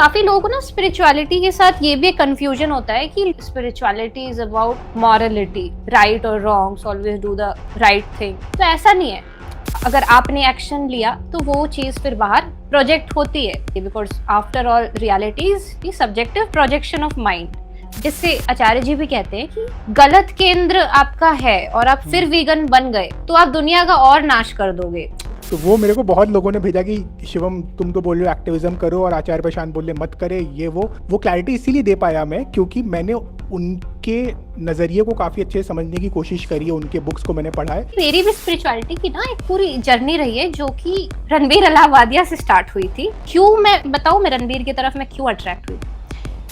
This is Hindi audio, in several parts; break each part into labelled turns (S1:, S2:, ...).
S1: काफी लोगों को ना स्पिरिचुअलिटी के साथ ये भी एक कंफ्यूजन होता है कि spirituality is about morality, right और wrong, always do the right thing. तो ऐसा नहीं है। अगर आपने एक्शन लिया तो वो चीज फिर बाहर प्रोजेक्ट होती है, because after all reality is the subjective projection of mind, जिससे आचार्य जी भी कहते हैं कि गलत केंद्र आपका है और आप फिर वीगन बन गए तो आप दुनिया का और नाश कर दोगे।
S2: तो वो मेरे को बहुत लोगों ने भेजा कि शिवम तुम तो बोल रहे हो एक्टिविज्म करो और आचार्य प्रशांत बोल रहे मत करे, ये वो क्लैरिटी इसीलिए दे पाया मैं क्योंकि मैंने उनके नज़रिए को काफ़ी अच्छे से समझने की कोशिश करी है, उनके बुक्स को मैंने पढ़ा है।
S1: मेरी भी स्पिरिचुअलिटी की ना एक पूरी जर्नी रही है जो कि रणबीर अलाहाबादिया से स्टार्ट हुई थी। क्यों मैं बताऊं, मैं रणबीर की तरफ मैं क्यों अट्रैक्ट हुई।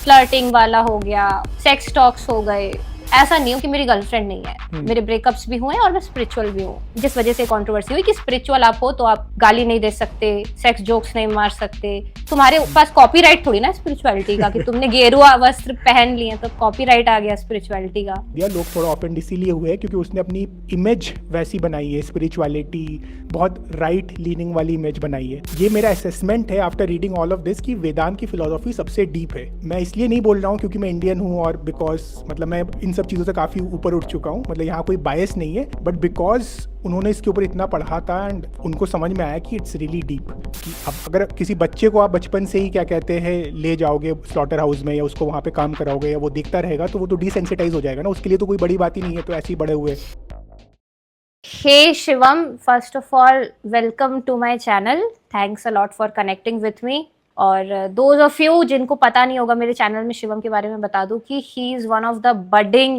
S1: फ्लर्टिंग वाला हो गया, सेक्स टॉक्स हो गए, ऐसा नहीं हो कि मेरी गर्लफ्रेंड नहीं है, मेरे ब्रेकअप्स भी हुए और मैं स्पिरिचुअल भी हूँ, जिस वजह से कंट्रोवर्सी हुई कि स्पिरिचुअल आप हो तो आप गाली नहीं दे सकते, सेक्स जोक्स नहीं मार सकते, तुम्हारे पास कॉपीराइट थोड़ी ना स्पिरिचुअलिटी का कि तुमने गेरुआ वस्त्र पहन लिए तो कॉपीराइट आ गया स्पिरिचुअलिटी का।
S2: लोग थोड़ा ऑफेंड इसीलिए हुए क्योंकि उसने अपनी इमेज वैसी बनाई है, स्पिरिचुअलिटी बहुत राइट लीनिंग वाली इमेज बनाई है। ये मेरा असेसमेंट है after reading all of this कि वेदांत की फिलोसॉफी सबसे डीप है। मैं इसलिए नहीं बोल रहा हूँ क्योंकि मैं इंडियन हूँ और बिकॉज मतलब मैं इन सब चीज़ों से काफ़ी ऊपर उठ चुका हूँ, मतलब यहाँ कोई बायस नहीं है, बट बिकॉज उन्होंने इसके ऊपर इतना पढ़ा था एंड उनको समझ में आया कि इट्स रियली डीप। कि अब अगर किसी बच्चे को आप बचपन से ही क्या कहते हैं ले जाओगे स्लॉटर हाउस में या उसको वहाँ पे काम कराओगे या वो देखता रहेगा तो वो तो डिसेंसिटाइज हो जाएगा ना, उसके लिए तो कोई बड़ी बात ही नहीं है, तो ऐसे ही बड़े हुए।
S1: Hey Shivam, first of all, welcome to my channel. Thanks a lot for connecting with me. और those of you जिनको पता नहीं होगा मेरे चैनल में शिवम के बारे में बता दूं कि he is one of the budding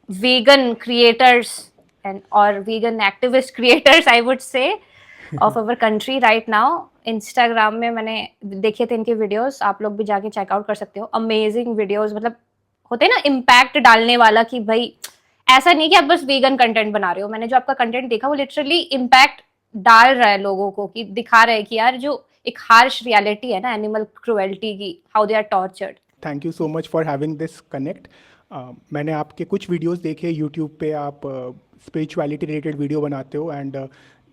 S1: vegan creators and or vegan activist creators I would say of our country right now. Instagram में मैंने देखे थे इनके वीडियोस, आप लोग भी जाके चेकआउट कर सकते हो। अमेजिंग वीडियोस, मतलब होते हैं ना इम्पैक्ट डालने वाला कि भाई ऐसा नहीं कि आप बस वीगन कंटेंट बना रहे हो। मैंने जो आपका कंटेंट देखा वो लिटरली इम्पैक्ट डाल रहा है लोगों को, कि दिखा रहा है कि यार जो एक हार्श रियलिटी है ना एनिमल क्रुएल्टी की, how they are tortured.
S2: Thank you so much for having this connect. मैंने आपके कुछ वीडियोस देखे यूट्यूब पे, आप स्पिरिचुअलिटी रिलेटेड वीडियो बनाते हो एंड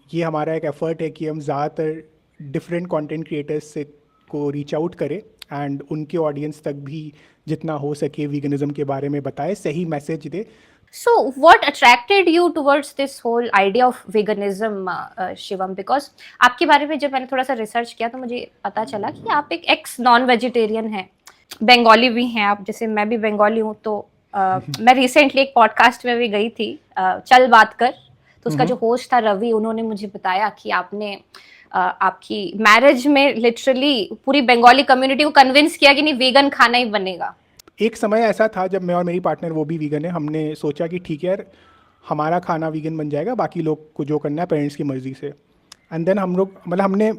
S2: ये हमारा एक एफर्ट है कि हम ज़्यादातर डिफरेंट कंटेंट क्रिएटर्स से को रीच आउट करें एंड उनके ऑडियंस तक भी जितना हो सके वीगनिज्म के बारे में बताए, सही message they.
S1: So what attracted you towards this whole idea of veganism, Shivam? Because आपके बारे में जब मैंने थोड़ा सा रिसर्च किया तो मुझे पता चला कि आप एक एक्स नॉन वेजिटेरियन हैं, बंगाली भी हैं आप, जैसे मैं भी बंगाली हूँ। तो मैं रिसेंटली एक पॉडकास्ट में भी गई थी, चल बात कर, तो उसका जो होस्ट था रवि, उन्होंने मुझे बताया कि आपने आपकी मैरिज में लिटरली पूरी बंगाली कम्युनिटी को कन्विंस किया कि नहीं वीगन खाना ही बनेगा।
S2: एक समय ऐसा था जब मैं और मेरी पार्टनर वो भी वीगन है, हमने सोचा कि ठीक है यार हमारा खाना वीगन बन जाएगा, बाकी लोग को जो करना है पेरेंट्स की मर्ज़ी से। एंड देन हम लोग मतलब हमने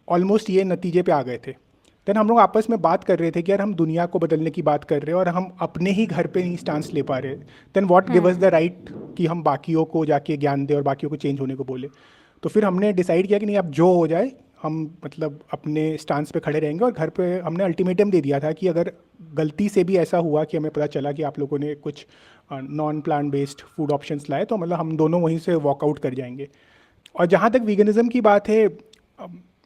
S2: ऑलमोस्ट ये नतीजे पे आ गए थे। देन हम लोग आपस में बात कर रहे थे कि यार हम दुनिया को बदलने की बात कर रहे हैं और हम अपने ही घर पे नहीं स्टांस ले पा रहे। Then what give us the right कि हम बाकियों को जाके ज्ञान दें और बाकियों को चेंज होने को बोले। तो फिर हमने डिसाइड किया कि नहीं अब जो हो जाए हम मतलब अपने स्टांस पे खड़े रहेंगे। और घर पे हमने अल्टीमेटम दे दिया था कि अगर गलती से भी ऐसा हुआ कि हमें पता चला कि आप लोगों ने कुछ non plant based food options लाए तो मतलब हम दोनों वहीं से वॉकआउट कर जाएंगे। और जहाँ तक वीगनिज्म की बात है,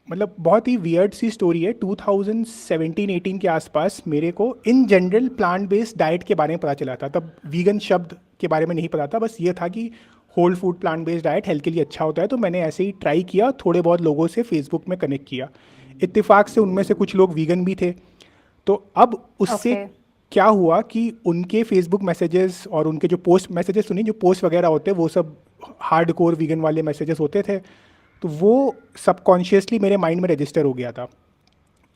S2: मतलब बहुत ही वियर्ड सी स्टोरी है। 2017-18 के आसपास मेरे को in general plant based diet के बारे में पता चला था। तब वीगन शब्द के बारे में नहीं पता था, बस ये था कि whole food plant based diet health के लिए अच्छा होता है। तो मैंने ऐसे ही ट्राई किया, थोड़े बहुत लोगों से फेसबुक में कनेक्ट किया, इत्तेफाक से उनमें से कुछ लोग वीगन भी थे। तो अब उससे क्या हुआ कि उनके फेसबुक मैसेजेस और उनके जो पोस्ट मैसेजेस सुनी, जो पोस्ट वगैरह होते वो सब हार्डकोर वीगन वाले मैसेजेस होते थे, तो वो सबकॉन्शियसली मेरे माइंड में रजिस्टर हो गया था।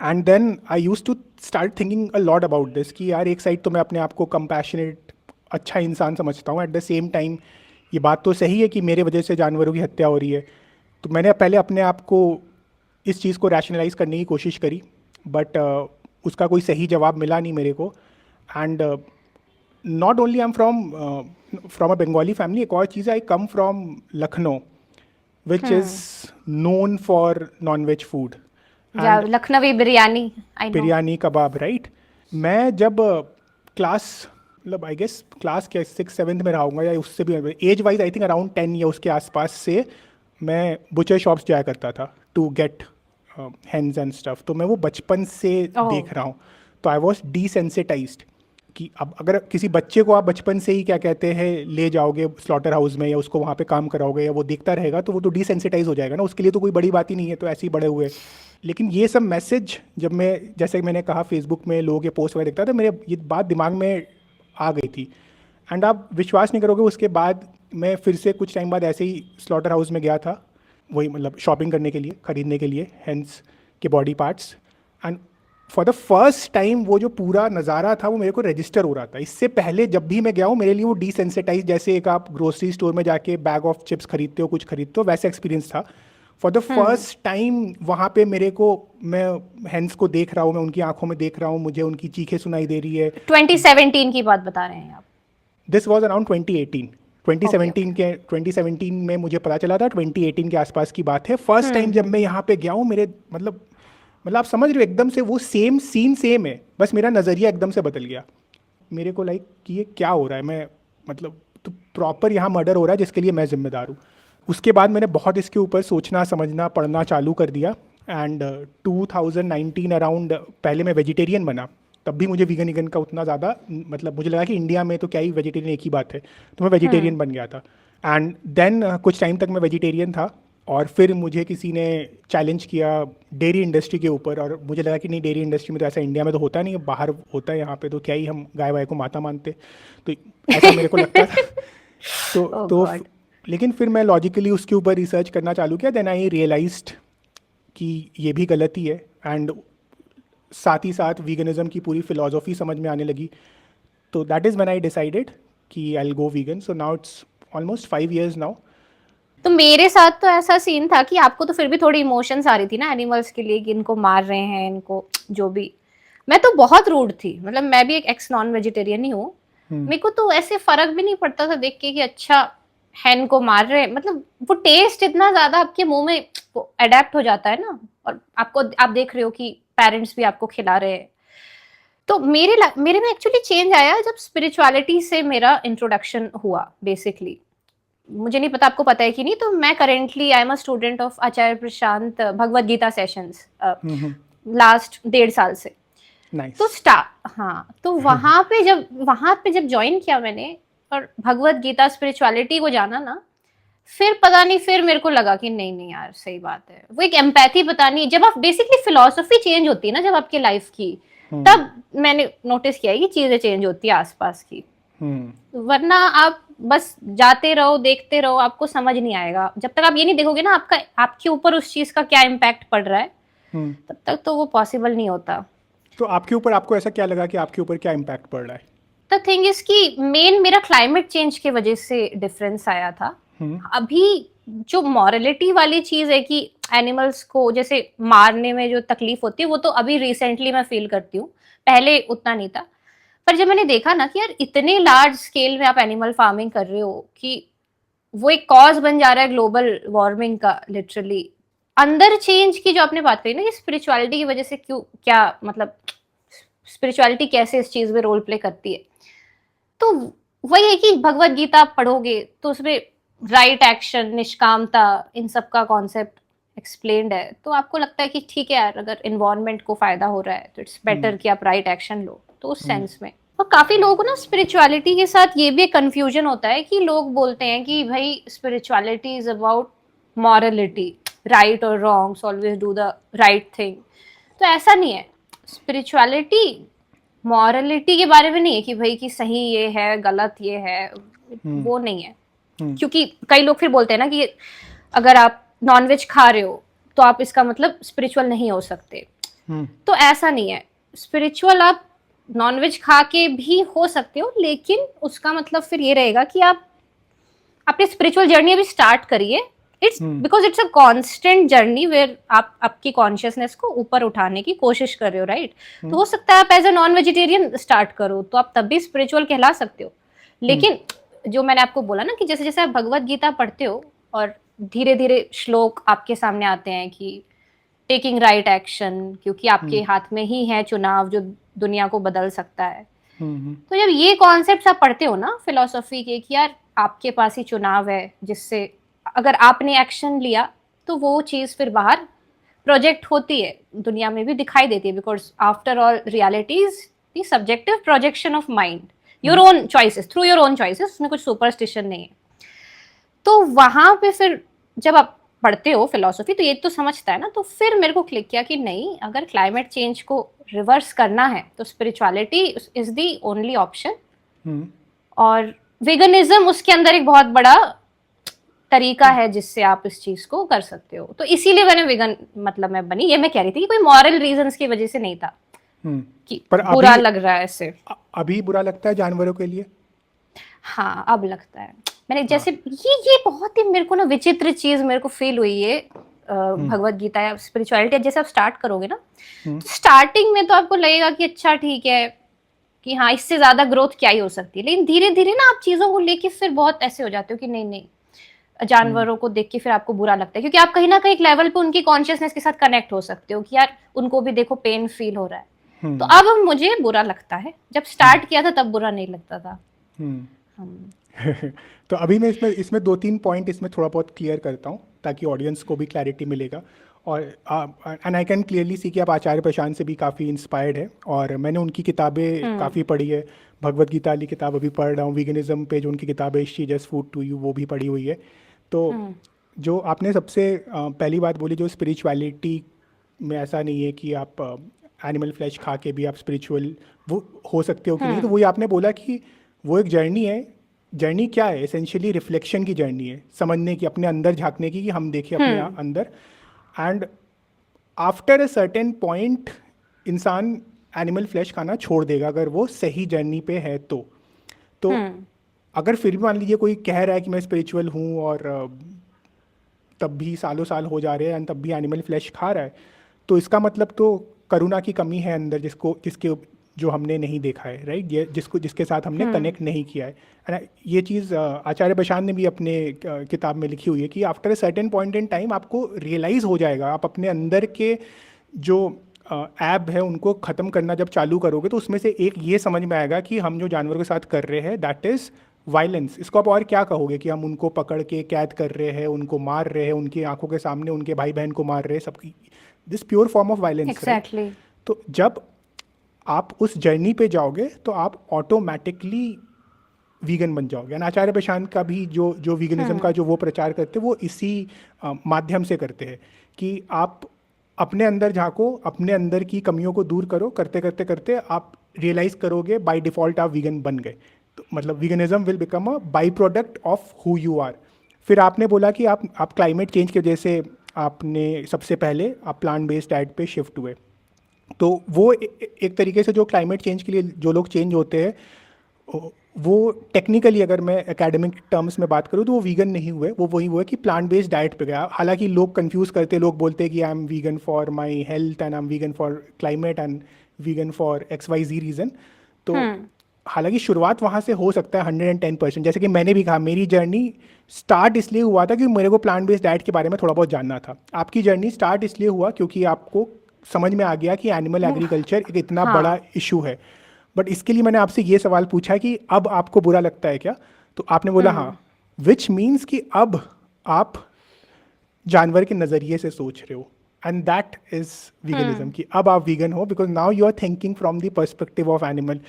S2: And then I use to start thinking a lot about this कि यार एक साइड तो मैं अपने आप को कंपैशनेट अच्छा इंसान समझता हूँ, एट द सेम टाइम ये बात तो सही है कि मेरे वजह से जानवरों की हत्या हो रही है। तो मैंने पहले अपने आप को इस चीज़ को रैशनलाइज करने की कोशिश करी, बट उसका कोई सही जवाब मिला नहीं मेरे को। And not only I am from a Bengali family, एक और चीज़ है, I come from Lucknow which is known for non-veg food.
S1: Lucknowi biryani, I know,
S2: biryani kebab, right. मैं जब क्लास मतलब आई गेस क्लास के 6-7 में रहा हूँगा या उससे भी age wise I think around 10 या उसके आसपास से मैं बुचर शॉप्स जाया करता था to get hens and stuff, तो मैं वो बचपन से देख रहा हूँ। तो आई वॉज डिसेंसिटाइज्ड कि अब अगर किसी बच्चे को आप बचपन से ही क्या कहते हैं ले जाओगे स्लॉटर हाउस में या उसको वहाँ पे काम कराओगे या वो देखता रहेगा तो वो तो डिसेंसिटाइज हो जाएगा ना, उसके लिए तो कोई बड़ी बात ही नहीं है, तो ऐसे ही बड़े हुए। लेकिन ये सब मैसेज जब मैं, जैसे मैंने कहा, फेसबुक में लोगों के पोस्ट वगैरह देखता था, मेरे ये बात दिमाग में आ गई थी। एंड आप विश्वास नहीं करोगे, उसके बाद मैं फिर से कुछ टाइम बाद ऐसे ही स्लॉटर हाउस में गया था, वही मतलब शॉपिंग करने के लिए, ख़रीदने के लिए हेंस के body parts. And for the first time वो जो पूरा नज़ारा था वो मेरे को रजिस्टर हो रहा था। इससे पहले जब भी मैं गया हूँ मेरे लिए वो डिसेंसिटाइज, जैसे एक आप ग्रोसरी स्टोर में जाके बैग ऑफ चिप्स खरीदते हो, कुछ खरीदते हो, वैसा एक्सपीरियंस था। फॉर द फर्स्ट टाइम वहाँ पे मेरे को, मैं हेंस को देख रहा हूँ, मैं उनकी आंखों में देख रहा हूँ, मुझे उनकी चीखें सुनाई दे रही है।
S1: 2017 की बात बता रहे हैं आप?
S2: This was around 2018।
S1: Okay,
S2: 2017 में मुझे पता चला था, 2018 के आसपास की बात है। फर्स्ट टाइम जब मैं यहाँ पे गया हूँ, मेरे मतलब आप समझ रहे हो, एकदम से वो सेम सीन सेम है, बस मेरा नज़रिया एकदम से बदल गया। मेरे को लाइक कि ये क्या हो रहा है, मैं मतलब तो प्रॉपर यहाँ मर्डर हो रहा है जिसके लिए मैं जिम्मेदार हूँ। उसके बाद मैंने बहुत इसके ऊपर सोचना, समझना, पढ़ना चालू कर दिया। एंड 2019 अराउंड पहले मैं वेजिटेरियन बना। तब भी मुझे वीगन का उतना ज़्यादा, मतलब मुझे लगा कि इंडिया में तो क्या ही वेजिटेरियन एक ही बात है, तो मैं वेजिटेरियन बन गया था। एंड देन कुछ टाइम तक मैं वेजिटेरियन था, और फिर मुझे किसी ने चैलेंज किया डेयरी इंडस्ट्री के ऊपर, और मुझे लगा कि नहीं, डेयरी इंडस्ट्री में तो ऐसा इंडिया में तो होता नहीं है, बाहर होता है, यहाँ पे तो क्या ही हम गाय वाय को माता मानते, तो ऐसा मेरे को लगता था। तो लेकिन फिर मैं लॉजिकली उसके ऊपर रिसर्च करना चालू किया। देन आई रियलाइज्ड कि ये भी गलती है। एंड साथ ही साथ वीगनिज्म की पूरी फिलॉसफी समझ में आने लगी। तो that is when I decided कि I will go vegan. So now it's almost 5 years now.
S1: तो मेरे साथ तो ऐसा सीन था कि आपको तो फिर भी थोड़ी इमोशंस आ रही थी ना एनिमल्स के लिए, कि इनको मार रहे हैं, इनको जो भी। मैं तो बहुत रूड थी, मतलब मैं भी एक एक्स नॉन वेजिटेरियन ही हूँ। मेरे को तो ऐसे फर्क भी नहीं पड़ता था देख के कि अच्छा हैन को मार रहे हैं, मतलब वो टेस्ट इतना ज्यादा आपके मुंह में अडेप्ट हो जाता है ना, और आपको, आप देख रहे हो कि पेरेंट्स भी आपको खिला रहे हैं। तो मेरे में एक्चुअली चेंज आया जब स्पिरिचुअलिटी से मेरा इंट्रोडक्शन हुआ बेसिकली। मुझे नहीं पता आपको पता है कि नहीं, तो मैं currently I am a student of Acharya Prashant Bhagavad Gita sessions last 1.5 साल से।
S2: नाइस।
S1: तो हाँ, तो वहां पे जब ज्वाइन किया मैंने और भगवत गीता स्पिरिचुअलिटी को जाना ना, फिर पता नहीं, फिर मेरे को लगा कि नहीं नहीं यार, सही बात है। वो एक एम्पैथी, पता नहीं, जब आप बेसिकली फिलॉसफी चेंज होती है ना जब आपकी लाइफ की, तब मैंने नोटिस किया है कि चीजें चेंज होती है आसपास की। वरना आप बस जाते रहो, देखते रहो, आपको समझ नहीं आएगा। जब तक आप ये नहीं देखोगे ना आपके ऊपर उस चीज का क्या इम्पैक्ट पड़ रहा है, तब तक तो वो पॉसिबल नहीं होता।
S2: तो आपके ऊपर, आपको ऐसा क्या लगा कि आपके ऊपर क्या इम्पैक्ट पड़ रहा है?
S1: द थिंग इज कि मेन मेरा क्लाइमेट चेंज की वजह से डिफरेंस आया था। अभी जो मॉरलिटी वाली चीज है कि एनिमल्स को जैसे मारने में जो तकलीफ होती है, वो तो अभी रिसेंटली मैं फील करती हूँ, पहले उतना नहीं था। पर जब मैंने देखा ना कि यार इतने लार्ज स्केल में आप एनिमल फार्मिंग कर रहे हो कि वो एक कॉज बन जा रहा है ग्लोबल वार्मिंग का, लिटरली। अंदर चेंज की जो आपने बात कही ना कि स्पिरिचुअलिटी की वजह से क्यों, क्या मतलब स्पिरिचुअलिटी कैसे इस चीज में रोल प्ले करती है, तो वही है कि भगवत गीता आप पढ़ोगे तो उसमें राइट एक्शन, निष्कामता, इन सब का कॉन्सेप्ट एक्सप्लेन्ड है। तो आपको लगता है कि ठीक है यार, अगर इन्वायरमेंट को फायदा हो रहा है तो इट्स बेटर कि आप राइट एक्शन लो, तो उस सेंस में। और काफी लोगों को ना स्पिरिचुअलिटी के साथ ये भी एक कंफ्यूजन होता है कि लोग बोलते हैं कि भाई spirituality is about morality, right और wrongs, always do the right thing. तो ऐसा नहीं है। स्पिरिचुअलिटी मॉरलिटी के बारे में नहीं है कि भाई कि सही ये है, गलत ये है, वो नहीं है। क्योंकि कई लोग फिर बोलते हैं ना कि अगर आप नॉनवेज खा रहे हो तो आप इसका मतलब स्पिरिचुअल नहीं हो सकते। तो ऐसा नहीं है। स्पिरिचुअल आप नॉनवेज खा के भी हो सकते हो, लेकिन उसका मतलब फिर ये रहेगा कि आप अपनी स्पिरिचुअल जर्नी अभी स्टार्ट करिए। It's because it's a constant journey where आप आपकी कॉन्शियसनेस को ऊपर उठाने की कोशिश कर रहे हो, राइट? तो हो सकता है आप as a non vegetarian start करो तो आप तब भी स्पिरिचुअल कहला सकते हो। लेकिन जो मैंने आपको बोला ना कि जैसे जैसे आप भगवत गीता पढ़ते हो और धीरे धीरे श्लोक आपके सामने आते हैं कि टेकिंग राइट एक्शन, क्योंकि आपके हाथ में ही है चुनाव जो दुनिया को बदल सकता है। तो जब ये कॉन्सेप्ट्स आप पढ़ते हो ना फिलोसफी के कि यार आपके पास ही चुनाव है, जिससे अगर आपने एक्शन लिया तो वो चीज फिर बाहर प्रोजेक्ट होती है दुनिया में भी दिखाई देती है, because after all reality is the subjective projection of mind, your own choices, through your own choices, उसमें कुछ सुपरस्टिशन नहीं है। तो वहां पे फिर जब आप पढ़ते हो फिलोसफी तो ये तो समझता है ना, तो फिर मेरे को क्लिक किया कि नहीं, अगर क्लाइमेट चेंज को रिवर्स करना है तो spirituality is the only option, और वेगनिज्म उसके अंदर एक बहुत बड़ा तरीका है जिससे आप इस चीज को कर सकते हो। तो इसीलिए मैंने वेगन मतलब मैं बनी। ये मैं कह रही थी कि कोई मॉरल रीजंस की वजह से नहीं था कि
S2: पर
S1: बुरा लग रहा है ऐसे।
S2: अभी बुरा लगता है जानवरों के लिए?
S1: हाँ अब लगता है। मैंने जैसे ये बहुत ही मेरे को ना विचित्र चीज मेरे को फील हुई है भगवत गीता या स्पिरिचुअलिटी जैसे आप स्टार्ट करोगे ना, तो स्टार्टिंग में तो आपको लगेगा कि अच्छा ठीक है कि हाँ इससे ज्यादा ग्रोथ क्या ही हो सकती है, लेकिन धीरे धीरे ना आप चीजों को लेके फिर बहुत ऐसे हो जाते हो कि नहीं नहीं, जानवरों को देख के फिर आपको बुरा लगता है, क्योंकि आप कहीं ना कहीं एक लेवल पे उनकी कॉन्शियसनेस के साथ कनेक्ट हो सकते हो कि यार उनको भी देखो पेन फील हो रहा है। तो अब मुझे बुरा लगता है, जब स्टार्ट किया था तब बुरा नहीं लगता था।
S2: तो अभी मैं इसमें 2-3 पॉइंट इसमें थोड़ा बहुत क्लियर करता हूँ ताकि ऑडियंस को भी क्लैरिटी मिलेगा। और and I can clearly see कि आप आचार्य प्रशांत से भी काफ़ी इंस्पायर्ड है, और मैंने उनकी किताबें काफ़ी पढ़ी है। भगवत गीता वाली किताब अभी पढ़ रहा हूँ, वीगनिज्म पे जो उनकी किताब है she just food to you, वो भी पढ़ी हुई है। तो जो आपने सबसे पहली बात बोली, जो स्पिरिचुअलिटी में ऐसा नहीं है कि आप एनिमल फ्लैश खा के भी आप स्पिरिचुअल वो हो सकते हो कि नहीं, तो वही आपने बोला कि वो एक जर्नी है। जर्नी क्या है? एसेंशियली रिफ्लेक्शन की जर्नी है, समझने की, अपने अंदर झांकने की, कि हम देखें अपने अंदर। And after a certain point इंसान एनिमल फ्लैश खाना छोड़ देगा अगर वो सही जर्नी पे है तो अगर फिर भी मान लीजिए कोई कह रहा है कि मैं स्पिरिचुअल हूँ और तब भी सालों साल हो जा रहे हैं तब भी एनिमल फ्लैश खा रहा है, तो इसका मतलब तो करुणा की कमी है अंदर, जिसके जो हमने नहीं देखा है, राइट? ये जिसके साथ हमने कनेक्ट नहीं किया है। ये चीज़ आचार्य प्रशांत ने भी अपने किताब में लिखी हुई है कि after a certain point in time आपको रियलाइज़ हो जाएगा, आप अपने अंदर के जो ऐप है उनको ख़त्म करना जब चालू करोगे तो उसमें से एक ये समझ में आएगा कि हम जो जानवरों के साथ कर रहे हैं दैट इज़ वायलेंस। इसको आप और क्या कहोगे कि हम उनको पकड़ के कैद कर रहे हैं, उनको मार रहे हैं, उनकी आंखों के सामने उनके भाई बहन को मार रहे हैं, सबकी this pure form of violence.
S1: Exactly.
S2: तो जब आप उस जर्नी पे जाओगे तो आप ऑटोमेटिकली वीगन बन जाओगे। आचार्य प्रशांत का भी जो वीगनिज्म का जो वो प्रचार करते हैं वो इसी माध्यम से करते हैं कि आप अपने अंदर झांको, अपने अंदर की कमियों को दूर करो, करते करते करते आप रियलाइज़ करोगे बाय डिफ़ॉल्ट आप वीगन बन गए। तो मतलब veganism will become a byproduct of who you are. फिर आपने बोला कि आप क्लाइमेट चेंज की वजह से आपने सबसे पहले आप प्लांट बेस्ड डाइट पे शिफ्ट हुए, तो वो एक तरीके से जो क्लाइमेट चेंज के लिए जो लोग चेंज होते हैं वो टेक्निकली अगर मैं एकेडमिक टर्म्स में बात करूँ तो वो वीगन नहीं हुए, वो वही हुआ कि प्लांट बेस्ड डाइट पे गया। हालांकि लोग कंफ्यूज करते, लोग बोलते हैं कि I M vegan for my health and I am vegan for climate and vegan for XYZ reason. तो हालांकि शुरुआत वहाँ से हो सकता है 110%। जैसे कि मैंने भी कहा मेरी जर्नी स्टार्ट इसलिए हुआ था कि मेरे को प्लांट बेस्ड डाइट के बारे में थोड़ा बहुत जानना था। आपकी जर्नी स्टार्ट इसलिए हुआ क्योंकि आपको समझ में आ गया कि एनिमल एग्रीकल्चर एक इतना बड़ा इशू है। बट इसके लिए मैंने आपसे ये सवाल पूछा कि अब आपको बुरा लगता है क्या? तो आपने बोला हाँ, विच मीन्स कि अब आप जानवर के नज़रिए से सोच रहे हो, एंड दैट इज वीगनिज्म। कि अब आप वीगन हो because now you are thinking from the perspective of animal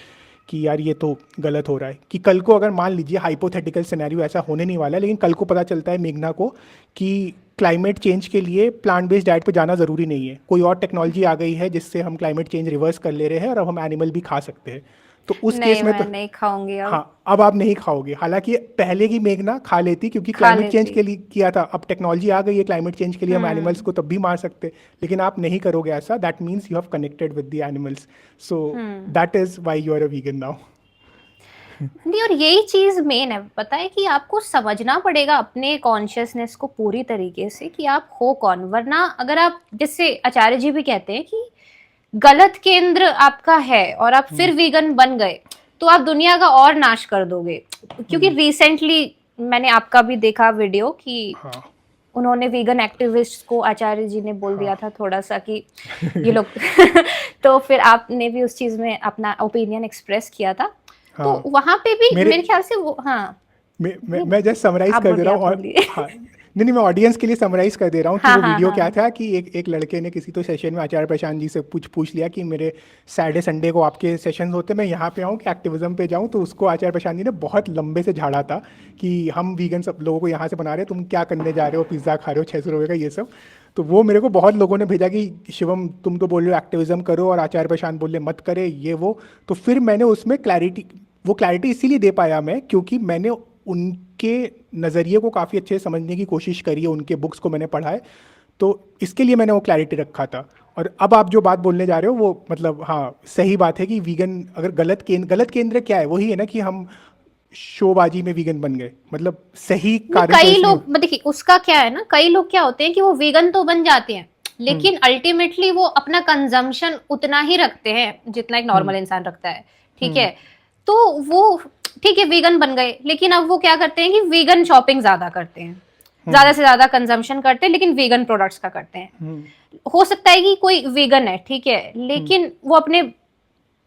S2: कि यार ये तो गलत हो रहा है। कि कल को अगर मान लीजिए हाइपोथेटिकल सिनेरियो ऐसा होने नहीं वाला है, लेकिन कल को पता चलता है मेघना को कि क्लाइमेट चेंज के लिए प्लांट बेस्ड डाइट पे जाना ज़रूरी नहीं है, कोई और टेक्नोलॉजी आ गई है जिससे हम क्लाइमेट चेंज रिवर्स कर ले रहे हैं और अब हम एनिमल भी खा सकते हैं, तो उस केस में तो
S1: नहीं खाऊंगी अब।
S2: हाँ, अब आप नहीं खाओगे। हालांकि पहले की मेघना खा लेती क्योंकि क्लाइमेट चेंज के लिए किया था, अब टेक्नोलॉजी आ गई है क्लाइमेट चेंज के लिए, हम एनिमल्स को तब भी मार सकते, लेकिन आप नहीं करोगे ऐसा। That means you have connected with the animals, so that is why you are a vegan now.
S1: नहीं, और यही चीज मेन है, पता है कि आपको समझना पड़ेगा अपने कॉन्शियसनेस को पूरी तरीके से कि आप हो कौन। वरना अगर आप, जैसे आचार्य जी भी कहते हैं कि गलत केंद्र आपका है और आप फिर वीगन बन गए तो आप दुनिया का और नाश कर दोगे। क्योंकि रिसेंटली मैंने आपका भी देखा वीडियो कि उन्होंने वीगन एक्टिविस्ट को आचार्य जी ने बोल दिया था थोड़ा सा कि ये लोग तो फिर आपने भी उस चीज में अपना ओपिनियन एक्सप्रेस किया था। तो वहां पे भी मेरे ख्याल से वो मैं
S2: जस्ट समराइज कर दे रहा हूँ। और हाँ, नहीं नहीं, मैं ऑडियंस के लिए समराइज कर दे रहा हूँ कि
S1: हाँ
S2: वो
S1: हाँ
S2: वीडियो
S1: हाँ
S2: क्या
S1: हाँ।
S2: था कि एक लड़के ने किसी तो सेशन में आचार्य प्रशांत जी से पूछ लिया कि मेरे सैटरडे संडे को आपके सेशंस होते, मैं यहाँ पे आऊँ कि एक्टिविज्म पे जाऊँ, तो उसको आचार्य प्रशांत जी ने बहुत लंबे से झाड़ा था कि हम वीगन सब लोगों को यहाँ से बना रहे हैं, तुम क्या करने जा रहे हो, पिज्ज़ा खा रहे हो 600 रुपये का, ये सब। तो वो मेरे को बहुत लोगों ने भेजा कि शिवम तुम तो बोल रहे हो एक्टिविज्म करो और आचार्य प्रशांत बोल रहे मत करे ये वो। तो फिर मैंने उसमें क्लैरिटी इसीलिए दे पाया मैं क्योंकि मैंने उनके नज़रिए को काफ़ी अच्छे से समझने की कोशिश करी है, उनके बुक्स को मैंने पढ़ा है, तो इसके लिए मैंने वो क्लैरिटी रखा था। और अब आप जो बात बोलने जा रहे हो वो मतलब हाँ सही बात है कि वीगन अगर गलत केंद्र क्या है, वही है ना कि हम शोबाजी में वीगन बन गए, मतलब सही
S1: नहीं,
S2: कारण तो
S1: कई
S2: इसलिए।
S1: लोग देखिए उसका क्या है ना, कई लोग क्या होते हैं कि वो वीगन तो बन जाते हैं
S2: हम्म
S1: लेकिन अल्टीमेटली वो अपना कंजम्पशन उतना ही रखते हैं जितना एक
S2: हम्म
S1: नॉर्मल इंसान रखता है, ठीक
S2: हम्म
S1: है। तो वो ठीक है वीगन बन गए, लेकिन अब वो क्या करते हैं कि वीगन शॉपिंग ज्यादा करते हैं, ज्यादा
S2: हम्म
S1: से ज्यादा कंजम्पशन करते हैं लेकिन वीगन प्रोडक्ट्स का करते हैं।
S2: हम्म
S1: हो सकता है कि कोई वीगन है, ठीक है,
S2: हम्म
S1: लेकिन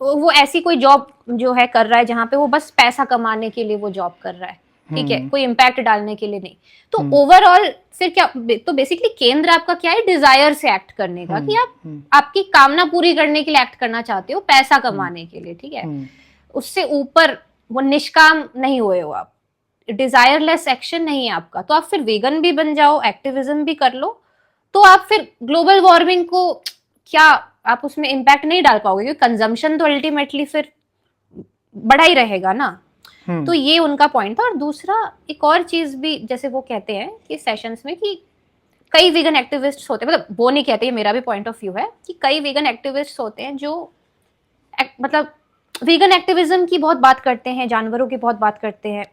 S1: वो ऐसी कोई जॉब जो है कर रहा है जहां पे वो बस पैसा कमाने के लिए वो जॉब कर रहा है, ठीक है,
S2: हम्म
S1: कोई इम्पैक्ट डालने के लिए नहीं। तो
S2: हम्म
S1: ओवरऑल फिर क्या, तो बेसिकली केंद्र आपका क्या है, डिजायर से एक्ट करने का, कि आप
S2: हम्म
S1: आपकी कामना पूरी करने के लिए एक्ट करना चाहते हो, पैसा
S2: हम्म
S1: कमाने के लिए, ठीक है।
S2: हम्म
S1: उससे ऊपर वो निष्काम नहीं हुए हो आप, डिजायरलेस एक्शन नहीं है आपका, तो आप फिर वेगन भी बन जाओ, एक्टिविज्म भी कर लो, तो आप फिर ग्लोबल वार्मिंग को क्या, आप उसमें इम्पैक्ट नहीं डाल पाओगे क्योंकि कंजम्पशन तो अल्टीमेटली फिर बढ़ा ही रहेगा ना। तो
S2: हम्म
S1: ये उनका पॉइंट था। और दूसरा एक और चीज भी, जैसे वो कहते हैं कि सेशंस में कि कई वीगन एक्टिविस्ट्स होते हैं, मतलब वो नहीं कहते, ये मेरा भी पॉइंट ऑफ व्यू है कि कई वीगन एक्टिविस्ट्स होते हैं जो मतलब वीगन एक्टिविज्म की बहुत बात करते हैं, जानवरों की बहुत बात करते हैं,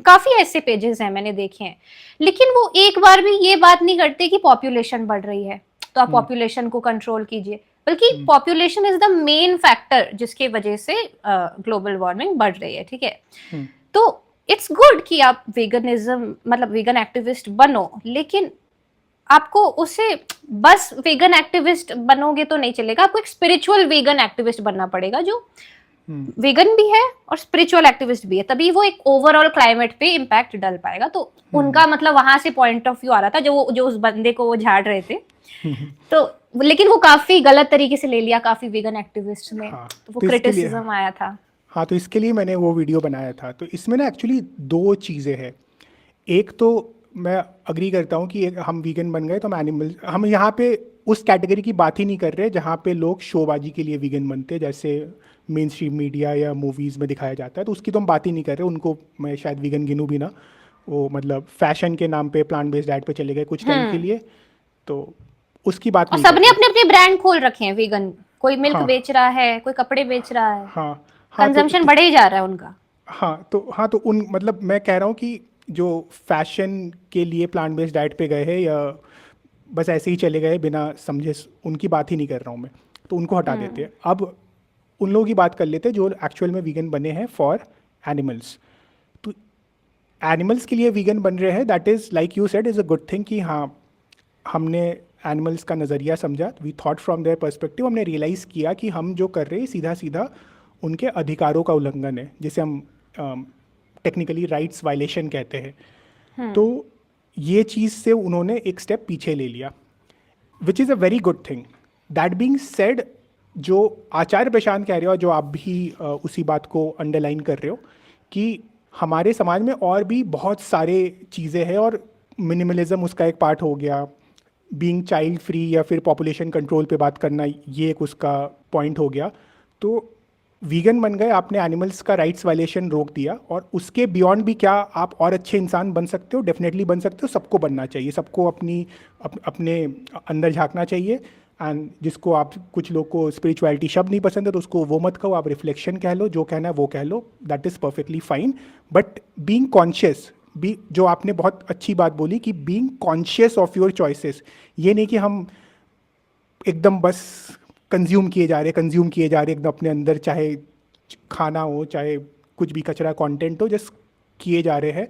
S1: काफी ऐसे पेजेस हैं मैंने देखे हैं, लेकिन वो एक बार भी ये बात नहीं करते कि पॉपुलेशन बढ़ रही है तो आप
S2: हम्म
S1: पॉपुलेशन को कंट्रोल कीजिए, बल्कि
S2: hmm
S1: population is the main factor जिसकी वजह से ग्लोबल वार्मिंग बढ़ रही है, ठीक है।
S2: हम्म
S1: तो इट्स गुड कि आप वेगनिज्म मतलब वेगन एक्टिविस्ट बनो, लेकिन आपको उसे बस वेगन एक्टिविस्ट बनोगे तो नहीं चलेगा, आपको एक स्पिरिचुअल वेगन एक्टिविस्ट बनना पड़ेगा जो
S2: हम्म
S1: वेगन भी है और स्पिरिचुअल एक्टिविस्ट भी है, तभी वो एक ओवरऑल क्लाइमेट पे इम्पैक्ट डाल पाएगा। तो उनका मतलब वहां से पॉइंट ऑफ व्यू आ रहा था, जो उस बंदे को वो झाड़ रहे थे। तो लेकिन वो काफी गलत तरीके से ले लिया काफी वेगन एक्टिविस्ट ने,
S2: हाँ
S1: तो वो
S2: तो इसके लिए
S1: क्रिटिसिज्म आया था।
S2: हाँ तो इसके लिए मैंने वो वीडियो बनाया था। तो इसमें ना एक्चुअली दो चीज़ें हैं। एक तो मैं अग्री करता हूँ कि हम वीगन बन गए तो हम एनिमल, हम यहाँ पे उस कैटेगरी की बात ही नहीं कर रहे जहाँ पे लोग शोबाजी के लिए वीगन बनते हैं, जैसे मेन स्ट्रीम मीडिया या मूवीज़ में दिखाया जाता है, तो उसकी तो हम बात ही नहीं कर रहे। उनको मैं शायद वीगन गिनूँ भी ना, वो मतलब फैशन के नाम पे प्लांट बेस्ड डाइट पे चले गए कुछ टाइम के लिए, तो उसकी बात
S1: और
S2: नहीं
S1: सबने
S2: करते।
S1: अपने अपने ब्रांड खोल रखे हैं वेगन, कोई मिल्क
S2: हाँ
S1: बेच रहा है, कोई कपड़े बेच रहा है,
S2: हाँ हाँ
S1: कंजम्पशन बढ़े ही जा रहा है उनका।
S2: हाँ तो उन मतलब मैं कह रहा हूँ कि जो फैशन के लिए प्लांट बेस्ड डाइट पे गए हैं या बस ऐसे ही चले गए बिना समझे, उनकी बात ही नहीं कर रहा हूँ मैं, तो उनको हटा देते हैं। अब उन लोगों की बात कर लेते हैं जो एक्चुअल में वीगन बने हैं फॉर एनिमल्स। तो एनिमल्स के लिए वीगन बन रहे हैं, that is like you said is a good thing कि हाँ हमने एनिमल्स का नज़रिया समझा, we thought from their perspective, हमने रियलाइज़ किया कि हम जो कर रहे हैं सीधा सीधा उनके अधिकारों का उल्लंघन है, जिसे हम टेक्निकली राइट्स वायलेशन कहते हैं। तो ये चीज़ से उन्होंने एक स्टेप पीछे ले लिया, विच is a very good thing. That being said, जो आचार्य प्रशांत कह रहे हो, जो आप भी उसी बात को अंडरलाइन कर रहे हो कि हमारे समाज में और भी बहुत सारे चीज़ें हैं और मिनिमलिज्म उसका एक पार्ट हो गया, बीइंग चाइल्ड फ्री या फिर पॉपुलेशन कंट्रोल पे बात करना, ये एक उसका पॉइंट हो गया। तो वीगन बन गए, आपने एनिमल्स का राइट्स वायलेशन रोक दिया, और उसके बियॉन्ड भी क्या आप और अच्छे इंसान बन सकते हो, डेफिनेटली बन सकते हो। सबको बनना चाहिए, सबको अपने अंदर झांकना चाहिए। एंड जिसको आप, कुछ लोग को स्पिरिचुअलिटी शब्द नहीं पसंद है तो उसको वो मत कहो, आप रिफ्लेक्शन कह लो, जो कहना है वो कह लो, that is perfectly fine. But being conscious, जो आपने बहुत अच्छी बात बोली कि being conscious of your choices, ये नहीं कि हम एकदम बस कंज्यूम किए जा रहे एकदम अपने अंदर, चाहे खाना हो चाहे कुछ भी कचरा कंटेंट हो, जस्ट किए जा रहे हैं,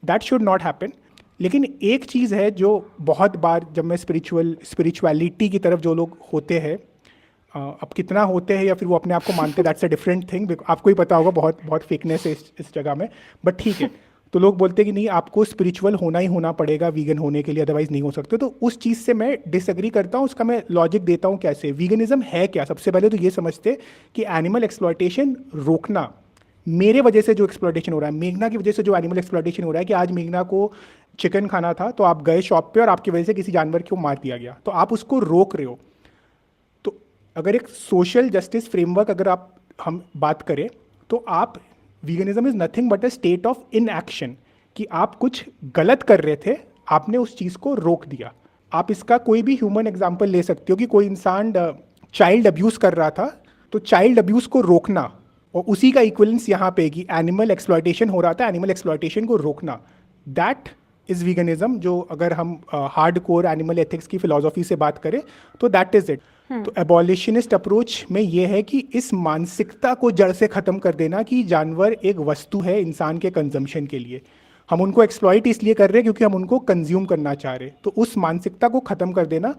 S2: दैट शुड नॉट हैपन। लेकिन एक चीज़ है जो बहुत बार जब मैं स्पिरिचुअलिटी की तरफ जो लोग होते हैं, अब कितना होते हैं या फिर वो अपने आप को मानते हैं, दैट्स अ डिफरेंट थिंग, आपको ही पता होगा, बहुत बहुत फेकनेस है इस जगह में, बट ठीक है। तो लोग बोलते हैं कि नहीं, आपको स्पिरिचुअल होना ही होना पड़ेगा वीगन होने के लिए, अदरवाइज नहीं हो सकते। तो उस चीज़ से मैं डिसएग्री करता हूँ, उसका मैं लॉजिक देता हूँ कैसे। वीगनिज्म है क्या? सबसे पहले तो ये समझते कि एनिमल एक्सप्लॉयटेशन रोकना। मेरे वजह से जो एक्सप्लॉयटेशन हो रहा है, मेघना की वजह से जो एनिमल एक्सप्लॉयटेशन हो रहा है, कि आज मेघना को चिकन खाना था तो आप गए शॉप पे और आपकी वजह से किसी जानवर को मार दिया गया, तो आप उसको रोक रहे हो। तो अगर एक सोशल जस्टिस फ्रेमवर्क अगर आप हम बात करें, तो आप veganism is nothing but a state of in action, कि आप कुछ गलत कर रहे थे, आपने उस चीज़ को रोक दिया। आप इसका कोई भी ह्यूमन एग्जाम्पल ले सकते हो कि कोई इंसान चाइल्ड अब्यूज़ कर रहा था, तो चाइल्ड अब्यूज़ को रोकना, और उसी का इक्विवेलेंस यहाँ पे कि एनिमल एक्सप्लॉयटेशन हो रहा था, एनिमल एक्सप्लॉयटेशन को रोकना, दैट इज़ वीगनिज्म। जो अगर हम हार्ड कोर एनिमल एथिक्स की फिलॉसफी से बात करें तो दैट इज़ इट। तो एबॉलिशनिस्ट अप्रोच में ये है कि इस मानसिकता को जड़ से ख़त्म कर देना कि जानवर एक वस्तु है इंसान के कंजम्पशन के लिए। हम उनको एक्सप्लॉइट इसलिए कर रहे हैं क्योंकि हम उनको कंज्यूम करना चाह रहे हैं, तो उस मानसिकता को ख़त्म कर देना।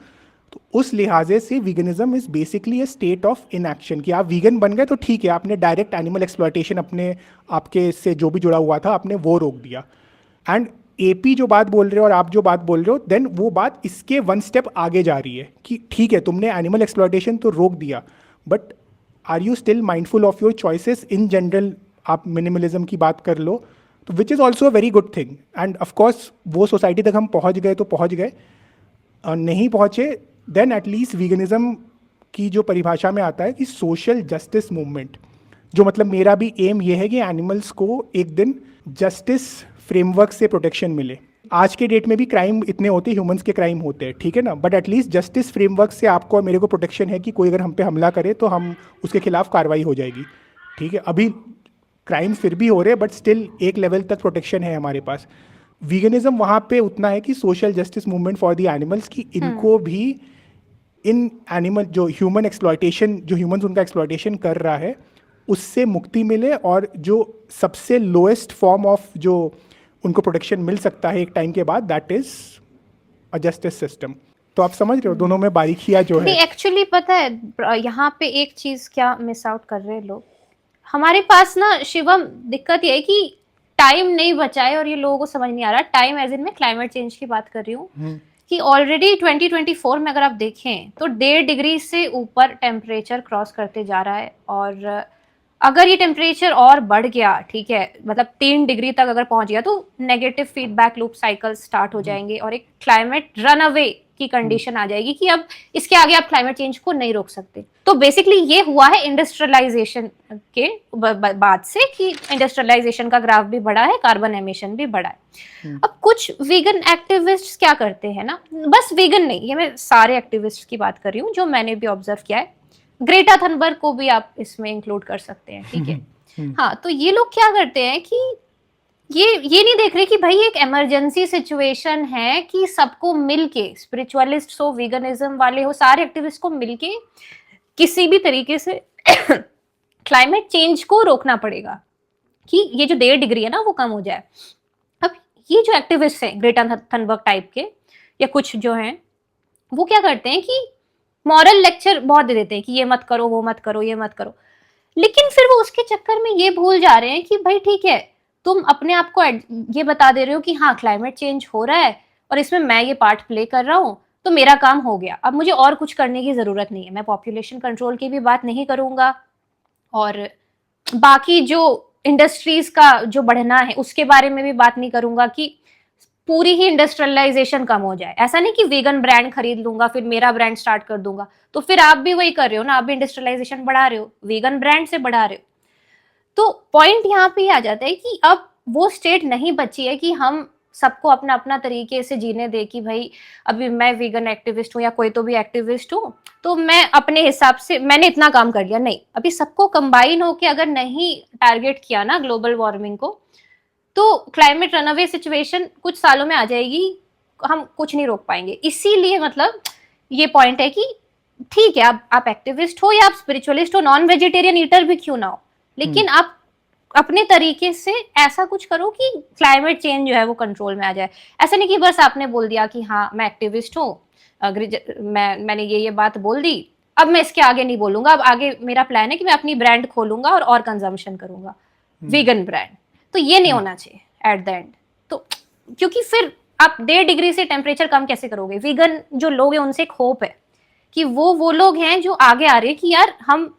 S2: तो उस लिहाजे से veganism is basically A state of inaction, कि आप वीगन बन गए तो ठीक है, आपने डायरेक्ट एनिमल एक्सप्लॉयटेशन अपने आपके से जो भी जुड़ा हुआ था आपने वो रोक दिया। एंड एपी जो बात बोल रहे हो और आप जो बात बोल रहे हो, देन वो बात इसके वन स्टेप आगे जा रही है कि ठीक है, तुमने एनिमल एक्सप्लॉयटेशन तो रोक दिया, but are you still mindful of your choices in general? आप मिनिमलिज्म की बात कर लो, तो which is also a very good thing. And of course वो सोसाइटी तक हम पहुँच गए तो पहुँच गए, नहीं पहुँचे देन एटलीस्ट वीगनिज्म की जो परिभाषा में आता है कि सोशल जस्टिस मूवमेंट, जो मतलब मेरा भी एम ये है कि एनिमल्स को एक दिन जस्टिस फ्रेमवर्क से प्रोटेक्शन मिले। आज के डेट में भी क्राइम इतने होते हैं, ह्यूमंस के क्राइम होते हैं, ठीक है ना, बट एटलीस्ट जस्टिस फ्रेमवर्क से आपको और मेरे को प्रोटेक्शन है कि कोई अगर हम पे हमला करे तो हम उसके खिलाफ कार्रवाई हो जाएगी, ठीक है। अभी क्राइम फिर भी हो रहे हैं, बट स्टिल एक लेवल तक प्रोटेक्शन है हमारे पास। वीगनिज्म वहाँ पे उतना है कि social justice movement for the animals, की इनको भी इन एनिमल जो ह्यूमन एक्सप्लॉयटेशन, जो ह्यूमंस उनका एक्सप्लॉयटेशन कर रहा है, उससे मुक्ति मिले, और जो सबसे लोएस्ट फॉर्म ऑफ जो उनको प्रोटेक्शन मिल सकता है एक टाइम के बाद, that is a justice system. तो आप समझ रहे हो दोनों में बारीकियां जो है।
S1: एक्चुअली पता है यहाँ पे एक चीज क्या मिस आउट कर रहे हैं लोग, हमारे पास ना शिवम दिक्कत ये है कि टाइम नहीं बचा है, और ये लोगों को समझ नहीं आ रहा। टाइम एज इन मैं क्लाइमेट चेंज की बात कर रही हूँ कि ऑलरेडी 2024 में अगर आप देखें तो 1.5 डिग्री से ऊपर टेम्परेचर क्रॉस करते जा रहा है, और अगर ये टेम्परेचर और बढ़ गया, ठीक है, मतलब 3 डिग्री तक अगर पहुंच गया, तो negative feedback loop cycle start हो जाएंगे और एक क्लाइमेट रन अवे की कंडीशन आ जाएगी कि अब इसके आगे आप क्लाइमेट चेंज को नहीं रोक सकते। तो बेसिकली ये हुआ है इंडस्ट्रियलाइजेशन के बाद से, कि इंडस्ट्रियलाइजेशन का ग्राफ भी बढ़ा है, कार्बन एमिशन भी बढ़ा है। अब कुछ वीगन एक्टिविस्ट्स क्या करते हैं ना, बस वीगन नहीं, ये मैं सारे एक्टिविस्ट की बात कर रही हूँ जो मैंने भी ऑब्जर्व किया है, ग्रेटा थनबर्ग को भी आप इसमें इंक्लूड कर सकते हैं, ठीक है। हाँ, तो ये लोग क्या करते हैं कि ये नहीं देख रहे कि भाई एक इमरजेंसी सिचुएशन है, कि सबको मिलके, स्पिरिचुअलिस्ट हो, वीगनिज्म वाले हो, सारे एक्टिविस्ट को मिलके किसी भी तरीके से क्लाइमेट चेंज को रोकना पड़ेगा, कि ये जो 1.5 डिग्री है ना वो कम हो जाए। अब ये जो एक्टिविस्ट हैं ग्रेटा थनबर्ग टाइप के, या कुछ जो हैं, वो क्या करते हैं कि मॉरल लेक्चर बहुत दे देते हैं कि ये मत करो, वो मत करो, ये मत करो, लेकिन फिर वो उसके चक्कर में ये भूल जा रहे हैं कि भाई ठीक है, तुम अपने आप को ये बता दे रहे हो कि हाँ क्लाइमेट चेंज हो रहा है और इसमें मैं ये पार्ट प्ले कर रहा हूँ, तो मेरा काम हो गया, अब मुझे और कुछ करने की जरूरत नहीं है। मैं पॉपुलेशन कंट्रोल की भी बात नहीं करूंगा, और बाकी जो इंडस्ट्रीज का जो बढ़ना है उसके बारे में भी बात नहीं करूंगा कि पूरी ही इंडस्ट्रियलाइजेशन कम हो जाए। ऐसा नहीं कि वीगन ब्रांड खरीद लूंगा फिर मेरा ब्रांड स्टार्ट कर दूंगा, तो फिर आप भी वही कर रहे हो ना, आप भी इंडस्ट्रियलाइजेशन बढ़ा रहे हो, वीगन ब्रांड से बढ़ा रहे हो। तो पॉइंट यहाँ पे आ जाता है कि अब वो स्टेट नहीं बची है कि हम सबको अपना अपना तरीके से जीने दे, कि भाई अभी मैं वीगन एक्टिविस्ट हूँ या कोई तो भी एक्टिविस्ट हूँ, तो मैं अपने हिसाब से मैंने इतना काम कर लिया। नहीं, अभी सबको कंबाइन होके अगर नहीं टारगेट किया ना ग्लोबल वार्मिंग को, तो क्लाइमेट रनअवे सिचुएशन कुछ सालों में आ जाएगी, हम कुछ नहीं रोक पाएंगे। इसीलिए मतलब ये पॉइंट है कि ठीक है, आप एक्टिविस्ट हो या आप स्पिरिचुअलिस्ट हो, नॉन वेजिटेरियन ईटर भी क्यों ना हो, लेकिन आप अपने तरीके से ऐसा कुछ करो कि क्लाइमेट चेंज जो है वो कंट्रोल में आ जाए। ऐसा नहीं कि बस आपने बोल दिया कि हाँ मैं एक्टिविस्ट हूँ, मैंने ये बात बोल दी, अब मैं इसके आगे नहीं बोलूंगा, अब आगे मेरा प्लान है कि मैं अपनी ब्रांड खोलूंगा और कंजम्पशन करूंगा वीगन ब्रांड। तो ये नहीं होना चाहिए। At the end. तो क्योंकि फिर आप 1.5 डिग्री से टेम्परेचर कम कैसे करोगे? वीगन जो लोग हैं उनसे एक होप है कि वो लोग हैं जो आगे आ रहे हैं कि यार हम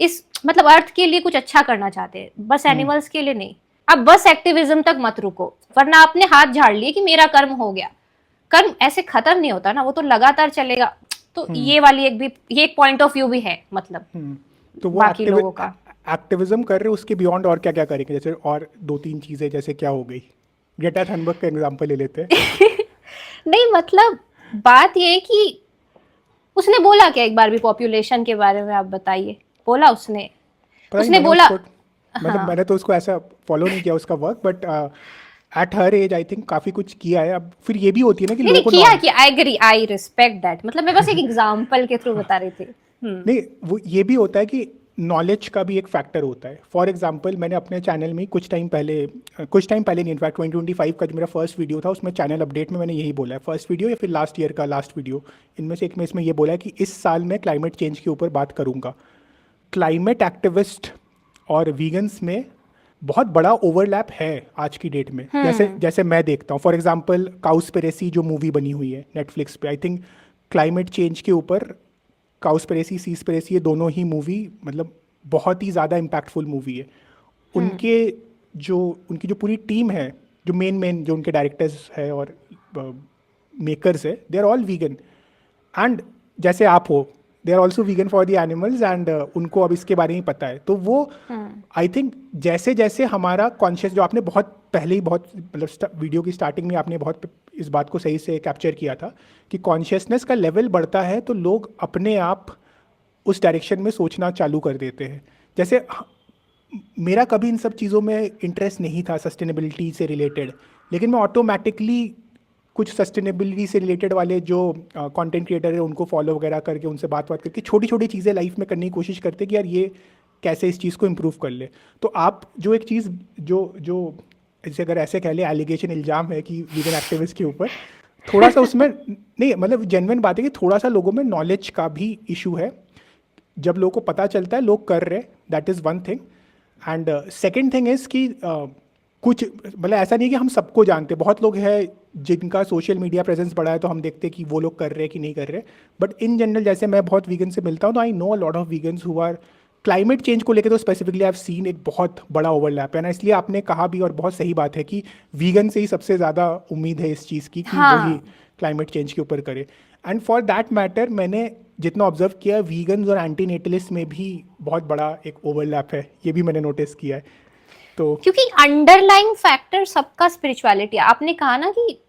S1: इस मतलब अर्थ के लिए कुछ अच्छा करना चाहते हैं, बस एनिमल्स के लिए नहीं। अब बस एक्टिविज्म तक मत रुको, वरना आपने हाथ झाड़ लिए कि मेरा कर्म हो गया। कर्म ऐसे खत्म नहीं होता ना, वो तो लगातार चलेगा। तो ये वाली ये एक पॉइंट ऑफ व्यू भी है, मतलब
S2: तो वो
S1: बाकी लोगों का।
S2: एक्टिविज्म कर रहे हैं, उसके बियॉन्ड और क्या क्या करेंगे? जैसे और 2-3 चीजें जैसे क्या हो गई? ग्रेटा थनबर्ग का एग्जांपल ले लेते हैं।
S1: नहीं मतलब बात ये है कि उसने बोला क्या एक बार भी पॉपुलेशन के बारे में? आप बताइए। बोला उसने
S2: पता नहीं,
S1: उसने
S2: मैंने
S1: बोला।
S2: उसको मतलब
S1: हाँ
S2: मैंने तो उसको ऐसा फॉलो नहीं किया उसका work, but at her age I think काफी कुछ किया है। अब फिर ये भी होती है ना कि
S1: नहीं
S2: लोगों
S1: नहीं
S2: को
S1: किया
S2: नॉन
S1: कि I agree, I respect that, मतलब मैं बस एक एग्जांपल के थ्रू बता रही थी।
S2: नहीं, वो ये भी होता है कि नॉलेज का भी एक फैक्टर होता है। फॉर एग्जांपल मैंने अपने चैनल में कुछ टाइम पहले नहीं, इनफैक्ट 2025 का जो मेरा फर्स्ट वीडियो था उसमें चैनल अपडेट में मैंने यही बोला है, फर्स्ट वीडियो या फिर लास्ट ईयर का लास्ट वीडियो, इनमें से एक में इसमें ये बोला है कि इस साल मैं क्लाइमेट चेंज के ऊपर बात करूँगा। क्लाइमेट एक्टिविस्ट और वीगन्स में बहुत बड़ा ओवरलैप है आज की डेट में। जैसे जैसे मैं देखता हूँ, फॉर एग्जांपल काउस्पिरेसी जो मूवी बनी हुई है नेटफ्लिक्स पे, आई थिंक क्लाइमेट चेंज के ऊपर काउस्पिरेसी सीस्पिरेसी ये दोनों ही मूवी मतलब बहुत ही ज़्यादा इम्पैक्टफुल मूवी है। उनके उनकी जो पूरी टीम है, जो मेन जो उनके डायरेक्टर्स है और मेकर्स है, they are all vegan. And जैसे आप हो, they are also vegan for the animals, and उनको अब इसके बारे में पता है। तो वो आई थिंक जैसे जैसे हमारा कॉन्शियस, जो आपने बहुत पहले ही बहुत मतलब वीडियो की स्टार्टिंग में आपने बहुत इस बात को सही से कैप्चर किया था कि कॉन्शियसनेस का लेवल बढ़ता है तो लोग अपने आप उस डायरेक्शन में सोचना चालू कर देते हैं। जैसे मेरा कभी इन सब चीज़ों में इंटरेस्ट नहीं था सस्टेनेबिलिटी से रिलेटेड, लेकिन मैं ऑटोमेटिकली कुछ सस्टेनेबिलिटी से रिलेटेड वाले जो कंटेंट क्रिएटर है उनको फॉलो वगैरह करके उनसे बात करके छोटी छोटी चीज़ें लाइफ में करने की कोशिश करते कि यार ये कैसे इस चीज़ को इम्प्रूव कर ले। तो आप जो एक चीज़ जो जो जैसे अगर ऐसे कह ले एलिगेशन इल्ज़ाम है कि वीगन एक्टिविस्ट के ऊपर, थोड़ा सा उसमें नहीं मतलब जेन्युइन बात है कि थोड़ा सा लोगों में नॉलेज का भी इशू है। जब लोगों को पता चलता है लोग कर रहे, that is one thing. And second thing is कि कुछ मतलब ऐसा नहीं है कि हम सबको जानते, बहुत लोग हैं जिनका सोशल मीडिया प्रेजेंस बढ़ा है तो हम देखते हैं कि वो लोग कर रहे हैं कि नहीं कर रहे। बट इन जनरल जैसे मैं बहुत वीगन से मिलता हूँ तो I know a lot of vegans who are climate change को लेकर तो स्पेसिफिकली आई हैव सीन एक बहुत बड़ा ओवरलैप है ना। इसलिए आपने कहा भी और बहुत सही बात है कि वीगन से ही सबसे ज़्यादा उम्मीद है इस चीज़ की कि वही क्लाइमेट चेंज के ऊपर करे। एंड फॉर दैट मैटर मैंने जितना ऑब्जर्व किया वीगन्स और एंटीनेटलिस्ट में भी बहुत बड़ा एक ओवरलैप है, ये भी मैंने नोटिस किया है। तो
S1: क्योंकि अंडरलाइंग फैक्टर सबका स्पिरिचुअलिटी, आपने कहा ना कि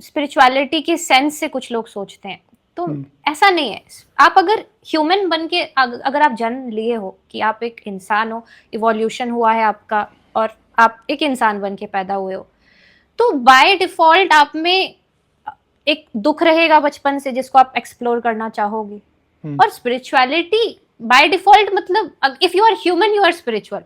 S1: स्पिरिचुअलिटी के सेंस से कुछ लोग सोचते हैं, तो ऐसा नहीं है। आप अगर ह्यूमन बन के अगर आप जन्म लिए हो कि आप एक इंसान हो, इवोल्यूशन हुआ है आपका और आप एक इंसान बन के पैदा हुए हो, तो बाय डिफॉल्ट आप में एक दुख रहेगा बचपन से जिसको आप एक्सप्लोर करना चाहोगे। और स्पिरिचुअलिटी बाय डिफॉल्ट मतलब if you are human you are spiritual,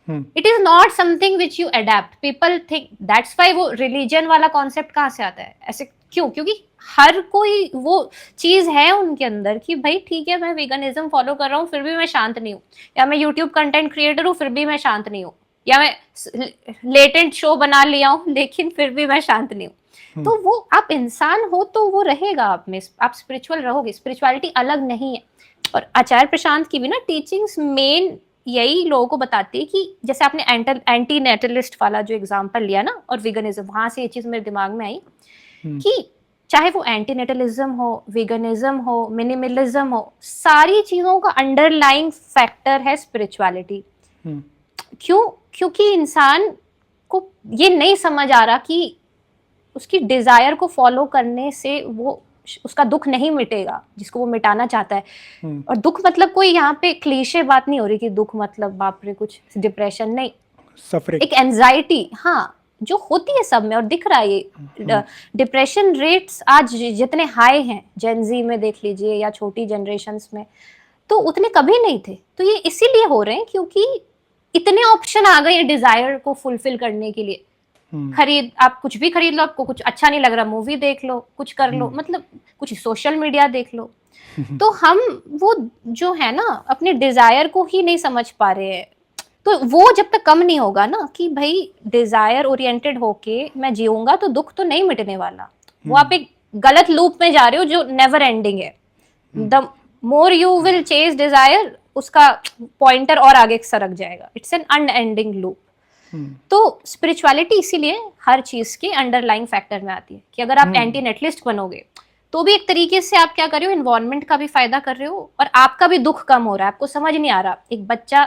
S1: it is not something which you adept. People think that's why वो रिलीजन वाला कॉन्सेप्ट कहाँ से आता है ऐसे क्यों? क्योंकि हर कोई वो चीज है उनके अंदर कि भाई ठीक है मैं वेगनिज्म फॉलो कर रहा हूँ फिर भी मैं शांत नहीं हूँ, या मैं यूट्यूब कंटेंट क्रिएटर हूँ फिर भी मैं शांत नहीं हूँ, या मैं लेटेंट शो बना लिया हूँ लेकिन फिर भी मैं शांत नहीं हूँ। तो वो आप इंसान हो तो वो रहेगा आप में, आप स्पिरिचुअल रहोगे। स्पिरिचुअलिटी अलग नहीं है। और आचार्य प्रशांत की भी ना टीचिंग्स मेन यही लोगों को बताती है कि जैसे आपने एंटी नेटलिस्ट वाला जो एग्जांपल लिया ना और वेगनिज्म, वहां से ये चीज मेरे दिमाग में आई कि चाहे वो एंटी नेटलिज्म हो, वेगनिज्म हो, मिनिमलिज्म हो, सारी चीजों का अंडरलाइंग फैक्टर है स्पिरिचुअलिटी। क्यों? क्योंकि इंसान को ये नहीं समझ आ रहा कि उसकी डिजायर को फॉलो करने से वो उसका दुख नहीं मिटेगा जिसको वो मिटाना चाहता है। और दुख मतलब कोई यहाँ पे क्लीशे बात नहीं हो रही कि दुख मतलब बाप रे कुछ डिप्रेशन, नहीं,
S2: सफरिंग,
S1: एक एंजाइटी, हाँ, जो होती है सब में और दिख रहा है। ये डिप्रेशन रेट्स आज जितने हाई हैं जेनजी में देख लीजिए या छोटी जनरेशन्स में, तो उतने कभी नहीं थे। तो ये इसीलिए हो रहे हैं क्योंकि इतने ऑप्शन आ गए डिजायर को फुलफिल करने के लिए। खरीद, आप कुछ भी खरीद लो, आपको कुछ अच्छा नहीं लग रहा मूवी देख लो, कुछ कर लो, मतलब कुछ सोशल मीडिया देख लो। तो हम वो जो है ना अपने डिजायर को ही नहीं समझ पा रहे हैं। तो वो जब तक कम नहीं होगा ना कि भाई डिजायर ओरिएंटेड होके मैं जीऊंगा तो दुख तो नहीं मिटने वाला, वो आप एक गलत लूप में जा रहे हो जो नेवर एंडिंग है। The more you will chase desire, उसका पॉइंटर और आगे सरक जाएगा, इट्स एन अनएंडिंग लूप। तो स्पिरिचुअलिटी इसीलिए हर चीज के अंडरलाइंग फैक्टर में आती है कि अगर आप एंटी नेटलिस्ट बनोगे तो भी एक तरीके से आप क्या कर रहे हो, इन्वायरमेंट का भी फायदा कर रहे हो और आपका भी दुख कम हो रहा है। आपको समझ नहीं आ रहा, एक बच्चा,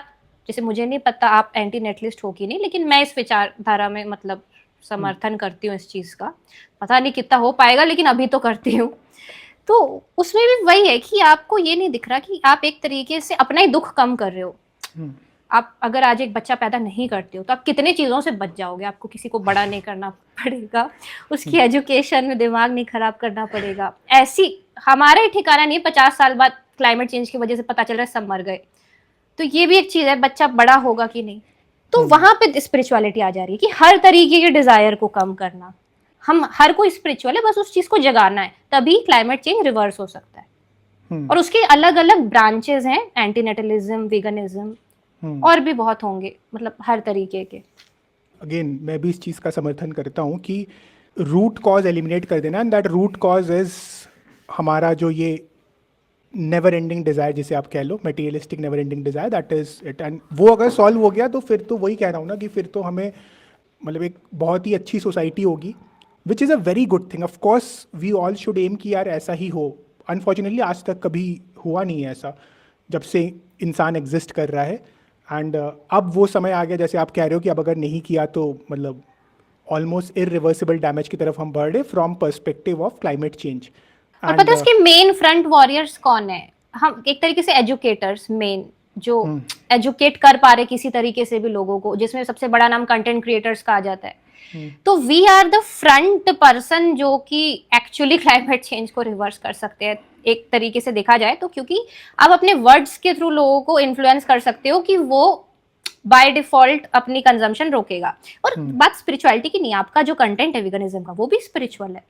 S1: जैसे मुझे नहीं पता आप एंटी नेटलिस्ट हो कि नहीं, लेकिन मैं इस विचारधारा में मतलब समर्थन करती हूँ इस चीज का, पता नहीं कितना हो पाएगा लेकिन अभी तो करती हूँ। तो उसमें भी वही है कि आपको ये नहीं दिख रहा कि आप एक तरीके से अपना ही दुख कम कर रहे हो। आप अगर आज एक बच्चा पैदा नहीं करते हो तो आप कितने चीज़ों से बच जाओगे। आपको किसी को बड़ा नहीं करना पड़ेगा, उसकी एजुकेशन में दिमाग नहीं खराब करना पड़ेगा। ऐसी हमारा ही ठिकाना नहीं, 50 साल बाद क्लाइमेट चेंज की वजह से पता चल रहा है सब मर गए, तो ये भी एक चीज़ है, बच्चा बड़ा होगा कि नहीं। तो वहां पे स्पिरिचुअलिटी आ जा रही है कि हर तरीके के डिजायर को कम करना। हम हर कोई स्पिरिचुअल है, बस उस चीज को जगाना है, तभी क्लाइमेट चेंज रिवर्स हो सकता है। और उसके अलग अलग ब्रांचेस हैं, एंटीनेटलिज्म, वीगनिज्म, और भी बहुत होंगे, मतलब हर तरीके के।
S2: अगेन मैं भी इस चीज़ का समर्थन करता हूँ कि रूट कॉज एलिमिनेट कर देना, and that root cause is हमारा जो ये नेवर एंडिंग डिज़ायर, जिसे आप कह लो materialistic never ending desire, that is it. And वो अगर सॉल्व हो गया तो फिर तो वही कह रहा हूँ ना कि फिर तो हमें मतलब एक बहुत ही अच्छी सोसाइटी होगी, which is a very good thing. Of course we all should aim कि यार ऐसा ही हो। अनफॉर्चुनेटली आज तक कभी हुआ नहीं है ऐसा, जब से इंसान एग्जिस्ट कर रहा है। एंड अब वो समय आ गया, जैसे आप कह रहे हो कि अब अगर नहीं किया तो मतलब ऑलमोस्ट इरिवर्सिबल डैमेज की तरफ हम बढ़ रहे from perspective of climate change.
S1: और पता है उसके मेन फ्रंट वॉरियर्स कौन है? हम एक तरीके से एजुकेटर्स, मेन जो एजुकेट कर पा रहे किसी तरीके से भी लोगों को, जिसमें सबसे बड़ा नाम कंटेंट क्रिएटर्स का आ जाता है। तो we are the front person जो कि एक्चुअली क्लाइमेट चेंज को रिवर्स कर सकते हैं एक तरीके से देखा जाए तो, क्योंकि आप अपने वर्ड्स के थ्रू लोगों को इन्फ्लुएंस कर सकते हो कि वो बाय डिफॉल्ट अपनी कंजम्पशन रोकेगा। और बात स्पिरिचुअलिटी की नहीं, आपका जो कंटेंट है वीगनिज्म का वो भी स्पिरिचुअल है,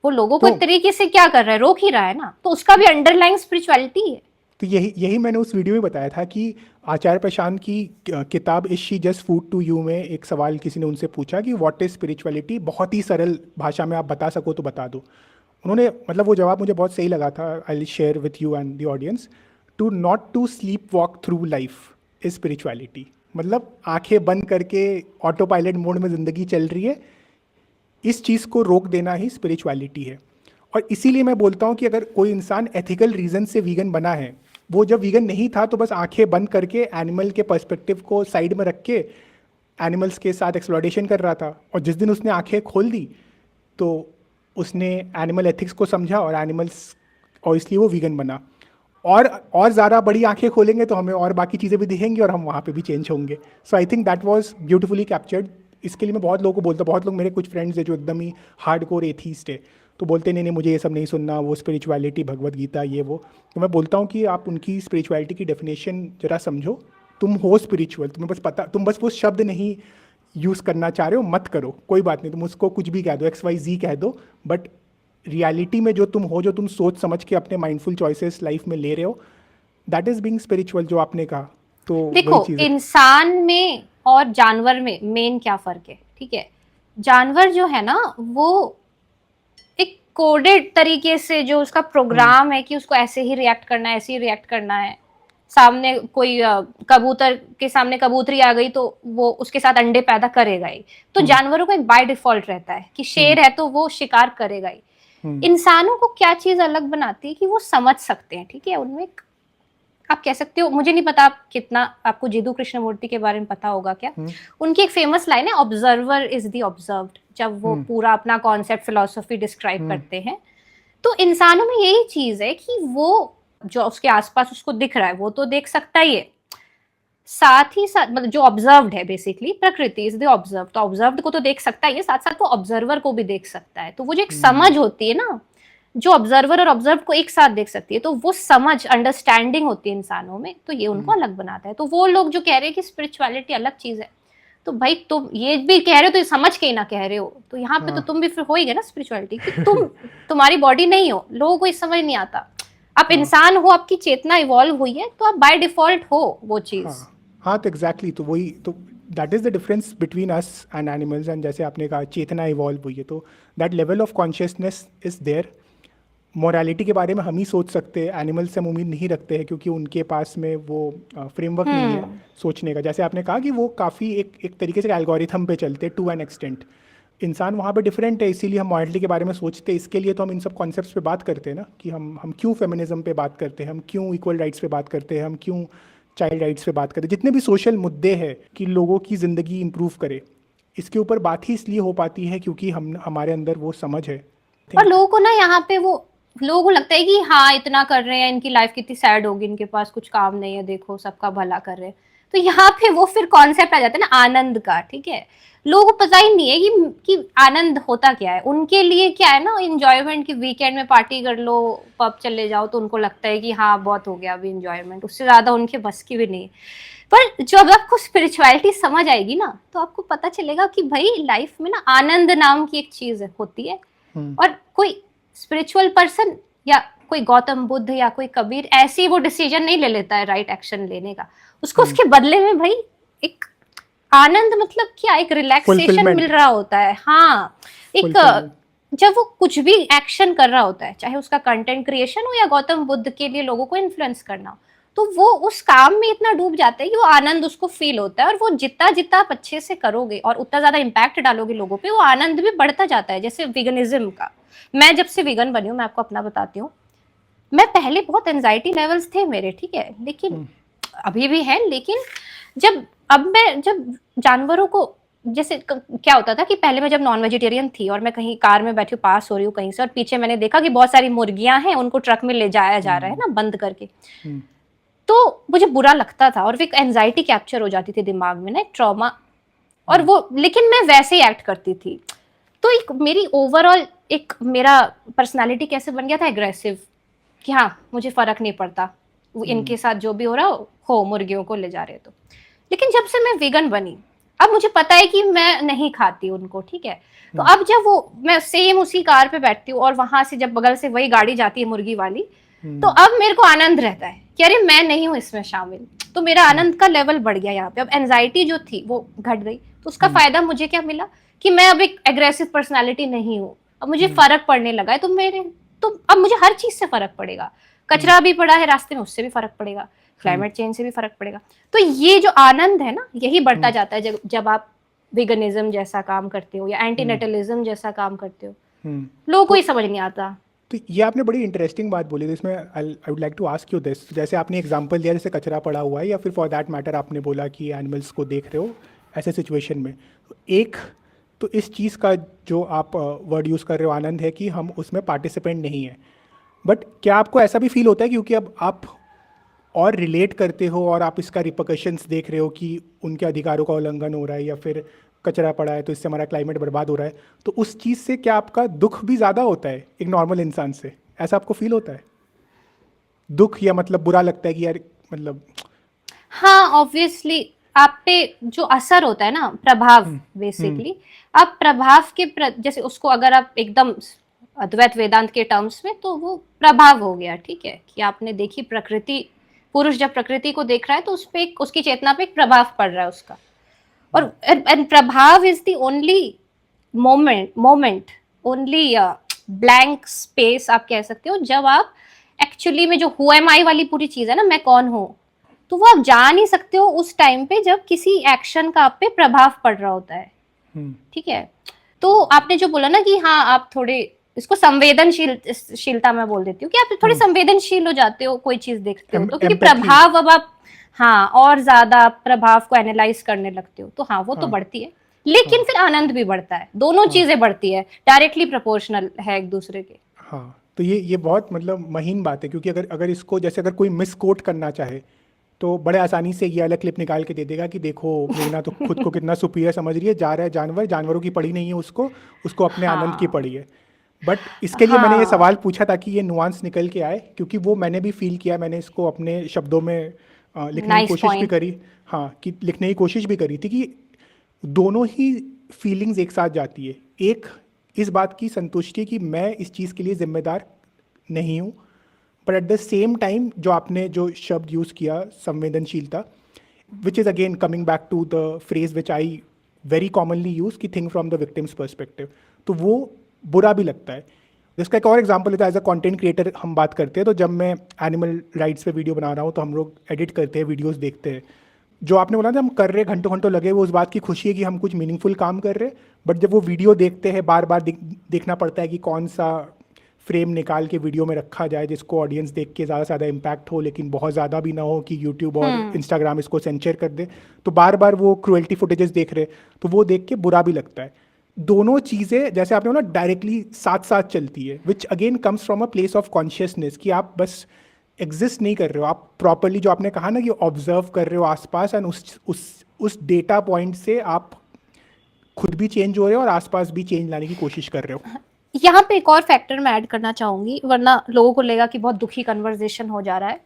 S1: वो लोगों को एक तरीके से क्या कर रहा है, रोक ही रहा है ना, तो उसका भी अंडरलाइंग स्पिरिचुअलिटी है।
S2: तो यही मैंने उस वीडियो में बताया था कि आचार्य प्रशांत की किताब is she just food to you में एक सवाल किसी ने उनसे पूछा कि व्हाट इज स्पिरिचुअलिटी, बहुत ही सरल भाषा में आप बता सको तो बता दो। उन्होंने मतलब वो जवाब मुझे बहुत सही लगा था, I will share with you and the audience. To not to sleepwalk through life is spirituality. मतलब आंखें बंद करके ऑटो पायलट मोड में ज़िंदगी चल रही है, इस चीज़ को रोक देना ही स्पिरिचुअलिटी है। और इसीलिए मैं बोलता हूँ कि अगर कोई इंसान एथिकल रीज़न से वीगन बना है, वो जब वीगन नहीं था तो बस आंखें बंद करके एनिमल के पर्सपेक्टिव को साइड में रख के एनिमल्स के साथ एक्सप्लॉयटेशन कर रहा था। और जिस दिन उसने आंखें खोल दी तो उसने एनिमल एथिक्स को समझा और एनिमल्स, और इसलिए वो वीगन बना। और ज़्यादा बड़ी आंखें खोलेंगे तो हमें और बाकी चीज़ें भी दिखेंगी और हम वहाँ पे भी चेंज होंगे। So I think that was beautifully captured. इसके लिए मैं बहुत लोगों को बोलता हूँ, बहुत लोग मेरे कुछ फ्रेंड्स हैं जो एकदम ही हार्ड कोर एथीस्ट है, तो बोलते नहीं मुझे ये सब नहीं सुनना, वो स्पिरिचुअलिटी भगवद गीता ये वो। तो मैं बोलता हूँ कि आप उनकी स्पिरिचुअलिटी की डेफिनेशन जरा समझो। तुम हो स्पिरिचुअल, तुम्हें बस पता, तुम बस वो शब्द नहीं यूज़ करना चाह रहे हो, मत करो, कोई बात नहीं, तुम उसको कुछ भी कह दो, XYZ कह दो, बट रियलिटी में जो तुम हो, जो तुम सोच समझ के अपने माइंडफुल चॉइसेस लाइफ में ले रहे हो, दैट इज बीइंग स्पिरिचुअल, जो आपने कहा। तो
S1: देखो इंसान में और जानवर में मेन क्या फर्क है, ठीक है? जानवर जो है ना वो एक कोडेड तरीके से जो उसका प्रोग्राम है कि उसको ऐसे ही रिएक्ट करना है, ऐसे ही रिएक्ट करना है। सामने कोई कबूतर के सामने कबूतरी आ गई तो वो उसके साथ अंडे पैदा करेगा ही। तो जानवरों को एक बाय डिफॉल्ट रहता है कि शेर है तो वो शिकार करेगा ही। इंसानों को क्या चीज अलग बनाती है कि वो समझ सकते हैं, ठीक है? उनमें आप कह सकते हो, मुझे नहीं पता आप कितना, आपको जिदू कृष्णमूर्ति के बारे में पता होगा क्या? उनकी एक फेमस लाइन है, ऑब्जर्वर इज द ऑब्जर्व्ड, जब वो पूरा अपना कॉन्सेप्ट फिलॉसफी डिस्क्राइब करते हैं। तो इंसानों में यही चीज है कि वो जो उसके आसपास उसको दिख रहा है वो तो देख सकता ही है, साथ ही साथ मतलब जो ऑब्जर्व्ड है, बेसिकली प्रकृति इज द ऑब्जर्व, तो ऑब्जर्व्ड को तो देख सकता ही है, साथ साथ वो ऑब्जर्वर को भी देख सकता है। तो वो जो एक समझ होती है ना, जो ऑब्जर्वर और ऑब्जर्व को एक साथ देख सकती है, तो वो समझ, अंडरस्टैंडिंग होती है इंसानों में, तो ये उनको अलग बनाता है। तो वो लोग जो कह रहे हैं कि स्पिरिचुअलिटी अलग चीज है, तो भाई तुम ये भी कह रहे हो तो ये समझ के ही ना कह रहे हो, तो यहाँ पे तो तुम भी फिर हो ही गए ना स्पिरिचुअलिटी, कि तुम्हारी बॉडी नहीं हो। लोगों को ये समझ नहीं आता, आप इंसान हो, आपकी चेतना इवॉल्व हुई है, तो आप बाय डिफॉल्ट हो वो चीज।
S2: हाँ, तो एग्जैक्टली तो वही तो that is the difference between us and animals. And जैसे आपने कहा चेतना इवॉल्व हुई है, तो that level of consciousness is there. Morality के बारे में हम ही सोच सकते हैं, एनिमल्स से हम उम्मीद नहीं रखते हैं क्योंकि उनके पास में वो फ्रेमवर्क नहीं है
S1: हम्म।
S2: सोचने का। जैसे आपने कहा कि वो काफ़ी एक तरीके से एल्गोरिथम पे चलते टू एन एक्सटेंट। इंसान वहाँ पे डिफरेंट है, इसीलिए हम मॉरलिटी के बारे में सोचते हैं। इसके लिए तो हम इन सब कॉन्सेप्ट्स पे बात करते हैं ना, कि हम क्यों फेमिनिज्म पे बात करते हैं, हम क्यों इक्वल राइट्स पे बात करते हैं, हम क्यों चाइल्ड राइट्स पे बात करते हैं। जितने भी सोशल मुद्दे हैं कि लोगों की ज़िंदगी इंप्रूव करे, इसके ऊपर बात ही इसलिए हो पाती है क्योंकि हम हमारे अंदर वो समझ है।
S1: और
S2: थिंक
S1: लोगों को ना यहाँ पे वो लोगों को लगता है कि हाँ इतना कर रहे हैं, इनकी लाइफ कितनी सैड होगी, इनके पास कुछ काम नहीं है, देखो सबका भला कर रहे हैं। तो यहाँ पे वो फिर कॉन्सेप्ट आ जाता है ना आनंद का, ठीक है। लोगों को पता ही नहीं है कि आनंद होता क्या है। उनके लिए क्या है ना, इंजॉयमेंट की वीकेंड में पार्टी कर लो, पब चले जाओ, तो उनको लगता है कि हाँ बहुत हो गया अभी इंजॉयमेंट, उससे ज्यादा उनके बस की भी नहीं है। पर जब आपको स्पिरिचुअलिटी समझ आएगी ना, तो आपको पता चलेगा कि भाई लाइफ में ना आनंद नाम की एक चीज होती है। और कोई स्पिरिचुअल पर्सन या कोई गौतम बुद्ध या कोई कबीर ऐसी वो डिसीजन नहीं ले लेता है राइट एक्शन लेने का। उसको उसके बदले में भाई एक आनंद, मतलब क्या, एक रिलैक्सेशन मिल
S2: फुलफिलमेंट,
S1: रहा होता है। हाँ, एक
S2: फुलफिलमेंट।
S1: जब वो कुछ भी एक्शन कर रहा होता है, चाहे उसका कंटेंट क्रिएशन हो या गौतम बुद्ध के लिए लोगों को इन्फ्लुएंस करना हो, तो वो उस काम में इतना डूब जाता है कि वो आनंद उसको फील होता है। और वो जितना जितना आप अच्छे से करोगे और उतना ज्यादा इम्पैक्ट डालोगे लोगों पे, वो आनंद भी बढ़ता जाता है। जैसे विगनिज्म का, मैं जब से विगन बनी हूँ, मैं आपको अपना बताती हूँ। मैं पहले बहुत एंजाइटी लेवल्स थे मेरे, ठीक है, लेकिन अभी भी है, लेकिन अब मैं जब जानवरों को, जैसे क्या होता था कि पहले मैं जब नॉन वेजिटेरियन थी और मैं कहीं कार में बैठी हूँ, पास हो रही हूँ कहीं से, और पीछे मैंने देखा कि बहुत सारी मुर्गियां हैं, उनको ट्रक में ले जाया जा रहा है ना बंद करके, तो मुझे बुरा लगता था और एक एंजाइटी कैप्चर हो जाती थी दिमाग में ना, एक ट्रॉमा। और वो, लेकिन मैं वैसे ही एक्ट करती थी। तो एक मेरी ओवरऑल एक मेरा पर्सनालिटी कैसे बन गया था, एग्रेसिव, कि हाँ मुझे फर्क नहीं पड़ता, वो इनके साथ जो भी हो रहा हो, मुर्गियों को ले जा रहे तो। लेकिन जब से मैं वीगन बनी, अब मुझे पता है कि मैं नहीं खाती उनको, ठीक है। तो अब जब वो मैं सेम उसी कार पे बैठती हूँ और वहां से जब बगल से वही गाड़ी जाती है मुर्गी वाली, तो अब मेरे को आनंद रहता है कि अरे मैं नहीं हूं इसमें शामिल। तो मेरा आनंद का लेवल बढ़ गया यहाँ पे। अब एंजाइटी जो थी वो घट गई, तो उसका फायदा मुझे क्या मिला कि मैं अब एक एग्रेसिव पर्सनालिटी नहीं हूँ। अब मुझे फर्क पड़ने लगा है, तो अब मुझे हर चीज से फर्क पड़ेगा। कचरा भी पड़ा है रास्ते में, उससे भी फर्क पड़ेगा, क्लाइमेट चेंज से भी फर्क पड़ेगा। तो ये जो आनंद है ना, यही बढ़ता जाता है जब आप विगनिज्म जैसा काम करते हो या एंटीनेटलिज्म जैसा काम करते हो। लोगों को
S2: तो
S1: ही समझ नहीं आता।
S2: तो ये आपने बड़ी इंटरेस्टिंग बात बोली, तो इसमें I would like to ask you this. जैसे आपने एग्जांपल दिया, जैसे कचरा पड़ा हुआ है, या फिर फॉर दैट मैटर आपने बोला कि एनिमल्स को देख रहे हो ऐसे सिचुएशन में, एक तो इस चीज़ का जो आप वर्ड यूज़ कर रहे हो आनंद है कि हम उसमें पार्टिसिपेंट नहीं है। बट क्या आपको ऐसा भी फील होता है क्योंकि अब आप और रिलेट करते हो और आप इसका रिपरकशंस देख रहे हो कि उनके अधिकारों का उल्लंघन हो रहा है या फिर कचरा पड़ा है तो इससे हमारा क्लाइमेट बर्बाद हो रहा है, तो उस चीज़ से क्या आपका दुख भी ज़्यादा होता है एक नॉर्मल इंसान से? ऐसा आपको फील होता है दुख, या मतलब बुरा लगता है कि यार मतलब?
S1: हाँ, ऑब्वियसली आप पे जो असर होता है ना, प्रभाव, बेसिकली आप प्रभाव के जैसे उसको अगर आप एकदम अद्वैत वेदांत के टर्म्स में, तो वो प्रभाव हो गया, ठीक है, कि आपने देखी प्रकृति, पुरुष जब प्रकृति को देख रहा है तो उस पे उसकी चेतना पे एक प्रभाव पड़ रहा है उसका। और एंड प्रभाव is the only moment, only blank space आप कह सकते हो, जब आप एक्चुअली में जो हु एम आई वाली पूरी चीज है ना, मैं कौन हूं, तो वो आप जा नहीं सकते हो उस टाइम पे जब किसी एक्शन का आप पे प्रभाव पड़ रहा होता है, ठीक है। तो आपने जो बोला ना कि हाँ आप थोड़े, इसको संवेदनशीलता मैं बोल देती हूँ कि आप थोड़े संवेदनशील हो जाते हो कोई चीज देखते हो तो, क्योंकि
S2: एम्पैथी।
S1: प्रभाव अब आप, हाँ, और ज्यादा प्रभाव को एनालाइज करने लगते हो, तो हाँ वो तो
S2: हाँ,
S1: बढ़ती है। लेकिन फिर आनंद भी बढ़ता है, दोनों
S2: हाँ,
S1: चीजें बढ़ती है, डायरेक्टली प्रोपोर्शनल है एक दूसरे के।
S2: हाँ। तो ये बहुत मतलब महीन बात है, क्योंकि अगर अगर इसको जैसे अगर कोई मिस कोट करना चाहे तो बड़े आसानी से ये अलग क्लिप निकाल के दे देगा कि देखो मेघना तो खुद को कितना सुपीरियर समझ रही है, जा रहा है जानवर, जानवरों की पड़ी नहीं है उसको, उसको अपने आनंद की
S1: हाँ
S2: पड़ी है। बट इसके लिए मैंने ये
S1: हाँ,
S2: सवाल पूछा ताकि ये नुआंस निकल के आए, क्योंकि वो मैंने भी फील किया, मैंने इसको अपने शब्दों में लिखने की
S1: नाइस
S2: कोशिश भी
S1: पॉइंट।
S2: करी। हाँ, कि लिखने की कोशिश भी करी थी कि दोनों ही फीलिंग्स एक साथ जाती है। एक इस बात की संतुष्टि कि मैं इस चीज़ के लिए जिम्मेदार नहीं हूँ, पर एट द सेम टाइम जो आपने जो शब्द यूज़ किया संवेदनशीलता, which is again coming back to the phrase which I very commonly use कि think from the victim's perspective. तो वो बुरा भी लगता है. जिसका एक और एग्जांपल लेता है, एज अ कंटेंट क्रिएटर हम बात करते हैं, तो जब मैं एनिमल राइट्स पे वीडियो बना रहा हूँ तो हम लोग एडिट करते हैं, वीडियोस देखते हैं. जो आपने बोला ना हम कर रहे घंटों घंटों लगे, वो उस बात की खुशी है कि हम कुछ मीनिंगफुल काम कर रहे हैं. बट जब वो वीडियो देखते हैं, बार बार देखना पड़ता है कि कौन सा फ्रेम निकाल के वीडियो में रखा जाए जिसको ऑडियंस देख के ज़्यादा से ज़्यादा इम्पैक्ट हो, लेकिन बहुत ज़्यादा भी ना हो कि यूट्यूब और इंस्टाग्राम इसको सेंसर कर दे. तो बार बार वो क्रुएल्टी फुटेजेस देख रहे, तो वो देख के बुरा भी लगता है. दोनों चीज़ें जैसे आपने बोला डायरेक्टली साथ साथ चलती है, which again comes from a place of consciousness कि आप बस एग्जिस्ट नहीं कर रहे हो, आप प्रॉपरली जो आपने कहा ना कि ऑब्जर्व कर रहे हो आसपास, एंड उस डेटा पॉइंट से आप खुद भी चेंज हो रहे हो और आसपास भी चेंज लाने की कोशिश कर रहे हो.
S1: यहाँ पे एक और फैक्टर मैं ऐड करना चाहूंगी, वरना लोगों को लगेगा कि बहुत दुखी कन्वर्सेशन हो जा रहा है.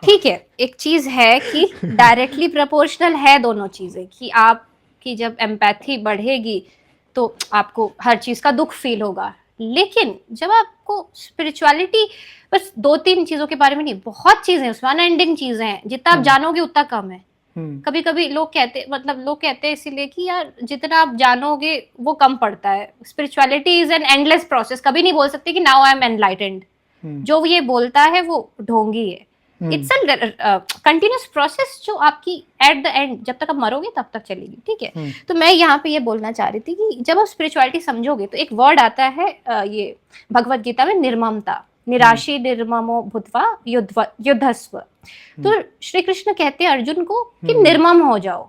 S1: ठीक है, एक चीज है कि डायरेक्टली प्रोपोर्शनल है दोनों चीजें, कि आपकी जब एम्पैथी बढ़ेगी तो आपको हर चीज का दुख फील होगा. लेकिन जब आपको स्पिरिचुअलिटी, बस 2-3 चीजों के बारे में नहीं, बहुत चीजें उसमें अनएंडिंग चीजें हैं, जितना आप जानोगे उतना कम है. कभी कभी लोग कहते हैं इसीलिए कि यार जितना आप जानोगे वो कम पड़ता है. Spirituality is an endless process. कभी नहीं बोल सकते कि नाउ आई एम एनलाइटेंड. जो ये बोलता है वो ढोंगी है. इट्स अ कंटिन्यूस प्रोसेस जो आपकी एट द एंड जब तक आप मरोगे तब तक चलेगी. ठीक है, तो मैं यहाँ पे ये बोलना चाह रही थी कि जब आप स्पिरिचुअलिटी समझोगे तो एक वर्ड आता है ये भगवत गीता में, निर्ममता. निराशी निर्ममो भूत्वा युद्धस्व. तो श्री कृष्ण कहते हैं अर्जुन को कि निर्मम हो जाओ.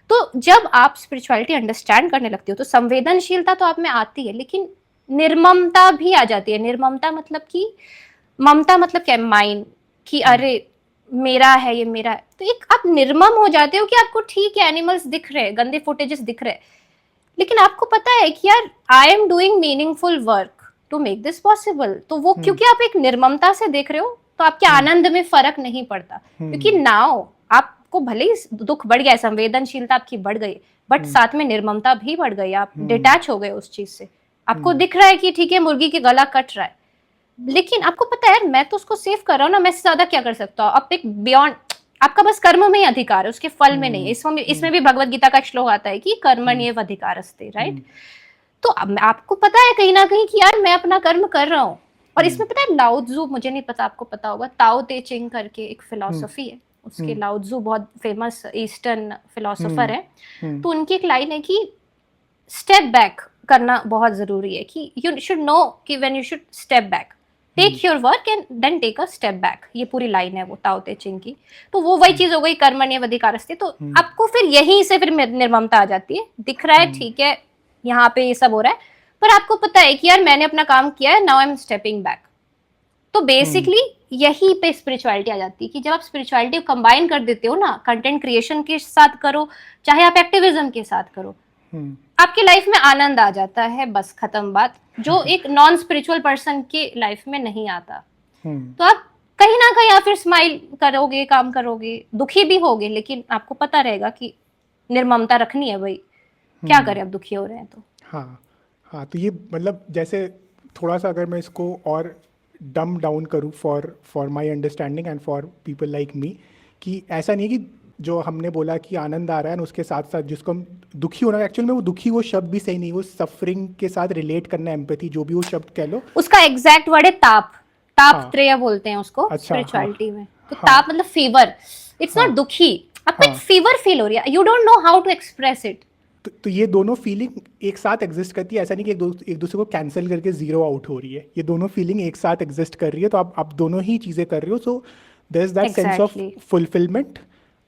S1: तो जब आप स्पिरिचुअलिटी अंडरस्टैंड करने लगते हो तो संवेदनशीलता तो आप में आती है, लेकिन निर्ममता भी आ जाती है. निर्ममता मतलब कि ममता मतलब क्या है, माइंड, कि अरे मेरा है, ये मेरा है. तो एक आप निर्मम हो जाते हो कि आपको ठीक है एनिमल्स दिख रहे हैं, गंदे फुटेजेस दिख रहे हैं, लेकिन आपको पता है कि यार I am doing meaningful work to make this possible. तो वो क्योंकि आप एक निर्ममता से देख रहे हो तो आपके आनंद में फर्क नहीं पड़ता. क्योंकि नाउ आपको भले ही दुख बढ़ गया, संवेदनशीलता आपकी बढ़ गई, बट साथ में निर्ममता भी बढ़ गई. आप डिटैच हो गए उस चीज से. आपको दिख रहा है कि ठीक है मुर्गी के गला कट रहा है, लेकिन आपको पता है मैं तो उसको सेव कर रहा हूँ ना, मैं इससे ज्यादा क्या कर सकता हूँ. अब एक बियॉन्ड, आपका बस कर्म में ही अधिकार है, उसके फल में नहीं. इसमें भी भगवत गीता का एक श्लोक आता है कि कर्मण्येव अधिकारस्ते, राइट. तो आपको पता है कहीं ना कहीं कि यार मैं अपना कर्म कर रहा हूँ. और इसमें पता है लाओ त्जू, मुझे नहीं पता आपको पता होगा, ताओ ते चिंग करके एक फिलोसफी है, उसके लाओ त्जू बहुत फेमस ईस्टर्न फिलोसोफर है. तो उनकी एक लाइन है कि स्टेप बैक करना बहुत जरूरी है, कि यू शुड नो कि when you should step back, take your work and then take a step back. ये पूरी लाइन है वो ताओ ते चिंग की. तो वो वही चीज हो गई कर्मण्येव अधिकारस्ते. तो आपको फिर यहीं से फिर निर्ममता आ जाती है. दिख रहा है ठीक है यहाँ पे ये सब हो रहा है, पर आपको पता है कि यार मैंने अपना काम किया है, now I am stepping back. तो बेसिकली यही पे स्पिरिचुअलिटी आ जाती है कि जब आप स्पिरिचुअलिटी को कंबाइन कर देते हो ना, कंटेंट क्रिएशन के साथ करो चाहे आप एक्टिविज्म के साथ करो, आपकी लाइफ में आनंद आ जाता है. बस खत्म बात. जो एक नॉन स्पिरिचुअल पर्सन के लाइफ में नहीं आता. तो आप कहीं ना कहीं आप फिर स्माइल करोगे, काम करोगे, दुखी भी होगे, लेकिन आपको पता रहेगा कि निर्ममता रखनी है भाई, क्या करें अब दुखी हो रहे हैं तो.
S2: हाँ, तो ये मतलब जैसे थोड़ा सा अगर मैं इसको और डम डाउन करूँ for my understanding and for people like me, कि ऐसा नहीं कि जो हमने बोला कि आनंद आ रहा है ना उसके साथ साथ जिसको हम दुखी होना, एक्चुअल में वो दुखी वो शब्द भी सही नहीं, वो सफरिंग के साथ रिलेट करना, एम्पैथी, जो भी वो शब्द कह लो.
S1: उसका एग्जैक्ट वर्ड है ताप त्रय बोलते हैं उसको स्पिरिचुअलिटी में. तो ताप मतलब फीवर. इट्स नॉट दुखी, आपको एक फीवर फील हो रही है, you don't know how to express it.
S2: तो ये दोनों फीलिंग एक साथ एग्जिस्ट करती है. ऐसा नहीं कि एक दूसरे को कैंसिल करके जीरो आउट हो रही है. ये दोनों फीलिंग एक साथ एग्जिस्ट कर रही है. तो आप दोनों ही चीज़ें कर रहे हो. So there is that sense of fulfilment,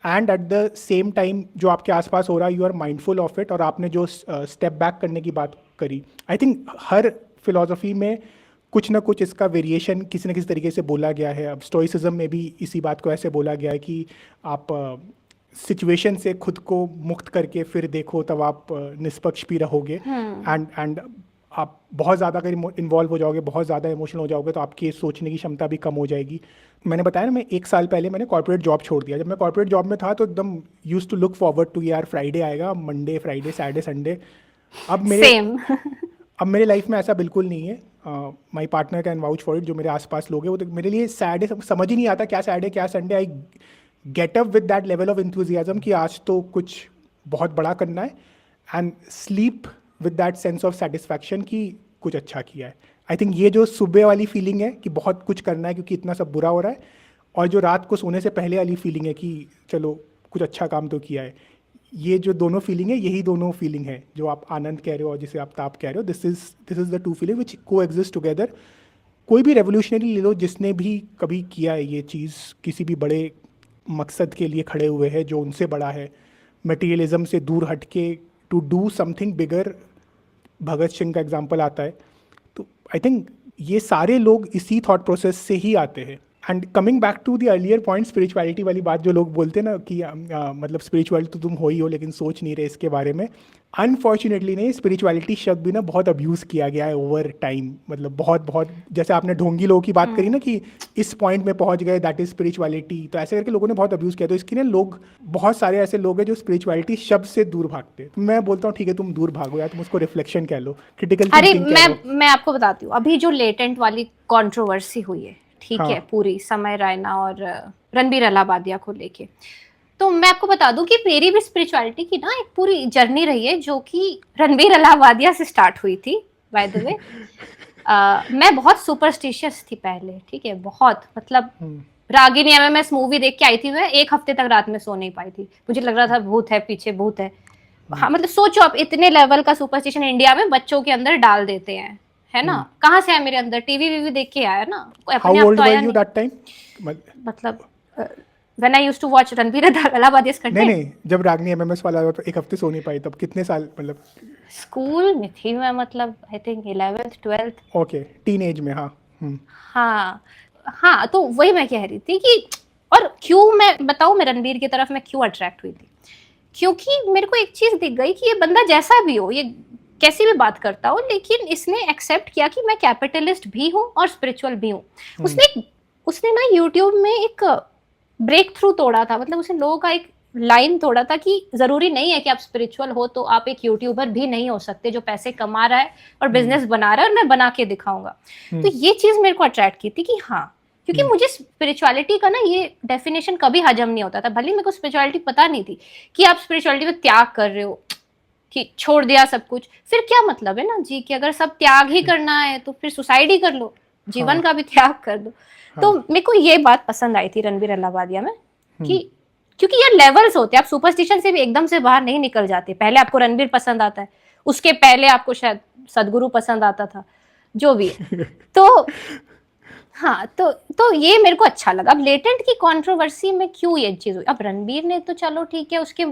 S2: and at the same time जो आपके आसपास हो रहा है you are mindful of it. और आपने जो स्टेप बैक करने की बात करी, आई थिंक हर फिलोसफी में कुछ ना कुछ इसका वेरिएशन किसी न किसी तरीके से बोला गया है. अब स्टोइसिज्म में भी इसी बात को ऐसे बोला गया है कि आप सिचुएशन से खुद को मुक्त करके फिर देखो, तब आप निष्पक्ष भी रहोगे. एंड आप बहुत ज़्यादा अगर इन्वॉल्व हो जाओगे, बहुत ज़्यादा इमोशनल हो जाओगे, तो आपकी सोचने की क्षमता भी कम हो जाएगी. मैंने बताया ना, मैं 1 साल पहले मैंने कॉर्पोरेट जॉब छोड़ दिया. जब मैं कॉर्पोरेट जॉब में था तो एकदम used to look forward to यार फ्राइडे आएगा, मंडे, फ्राइडे, सैटरडे, संडे. अब मेरे लाइफ में ऐसा बिल्कुल नहीं है. My partner can vouch for it. जो मेरे आसपास लोग हैं वो तो मेरे लिए सैटरडे समझ ही नहीं आता क्या सैटरडे क्या Sunday. I get up with that level of enthusiasm कि आज तो कुछ बहुत बड़ा करना है, and sleep with that sense of satisfaction कि कुछ अच्छा किया है। आई थिंक ये जो सुबह वाली फीलिंग है कि बहुत कुछ करना है क्योंकि इतना सब बुरा हो रहा है, और जो रात को सोने से पहले वाली फीलिंग है कि चलो कुछ अच्छा काम तो किया है, ये जो दोनों फीलिंग है, यही दोनों फीलिंग है जो आप आनंद कह रहे हो और जिसे आप ताप कह रहे हो। This is the two feeling विच को एग्जिस्ट टुगेदर। कोई भी रेवोल्यूशनरी ले लो जिसने भी कभी किया है ये चीज़, किसी भी बड़े मकसद के लिए खड़े हुए हैं जो उनसे बड़ा है, मटेरियलिज्म से दूर हट के to do something bigger, Bhagat Singh का एग्जाम्पल आता है। तो आई थिंक ये सारे लोग इसी थॉट प्रोसेस से ही आते हैं। And coming back to the earlier point, spirituality वाली बात जो लोग बोलते हैं ना कि मतलब स्पिरिचुअल तो तुम हो ही हो लेकिन सोच नहीं रहे इसके बारे में। अनफॉर्चुनेटली नहीं, स्पिरिचुअलिटी शब्द भी ना बहुत अब्यूज़ किया गया है ओवर टाइम। मतलब बहुत बहुत, जैसे आपने ढोंगी लोगों की बात करी ना कि इस पॉइंट में पहुंच गए, दैट इज स्पिरिचुअलिटी, तो ऐसे करके लोगों ने बहुत अब्यूज़ किया। तो इसके लिए लोग, बहुत सारे ऐसे लोग हैं जो स्पिरिचुअलिटी शब्द से दूर भागते हैं। तो मैं बोलता हूँ ठीक है तुम दूर भागो या तुम उसको रिफ्लेक्शन कह लो, क्रिटिकल
S1: अरे
S2: थिंकिंग कह लो।
S1: मैं आपको बताती हूँ, अभी जो लेटेंट वाली कंट्रोवर्सी हुई है, ठीक
S2: हाँ।
S1: है, पूरी समय रैना और रणबीर अलाहाबादिया को लेके, तो मैं आपको बता दूं कि मेरी भी स्पिरिचुअलिटी की ना एक पूरी जर्नी रही है जो कि रणबीर अलाहाबादिया से स्टार्ट हुई थी। बाय द वे मैं बहुत सुपरस्टिशियस थी पहले, ठीक है, बहुत, मतलब रागिनी एमएमएस मूवी देख के आई थी, मैं एक हफ्ते तक रात में सो नहीं पाई थी, मुझे लग रहा था भूत है पीछे, भूत है। हाँ, मतलब सोचो आप, इतने लेवल का सुपरस्टिशन इंडिया में बच्चों के अंदर डाल देते हैं, है ना? कहाँ से आया मेरे अंदर? टीवी वीवी देख के आया ना, कोई अपने
S2: हाउ
S1: आप
S2: ओल्ड
S1: तो
S2: वर
S1: आया
S2: यू
S1: नहीं।
S2: That time?
S1: मतलब when I used to watch Ranbir Allahbadia's
S2: नहीं
S1: कंटेंट,
S2: नहीं, जब रागनी एमएमएस वाला आया तो एक हफ्ते सो नहीं पाई, तब कितने साल मतलब?
S1: स्कूल में थी मैं, मतलब I think 11th 12th।
S2: Okay, teen age में, हाँ।
S1: हाँ हाँ, तो वही मैं कह रही थी कि, और क्यों मैं बताऊं, मैं रणबीर की तरफ मैं क्यों अट्रैक्ट हुई थी, क्योंकि मेरे को एक चीज दिख गई कि ये बंदा जैसा भी हो, ये कैसी भी बात करता हो, लेकिन इसने एक्सेप्ट किया कि मैं कैपिटलिस्ट भी हूँ और स्पिरिचुअल भी हूँ। उसने ना यूट्यूब में एक ब्रेक थ्रू तोड़ा था, मतलब उसने लोगों का एक लाइन तोड़ा था कि जरूरी नहीं है कि आप स्पिरिचुअल हो तो आप एक यूट्यूबर भी नहीं हो सकते जो पैसे कमा रहा है और बिजनेस बना रहा है और मैं बना के दिखाऊंगा। तो ये चीज मेरे को अट्रैक्ट की थी कि हाँ, क्योंकि मुझे स्पिरिचुअलिटी का ना ये डेफिनेशन कभी हजम नहीं होता था, भले मेरे को स्पिरिचुअलिटी पता नहीं थी कि आप स्पिरिचुअलिटी में त्याग कर रहे हो, कि छोड़ दिया सब कुछ, फिर क्या मतलब है ना जी, कि अगर सब त्याग ही करना है तो फिर सुसाइड ही कर लो, जीवन का भी त्याग कर दो। तो मेरे को ये बात पसंद आई थी रणबीर अलाहाबादिया में कि, क्योंकि ये लेवल्स होते हैं, आप सुपरस्टिशन से भी एकदम से बाहर नहीं निकल जाते। पहले आपको रणबीर पसंद आता है, उसके पहले आपको शायद सदगुरु पसंद आता था, जो भी है। तो हाँ, तो ये मेरे को अच्छा लगा। अब लेटेंट की कंट्रोवर्सी में क्यों ये चीज हुई? अब रणबीर ने तो चलो ठीक है, उसके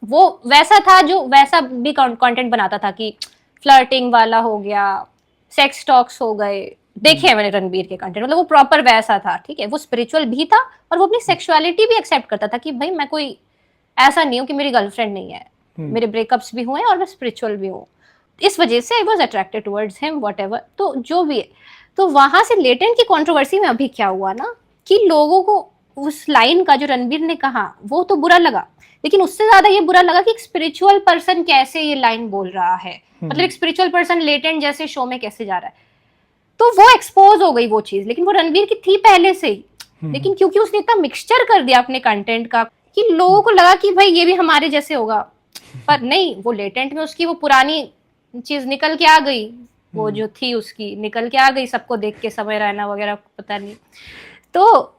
S1: वो वैसा था जो वैसा भी कंटेंट बनाता था कि फ्लर्टिंग वाला हो गया, सेक्स टॉक्स हो गए, देखे मैंने रणबीर के कंटेंट, मतलब वो प्रॉपर वैसा था, ठीक है, वो स्पिरिचुअल भी था और वो अपनी सेक्सुअलिटी भी एक्सेप्ट करता था कि भाई मैं कोई ऐसा नहीं हूँ कि मेरी गर्लफ्रेंड नहीं है, मेरे ब्रेकअप्स भी हुए और मैं स्पिरिचुअल भी हूँ, इस वजह से I was attracted towards him, whatever, तो जो भी है। तो वहां से लेटेंट की कंट्रोवर्सी में अभी क्या हुआ ना कि लोगों को उस लाइन का जो रणबीर ने कहा वो तो बुरा लगा, लेकिन उससे ज्यादा ये बुरा लगा कि एक स्पिरिचुअल पर्सन कैसे ये लाइन बोल रहा है, मतलब एक स्पिरिचुअल पर्सन लेटेंट जैसे शो में कैसे जा रहा है। तो वो एक्सपोज हो गई वो चीज, लेकिन वो रणबीर की थी पहले से ही, लेकिन क्योंकि उसने इतना मिक्सचर कर दिया अपने कंटेंट का कि लोगों को लगा कि भाई ये भी हमारे जैसे होगा, पर नहीं, वो लेटेंट में उसकी वो पुरानी चीज निकल के आ गई, वो जो थी उसकी निकल के आ गई, सबको देख के समय रहना वगैरह पता नहीं। तो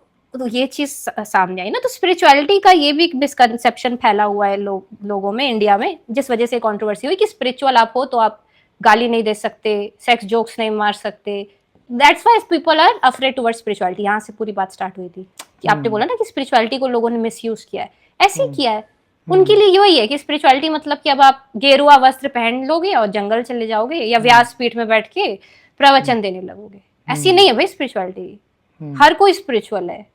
S1: ये चीज सामने आई ना। तो स्पिरिचुअलिटी का ये भी एक मिसकंसेप्शन फैला हुआ है लोगों में इंडिया में, जिस वजह से कंट्रोवर्सी हुई कि स्पिरिचुअल आप हो तो आप गाली नहीं दे सकते, सेक्स जोक्स नहीं मार सकते, that's why people are afraid towards spirituality. यहाँ से पूरी बात स्टार्ट हुई थी कि आपने बोला ना कि स्पिरिचुअलिटी को लोगों ने मिसयूज किया है, ऐसे ही किया है। उनके लिए यही है कि स्पिरिचुअलिटी मतलब कि अब आप गेरुआ वस्त्र पहन लोगे और जंगल चले जाओगे या व्यासपीठ में बैठ के प्रवचन देने लगोगे, ऐसी नहीं है भाई स्पिरिचुअलिटी। हर कोई स्पिरिचुअल है,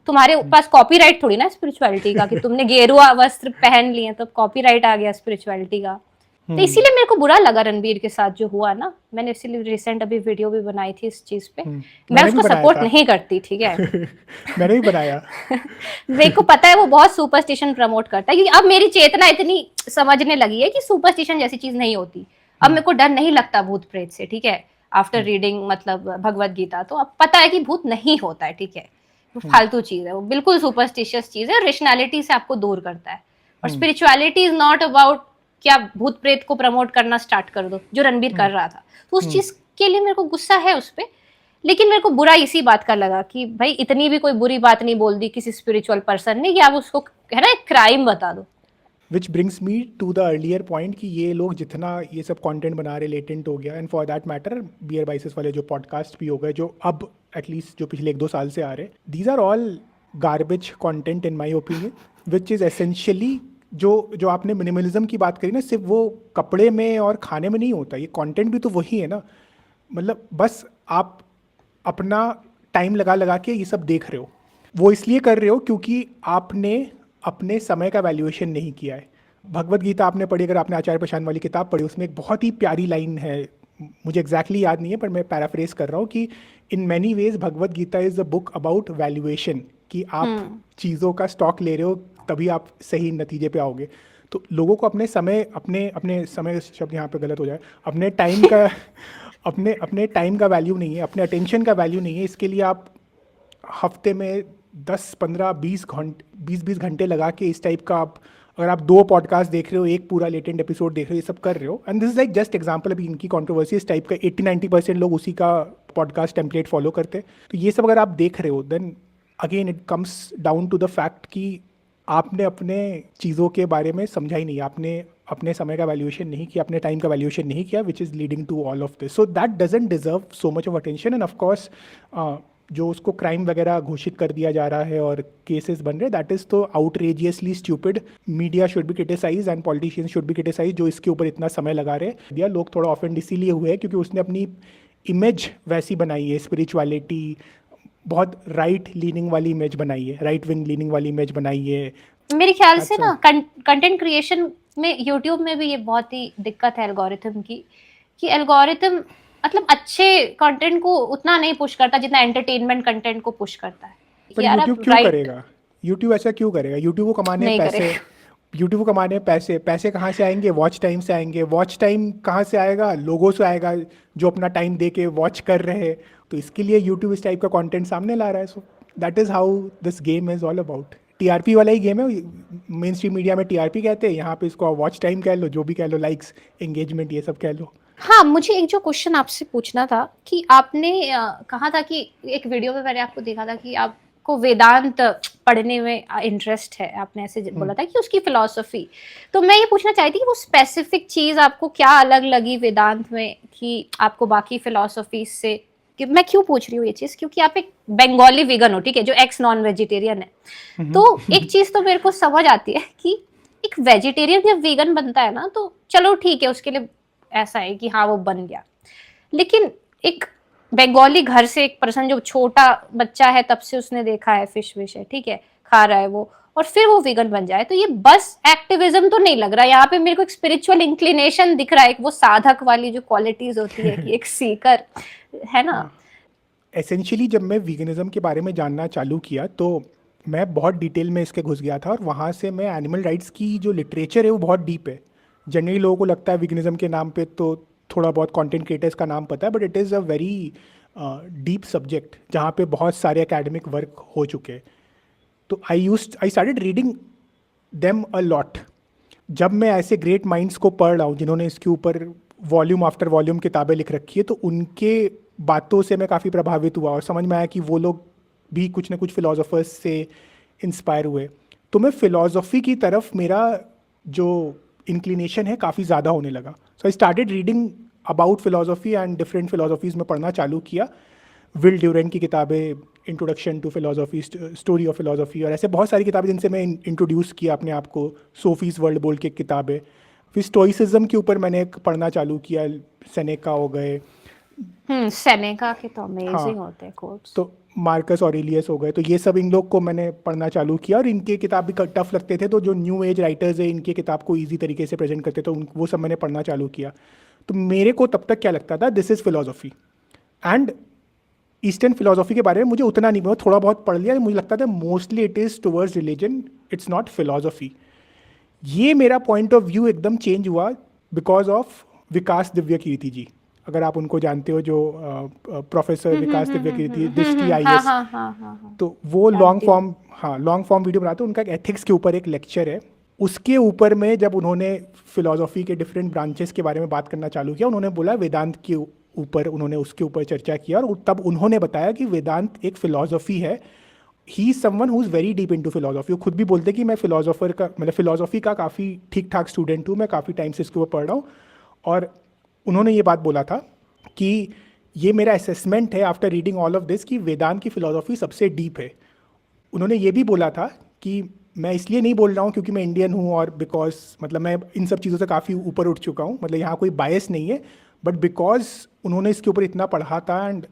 S1: तुम्हारे पास कॉपीराइट थोड़ी ना स्पिरिचुअलिटी का कि तुमने गेरुआ वस्त्र पहन लिए तो कॉपीराइट आ गया स्पिरिचुअलिटी का। तो इसीलिए मेरे को बुरा लगा रणबीर के साथ जो हुआ ना, मैंने इसीलिए रिसेंट अभी वीडियो भी बनाई थी इस चीज पे। मैं उसको सपोर्ट नहीं करती, ठीक है।
S2: मैंने भी बनाया।
S1: मेरे को पता है वो बहुत सुपरस्टिशन प्रमोट करता है, क्योंकि अब मेरी चेतना इतनी समझने लगी है कि सुपरस्टिशन जैसी चीज नहीं होती। अब मेरे को डर नहीं लगता भूत प्रेत से, ठीक है, आफ्टर रीडिंग मतलब भगवत गीता, तो अब पता है कि भूत नहीं होता है, ठीक है। वो फालतू चीज है, वो बिल्कुल सुपरस्टिशियस चीज है, रेशनैलिटी से आपको दूर करता है। और स्पिरिचुअलिटी इज नॉट अबाउट क्या भूत प्रेत को प्रमोट करना स्टार्ट कर दो, जो रणबीर कर रहा था। तो उस चीज के लिए मेरे को गुस्सा है उस पर। लेकिन मेरे को बुरा इसी बात का लगा कि भाई इतनी भी कोई बुरी बात नहीं बोल दी किसी स्पिरिचुअल पर्सन ने कि आप उसको है ना एक क्राइम बता दो।
S2: Which brings me to the earlier point कि ये लोग जितना ये सब कंटेंट बना रहे लेटेंट हो गया, and for that matter beer biceps वाले जो पॉडकास्ट भी हो गए, जो अब एटलीस्ट जो पिछले 1-2 साल से आ रहे, these are all garbage content in my opinion, which is essentially जो आपने मिनिमलिज्म की बात करी ना, सिर्फ वो कपड़े में और खाने में नहीं होता, ये कंटेंट भी तो वही है ना। मतलब बस आप अपना टाइम लगा लगा के ये सब देख रहे हो, वो इसलिए कर रहे हो क्योंकि आपने अपने समय का वैल्यूएशन नहीं किया है। भगवत गीता आपने पढ़ी, अगर आपने आचार्य प्रशांत वाली किताब पढ़ी, उसमें एक बहुत ही प्यारी लाइन है, मुझे एग्जैक्टली याद नहीं है पर मैं पैराफ्रेज कर रहा हूँ कि in many ways Bhagavad Gita is a book about valuation, कि आप चीज़ों का स्टॉक ले रहे हो तभी आप सही नतीजे पे आओगे। तो लोगों को अपने समय अपने समय शब्द यहाँ पे गलत हो जाए, अपने टाइम का अपने टाइम का वैल्यू नहीं है, अपने अटेंशन का वैल्यू नहीं है। इसके लिए आप हफ्ते में 10-15-20 घंटे लगा के इस टाइप का आप, अगर आप 2 पॉडकास्ट देख रहे हो, एक पूरा लेटेंट एपिसोड देख रहे हो, ये सब कर रहे हो, and this is like just example. अभी इनकी कंट्रोवर्सी इस टाइप का 80-90% लोग उसी का पॉडकास्ट टेम्पलेट फॉलो करते हैं। तो ये सब अगर आप देख रहे हो, then again it comes down to the fact कि आपने अपने चीज़ों के बारे में समझा ही नहीं, आपने अपने समय का वैल्यूएशन नहीं किया, अपने टाइम का वैल्यूएशन नहीं किया, which is leading to all of this. So that doesn't deserve so much of attention. And of course जो उसको क्राइम वगैरह घोषित कर दिया जा रहा है और केसेस बन रहे, that is so outrageously stupid. Media should be criticize and politicians should be criticize जो इसके ऊपर इतना समय लगा रहे हैं। लोग थोड़ा ऑफेंड इसीलिए हुए हैं क्योंकि उसने अपनी इमेज वैसी बनाई है, स्पिरिचुअलिटी बहुत राइट लीनिंग वाली इमेज बनाई है, राइट विंग लीनिंग वाली इमेज बनाई है।
S1: मेरे ख्याल से ना कंटेंट क्रिएशन में यूट्यूब में भी ये बहुत ही दिक्कत है एल्गोरिथम की, कि एल्गोरिथम मतलब अच्छे कंटेंट को उतना नहीं पुश करता जितना एंटरटेनमेंट कंटेंट को पुश करता है।
S2: पर यूट्यूब क्यों करेगा? यूट्यूब ऐसा क्यों करेगा? यूट्यूब को कमाने हैं पैसे, यूट्यूब को कमाने हैं पैसे, पैसे कहाँ से आएंगे? वॉच टाइम से आएंगे। वॉच टाइम कहाँ से आएगा? लोगों से आएगा जो अपना टाइम दे के वॉच कर रहे हैं। तो इसके लिए यूट्यूब इस टाइप का कंटेंट सामने ला रहा है। सो that is how this game is all about. TRP वाला ही गेम है। मेन स्ट्रीम मीडिया में टीआरपी कहते हैं, यहाँ पे इसको वॉच टाइम कह लो, जो भी कह लो, लाइक्स, एंगेजमेंट, ये सब कह लो।
S1: हाँ, मुझे एक जो क्वेश्चन आपसे पूछना था कि आपने कहा था कि एक वीडियो में मैंने आपको देखा था कि आपको वेदांत पढ़ने में इंटरेस्ट है, आपने ऐसे बोला था कि उसकी फिलॉसफी। तो मैं ये पूछना चाहती थी कि वो स्पेसिफिक चीज आपको क्या अलग लगी वेदांत में कि आपको बाकी फिलॉसफी से, कि मैं क्यों पूछ रही हूँ ये चीज, क्योंकि आप एक बंगाली वीगन हो, ठीक है, जो एक्स नॉन वेजिटेरियन है। तो एक चीज तो मेरे को समझ आती है कि एक वेजिटेरियन जब वीगन बनता है ना, तो चलो ठीक है, उसके लिए ऐसा है कि हाँ वो बन गया। लेकिन एक बंगाली घर से एक पर्सन जो छोटा बच्चा है तब से उसने देखा है फिश विश है, ठीक है, खा रहा है वो, और फिर वो वीगन बन जाए, तो ये बस एक्टिविज्म तो नहीं लग रहा। यहाँ पे मेरे को एक स्पिरिचुअल इंक्लिनेशन दिख रहा है, एक वो साधक वाली जो क्वालिटीज होती है कि एक सीकर है ना।
S2: एसेंशियली जब मैं वीगनिज्म के बारे में जानना चालू किया तो मैं बहुत डिटेल में इसके घुस गया था, और वहाँ से मैं एनिमल राइट्स की जो लिटरेचर है वो बहुत डीप है। जनरली लोगों को लगता है वीगनिज्म के नाम पे तो थोड़ा बहुत कंटेंट क्रिएटर्स का नाम पता है, but it is a very deep subject जहाँ पे बहुत सारे एकेडमिक वर्क हो चुके हैं। तो आई started reading them a lot. जब मैं ऐसे ग्रेट माइंड्स को पढ़ रहा हूँ जिन्होंने इसके ऊपर वॉल्यूम आफ्टर वॉल्यूम किताबें लिख रखी है, तो उनके बातों से मैं काफ़ी प्रभावित हुआ और समझ में आया कि वो लोग भी कुछ ना कुछ फिलोसोफर्स से इंस्पायर हुए। तो मैं फ़िलासफ़ी की तरफ मेरा जो इंक्लिनेशन है काफ़ी ज़्यादा होने लगा। So I started reading about philosophy and different philosophies में पढ़ना चालू किया। विल ड्यूरेंट की किताबें, introduction to philosophy, story of philosophy, और ऐसे बहुत सारी किताबें जिनसे मैं इंट्रोड्यूस किया अपने आप को। सोफीज़ वर्ल्ड बोल के किताबें। फिर स्टोइसिज्म के ऊपर मैंने पढ़ना चालू किया, सेनेका हो गए,
S1: सेनेका के तो अमेजिंग होते हैं कोट्स।
S2: तो मार्कस ऑरेलियस हो गए। तो ये सब इन लोग को मैंने पढ़ना चालू किया, और इनके किताब भी टफ लगते थे, तो जो न्यू एज राइटर्स है इनके किताब को ईजी तरीके से प्रेजेंट करते, तो वो सब मैंने पढ़ना चालू किया। तो मेरे को तब तक क्या लगता था, this is philosophy. And eastern philosophy के बारे में मुझे उतना नहीं, थोड़ा बहुत पढ़ लिया, मुझे लगता था mostly it is towards religion, it's not philosophy. ये मेरा पॉइंट ऑफ व्यू एकदम चेंज हुआ बिकॉज ऑफ विकास दिव्य कीर्ति जी। अगर आप उनको जानते हो, जो प्रोफेसर विकास दिव्यकीर्ति दृष्टि
S1: हाँ
S2: IAS,
S1: हाँ हाँ हाँ हाँ,
S2: तो वो
S1: जानती हूँ।
S2: लॉन्ग फॉर्म वीडियो बनाते हैं। उनका एक एथिक्स के ऊपर एक लेक्चर है। उसके ऊपर में जब उन्होंने फिलोसॉफी के डिफरेंट ब्रांचेस के बारे में बात करना चालू किया, उन्होंने बोला वेदांत के ऊपर, उन्होंने उसके ऊपर चर्चा किया, और तब उन्होंने बताया कि वेदांत एक फिलोसॉफी है। ही someone who is very deep into philosophy. वो खुद भी बोलते कि मैं फिलोसोफर का, मतलब फिलोसॉफी का काफ़ी ठीक ठाक स्टूडेंट हूँ, मैं काफ़ी टाइम से इसके ऊपर पढ़ रहा हूँ। और उन्होंने ये बात बोला था कि ये मेरा असेसमेंट है after reading all of this कि वेदांत की फिलोसॉफी सबसे डीप है। उन्होंने ये भी बोला था कि मैं इसलिए नहीं बोल रहा हूँ क्योंकि मैं इंडियन हूँ और बिकॉज मतलब मैं इन सब चीज़ों से काफ़ी ऊपर उठ चुका हूँ, मतलब यहाँ कोई बायस नहीं है, बट बिकॉज उन्होंने इसके ऊपर इतना पढ़ा था एंड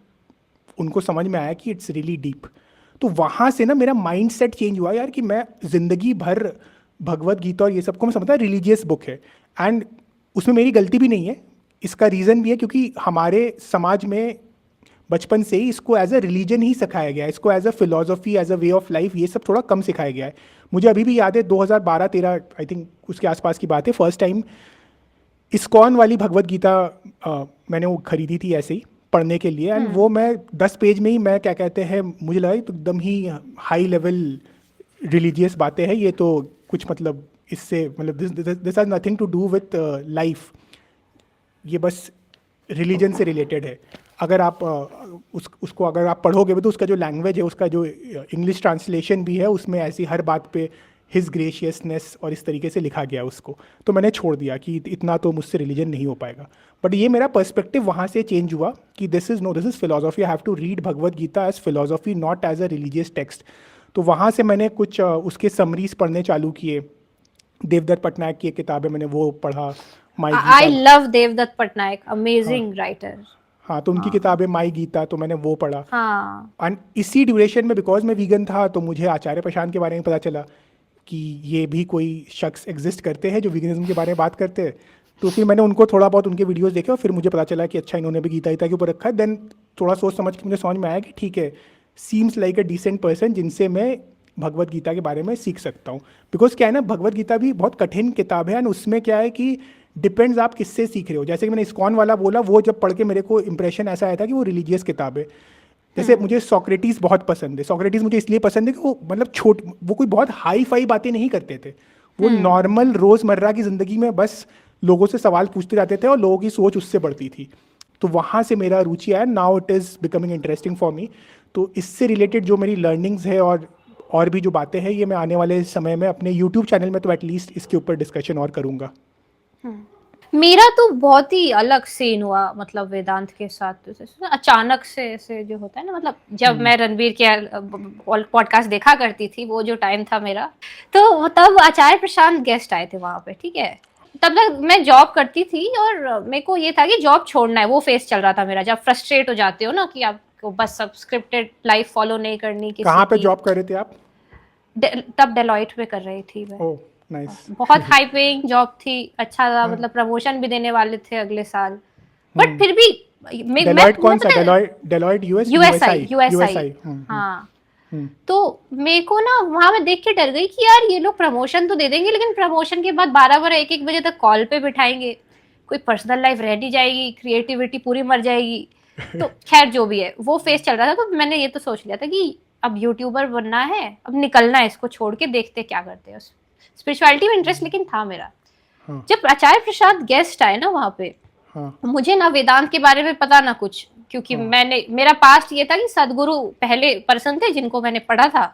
S2: उनको समझ में आया कि इट्स रियली डीप। तो वहाँ से ना मेरा माइंड सेट चेंज हुआ यार, कि मैं ज़िंदगी भर भगवत गीता और ये सबको मैं समझता रिलीजियस बुक है, एंड उसमें मेरी गलती भी नहीं है। इसका रीज़न भी है क्योंकि हमारे समाज में बचपन से ही इसको एज अ रिलीजन ही सिखाया गया है, इसको as a philosophy, as a way of life ये सब थोड़ा कम सिखाया गया है। मुझे अभी भी याद है 2012-13 आई थिंक उसके आसपास की बात है, फर्स्ट टाइम इस्कॉन वाली भगवत गीता मैंने वो खरीदी थी ऐसे ही पढ़ने के लिए, एंड वो मैं 10 पेज में ही, मैं क्या कहते हैं, मुझे लगा तो एकदम ही हाई लेवल रिलीजियस बातें हैं ये, तो कुछ मतलब इससे मतलब this has nothing to do with life, ये बस रिलीजन से रिलेटेड है। अगर आप उसको अगर आप पढ़ोगे भी तो उसका जो लैंग्वेज है, उसका जो इंग्लिश ट्रांसलेशन भी है, उसमें ऐसी हर बात पे हिज ग्रेशियसनेस और इस तरीके से लिखा गया है उसको, तो मैंने छोड़ दिया कि इतना तो मुझसे रिलीजन नहीं हो पाएगा। बट ये मेरा पर्सपेक्टिव वहाँ से चेंज हुआ कि this is philosophy, I have to read Bhagavad Gita as philosophy, not as a religious text. तो वहाँ से मैंने कुछ उसके समरीज पढ़ने चालू किए। देवदत्त पटनायक की एक किताब है, मैंने वो पढ़ा, माई
S1: आई
S2: गीता।
S1: लव देवदत्त पटनायक,
S2: हाँ
S1: अमेजिंग राइटर।
S2: हाँ, तो उनकी
S1: हाँ
S2: किताब है माई गीता, तो मैंने वो पढ़ा।
S1: हाँ
S2: एंड इसी ड्यूरेशन में बिकॉज मैं वीगन था तो मुझे आचार्य प्रशांत के बारे में पता चला कि ये भी कोई शख्स एग्जिस्ट करते हैं जो वीगनिज्म के बारे में बात करते हैं। तो फिर मैंने उनको थोड़ा बहुत उनके वीडियोस देखे और फिर मुझे पता चला कि अच्छा इन्होंने भी गीता गीता के ऊपर रखा है। देन थोड़ा सोच समझ के मुझे समझ में आया कि ठीक है, seems like a decent person जिनसे मैं भगवत गीता के बारे में सीख सकता हूँ। बिकॉज क्या है ना, भगवत गीता भी बहुत कठिन किताब है एंड उसमें क्या है कि डिपेंड्स आप किससे सीख रहे हो। जैसे कि मैंने इस्कॉन वाला बोला, वो जब पढ़ के मेरे को इंप्रेशन ऐसा आया था कि वो रिलीजियस किताब है। जैसे मुझे सोक्रेटिस बहुत पसंद है। सोक्रेटिस मुझे इसलिए पसंद है कि वो मतलब वो कोई बहुत हाई फाई बातें नहीं करते थे, वो नॉर्मल रोज़मर्रा की ज़िंदगी में बस लोगों से सवाल पूछते जाते थे और लोगों की सोच उससे बढ़ती थी। तो वहाँ से मेरा रुचि आया, now it is becoming interesting for me. तो इससे रिलेटेड जो मेरी लर्निंग्स है और भी जो बातें हैं, ये मैं आने वाले समय में अपने यूट्यूब चैनल में तो एटलीस्ट इसके ऊपर डिस्कशन और करूँगा।
S1: मेरा तो बहुत ही अलग सीन हुआ, मतलब वेदांत के साथ तो अचानक से ऐसे जो होता है ना, मतलब जब मैं रणवीर के पॉडकास्ट देखा करती थी, वो जो टाइम था मेरा, तो तब आचार्य प्रशांत गेस्ट आए थे वहां पे, ठीक है। तब तक मैं जॉब करती थी और मेरे को ये था कि जॉब छोड़ना है, वो फेस चल रहा था मेरा, जब फ्रस्ट्रेट हो जाते हो ना कि आपको बस सब्सक्रिप्टेड लाइफ फॉलो नहीं करनी किसी
S2: कहाँ पे
S1: की।
S2: जॉब कर रहे थे आप?
S1: तब डेलॉइट में कर रही थी मैं।
S2: Oh nice.
S1: बहुत हाई पेइंग जॉब थी, अच्छा था, मतलब प्रमोशन भी देने वाले थे अगले साल, बट फिर भी
S2: डेलॉयट कौन सा?
S1: पता है,
S2: डेलॉयट यूएस
S1: यूएसआई
S2: यूएसआई।
S1: हाँ। तो मेरे को ना वहां मैं देख के डर गई कि यार ये लोग प्रमोशन तो दे देंगे, लेकिन प्रमोशन के बाद 12-12 1-1 बजे तक कॉल पे बिठाएंगे, कोई पर्सनल लाइफ रह नहीं जाएगी, क्रिएटिविटी पूरी मर जाएगी। तो खैर जो भी है, वो फेस चल रहा था। तो मैंने ये तो सोच लिया था कि अब यूट्यूबर बनना है, अब निकलना है, इसको छोड़ के देखते क्या करते हैं। स्पिरिचुअलिटी में इंटरेस्ट लेकिन था मेरा। जब आचार्य प्रसाद गेस्ट आए ना वहां पे, मुझे ना वेदांत के बारे में पता ना कुछ, क्योंकि मेरा पास्ट ये था कि सदगुरु पहले पर्सन थे जिनको मैंने पढ़ा था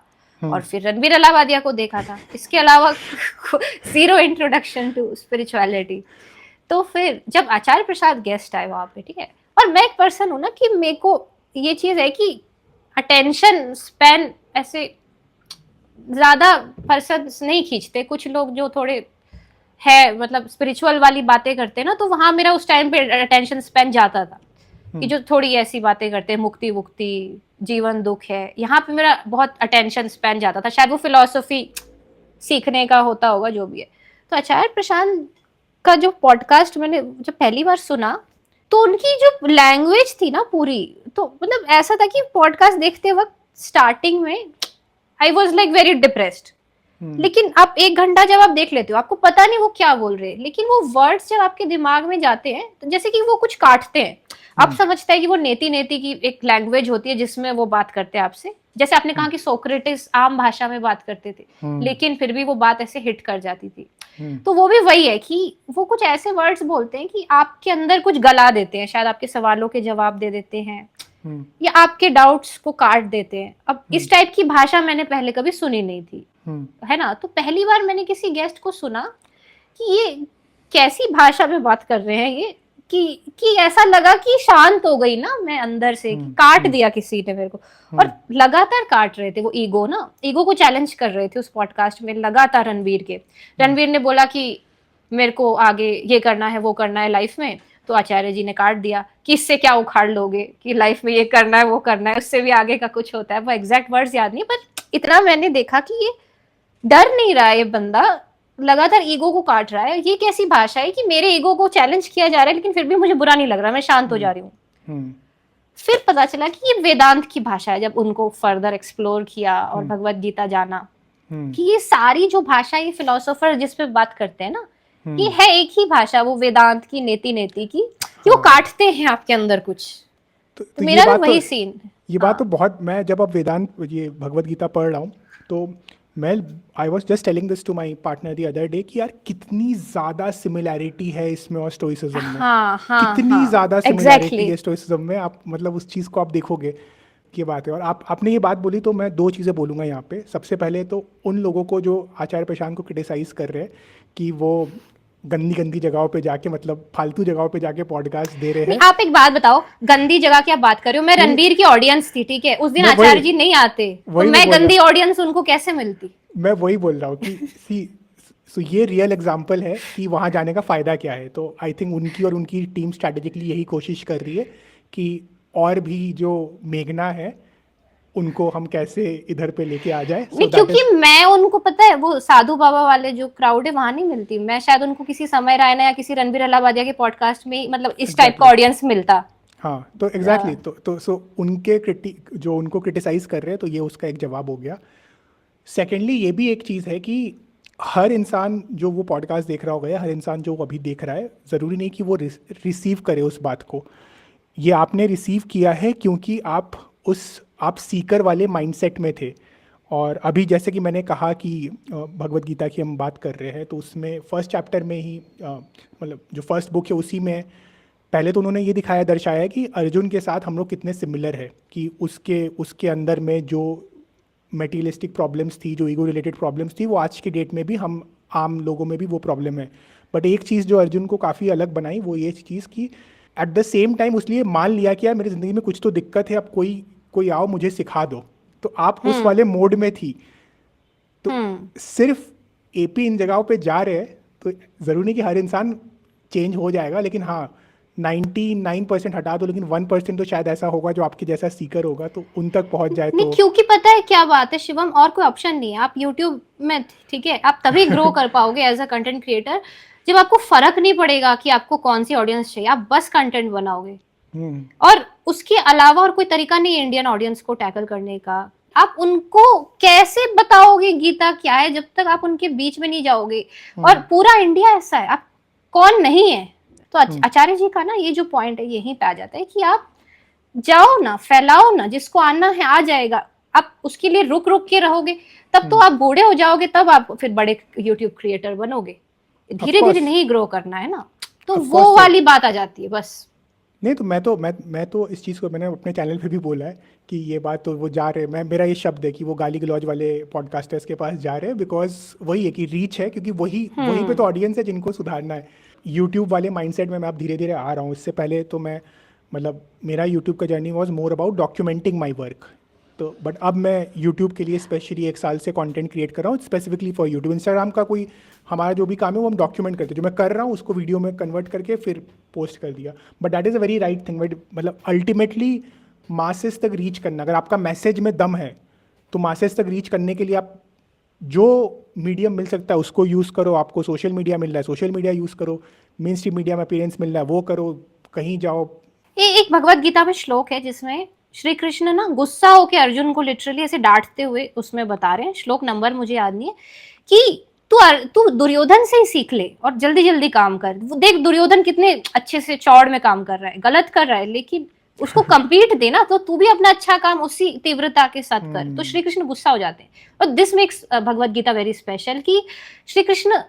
S1: और फिर रणवीर अलाहाबादिया को देखा था, इसके अलावा जीरो इंट्रोडक्शन टू स्पिरिचुअलिटी। तो फिर जब आचार्य प्रसाद गेस्ट आए वहां पे, ठीक है, और मैं एक पर्सन हूं ना कि मेरे को ये चीज है कि अटेंशन स्पैन ऐसे ज्यादा पर्सन नहीं खींचते। कुछ लोग जो थोड़े है मतलब स्पिरिचुअल वाली बातें करते हैं ना, तो वहां मेरा उस टाइम पे अटेंशन स्पैन जाता था कि जो थोड़ी ऐसी बातें करते हैं, मुक्ति वुक्ति, जीवन दुख है, यहाँ पे मेरा बहुत अटेंशन स्पैन जाता था। शायद वो फिलोसफी सीखने का होता होगा, जो भी है। तो आचार्य प्रशांत का जो पॉडकास्ट मैंने जब पहली बार सुना, तो उनकी जो लैंग्वेज थी ना पूरी, तो मतलब ऐसा था कि पॉडकास्ट देखते वक्त स्टार्टिंग में I was like very depressed लेकिन आप 1 घंटा जब आप देख लेते हो आपको पता नहीं वो क्या बोल रहे हैं, लेकिन वो वर्ड्स जब आपके दिमाग में जाते हैं तो जैसे कि वो कुछ काटते हैं, आप समझते हैं कि वो नेति नेति की एक लैंग्वेज होती है जिसमें वो बात करते हैं आपसे। जैसे आपने कहा कि सोक्रेटिस आम भाषा में बात करते थे, लेकिन फिर भी वो बात ऐसे हिट कर जाती थी। तो वो भी वही है कि वो कुछ ऐसे वर्ड्स बोलते हैं कि आपके अंदर कुछ गला देते हैं, शायद आपके सवालों के जवाब दे देते हैं या आपके डाउट्स को काट देते हैं। अब इस टाइप की भाषा मैंने पहले कभी सुनी नहीं थी, है ना। तो पहली बार मैंने किसी गेस्ट को सुना कि ये कैसी भाषा में बात कर रहे हैं ये, कि ऐसा लगा कि शांत हो गई ना मैं अंदर से, कि काट दिया किसी ने मेरे को। और लगातार काट रहे थे वो ईगो को चैलेंज कर रहे थे उस पॉडकास्ट में लगातार। रणवीर ने बोला कि मेरे को आगे ये करना है वो करना है लाइफ में, तो आचार्य जी ने काट दिया कि इससे क्या उखाड़ लोगे, कि लाइफ में ये करना है वो करना है, उससे भी आगे का कुछ होता है। वो एग्जैक्ट वर्ड्स याद नहीं, पर इतना मैंने देखा कि ये डर नहीं रहा, ये बंदा लगातार ईगो को काट रहा है। ये कैसी भाषा है कि मेरे ईगो को चैलेंज किया जा रहा है लेकिन फिर भी मुझे बुरा नहीं लग रहा, मैं शांत हो जा रही हूँ। फिर पता चला कि ये वेदांत की भाषा है। जब उनको फर्दर एक्सप्लोर किया और भगवत गीता जाना कि ये सारी जो भाषा ये फिलोसोफर जिस पे बात करते हैं ना, ये है एक ही भाषा, वो वेदांत की नेति नेति की, कि वो काटते हैं आपके अंदर कुछ। तो मेरा भी वही सीन।
S2: ये बात तो बहुत, मैं जब अब वेदांत ये भगवत गीता पढ़ रहा हूँ तो मैं I was just telling this to my partner the other day कि यार कितनी ज्यादा सिमिलैरिटी है इसमें और स्टोइसिज्म में। कितनी ज्यादा सिमिलैरिटी है स्टोइसिज्म में। आप मतलब उस चीज़ को आप देखोगे की बात है। और आपने ये बात बोली तो मैं 2 चीज़ें बोलूँगा यहाँ पे। सबसे पहले तो उन लोगों को जो आचार्य प्रशांत को क्रिटिसाइज़ कर रहे हैं कि वो गंदी गंदी जगहों पे जाके, मतलब फालतू जगहों पे जाके पॉडकास्ट दे रहे हैं।
S1: आप एक बात बताओ, गंदी जगह की आप बात कर रहे हो, मैं रणबीर की ऑडियंस थी, ठीक है, उस दिन आचार्य जी नहीं आते तो मैं गंदी ऑडियंस उनको कैसे मिलती?
S2: मैं वही बोल रहा हूँ कि सो ये रियल एग्जांपल है कि वहाँ जाने का फ़ायदा क्या है। तो आई थिंक उनकी और उनकी टीम स्ट्रैटेजिकली यही कोशिश कर रही है कि और भी जो मेघना है उनको हम कैसे इधर पे लेके आ जाए।
S1: नहीं, क्योंकि मैं उनको पता है वो साधु बाबा वाले जो क्राउड है वहां नहीं मिलती। मैं शायद उनको किसी समय रायना या किसी रणबीर अलाहाबादिया के पॉडकास्ट में मतलब इस टाइप का ऑडियंस मिलता।
S2: हाँ, तो एग्जैक्टली तो सो उनके जो उनको क्रिटिसाइज कर रहे हैं, तो ये उसका एक जवाब हो गया। सेकेंडली ये भी एक चीज़ है कि हर इंसान जो वो पॉडकास्ट देख रहा होगा या हर इंसान जो अभी देख रहा है, ज़रूरी नहीं कि वो रिसीव करे उस बात को। ये आपने रिसीव किया है क्योंकि आप सीकर वाले माइंडसेट में थे। और अभी जैसे कि मैंने कहा कि भगवत गीता की हम बात कर रहे हैं, तो उसमें फर्स्ट चैप्टर में ही मतलब जो फर्स्ट बुक है उसी में पहले तो उन्होंने ये दिखाया दर्शाया कि अर्जुन के साथ हम लोग कितने सिमिलर है, कि उसके अंदर में जो मेटीरियलिस्टिक प्रॉब्लम्स थी, जो ईगो रिलेटेड प्रॉब्लम्स थी, वो आज की डेट में भी हम आम लोगों में भी वो प्रॉब्लम है। बट एक चीज़ जो अर्जुन को काफ़ी अलग बनाई वो ये चीज़ कि एट द सेम टाइम उसलिए मान लिया कि यार मेरी ज़िंदगी में कुछ तो दिक्कत है, अब कोई आओ मुझे सिखा दो। तो आप उस वाले मोड में थी। तो सिर्फ एपी इन जगहों पे जा रहे हैं तो ज़रूरी नहीं कि हर इंसान चेंज हो जाएगा, लेकिन हाँ 99% हटा दो, लेकिन 1% तो शायद ऐसा होगा जो आपके जैसा सीकर होगा, तो उन तक पहुंच जाए।
S1: नहीं, क्योंकि पता है क्या बात है शिवम, और कोई ऑप्शन नहीं है। आप यूट्यूब में, ठीक है, आप तभी ग्रो कर पाओगे एज अ कंटेंट क्रिएटर जब आपको फर्क नहीं पड़ेगा कि आपको कौन सी ऑडियंस चाहिए, आप बस कंटेंट बनाओगे। और उसके अलावा और कोई तरीका नहीं है इंडियन ऑडियंस को टैकल करने का। आप उनको कैसे बताओगे गीता क्या है जब तक आप उनके बीच में नहीं जाओगे? और पूरा इंडिया ऐसा है, आप कौन नहीं है। तो आचार्य जी का ना ये जो पॉइंट है यहीं पे आ जाता है कि आप जाओ ना, फैलाओ ना, जिसको आना है आ जाएगा। आप उसके लिए रुक के रहोगे तब तो आप बूढ़े हो जाओगे, तब आप फिर बड़े यूट्यूब क्रिएटर बनोगे। धीरे धीरे नहीं ग्रो करना है ना, तो वो वाली बात आ जाती है बस।
S2: नहीं तो मैं तो इस चीज़ को मैंने अपने चैनल पे भी बोला है कि ये बात तो वो जा रहे हैं, मेरा ये शब्द है कि वो गाली गलौज वाले पॉडकास्टर्स के पास जा रहे हैं, बिकॉज वही है कि रीच है, क्योंकि वही पे तो ऑडियंस है जिनको सुधारना है। यूट्यूब वाले माइंडसेट में मैं अब धीरे धीरे आ रहा हूँ। इससे पहले तो मैं मतलब मेरा यूट्यूब का journey was more about documenting my work. तो बट अब मैं यूट्यूब के लिए स्पेशली 1 साल से कंटेंट क्रिएट कर रहा हूँ स्पेसिफिकली फॉर यूट्यूब। इंस्टाग्राम का कोई हमारा जो भी काम है वो हम डॉक्यूमेंट करते हैं, जो मैं कर रहा हूँ उसको वीडियो में कन्वर्ट करके फिर पोस्ट कर दिया। But that is a very right thing. मतलब अल्टीमेटली मासेस तक रीच करना, अगर आपका मैसेज में दम है तो मासेस तक रीच करने के लिए आप जो मीडियम मिल सकता है उसको यूज़ करो। आपको सोशल मीडिया मिल रहा है, सोशल मीडिया यूज़ करो। मेन स्ट्रीम मीडिया में अपीयरेंस मिल रहा है, वो करो। कहीं जाओ।
S1: एक भगवत गीता में श्लोक है जिसमें श्री कृष्ण ना गुस्सा होकर अर्जुन को लिटरली ऐसे डांटते हुए उसमें बता रहे हैं, श्लोक नंबर मुझे याद नहीं है, कि तू दुर्योधन से ही सीख ले और जल्दी जल्दी काम कर। देख दुर्योधन कितने अच्छे से चौड़ में काम कर रहा है, गलत कर रहा है लेकिन उसको कंप्लीट देना, तो तू भी अपना अच्छा काम उसी तीव्रता के साथ कर। तो श्री कृष्ण गुस्सा हो जाते हैं। और this makes Bhagavad Gita very special कि श्री कृष्ण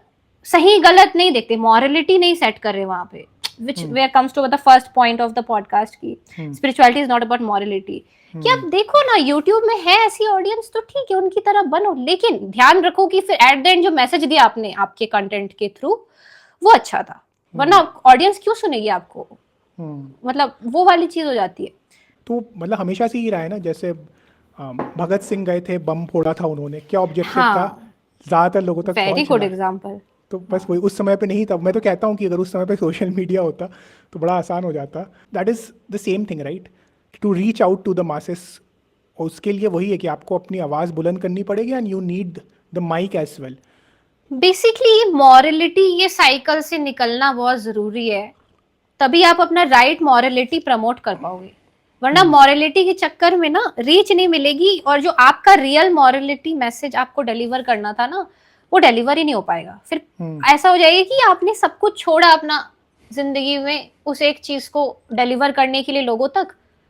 S1: सही गलत नहीं देखते, मॉरलिटी नहीं सेट कर रहे वहां पे, which where comes to the first point of the podcast की spirituality is not about morality। कि आप देखो ना YouTube में है ऐसी ऑडियंस तो ठीक है उनकी तरह बनो, लेकिन ध्यान रखो कि फिर एट द एंड जो मैसेज दिया आपने आपके कंटेंट के थ्रू वो अच्छा था, वरना ऑडियंस क्यों सुनेगी आपको। मतलब वो वाली चीज हो जाती है।
S2: तो मतलब हमेशा से ही रहा है ना, जैसे भगत सिंह गए थे, बम फोड़ा था उन्होंने, क्या ऑब्जेक्टिव था, ज्यादातर लोगों तक
S1: वेरी गुड
S2: पहुंचना।
S1: एग्जांपल।
S2: तो बस वही, उस समय पे नहीं था। मैं तो कहता हूँ कि अगर उस समय पे सोशल मीडिया होता तो बड़ा आसान हो जाता। That is the same thing right, to reach out to the masses. और उसके लिए वही है कि आपको अपनी आवाज बुलंद करनी पड़ेगी, and you need the mic as well.
S1: Basically morality ये साइकिल से निकलना बहुत जरूरी है, तभी आप अपना राइट मॉरलिटी प्रमोट कर पाओगे, वरना मॉरलिटी के चक्कर में ना रीच नहीं मिलेगी, और जो आपका रियल मॉरलिटी मैसेज आपको डिलीवर करना था ना वो डिलीवर ही नहीं हो पाएगा। फिर ऐसा हो जाएगा कि आपने सब कुछ छोड़ा अपना जिंदगी में उस एक चीज को डिलीवर करने के लिए लोगों तक,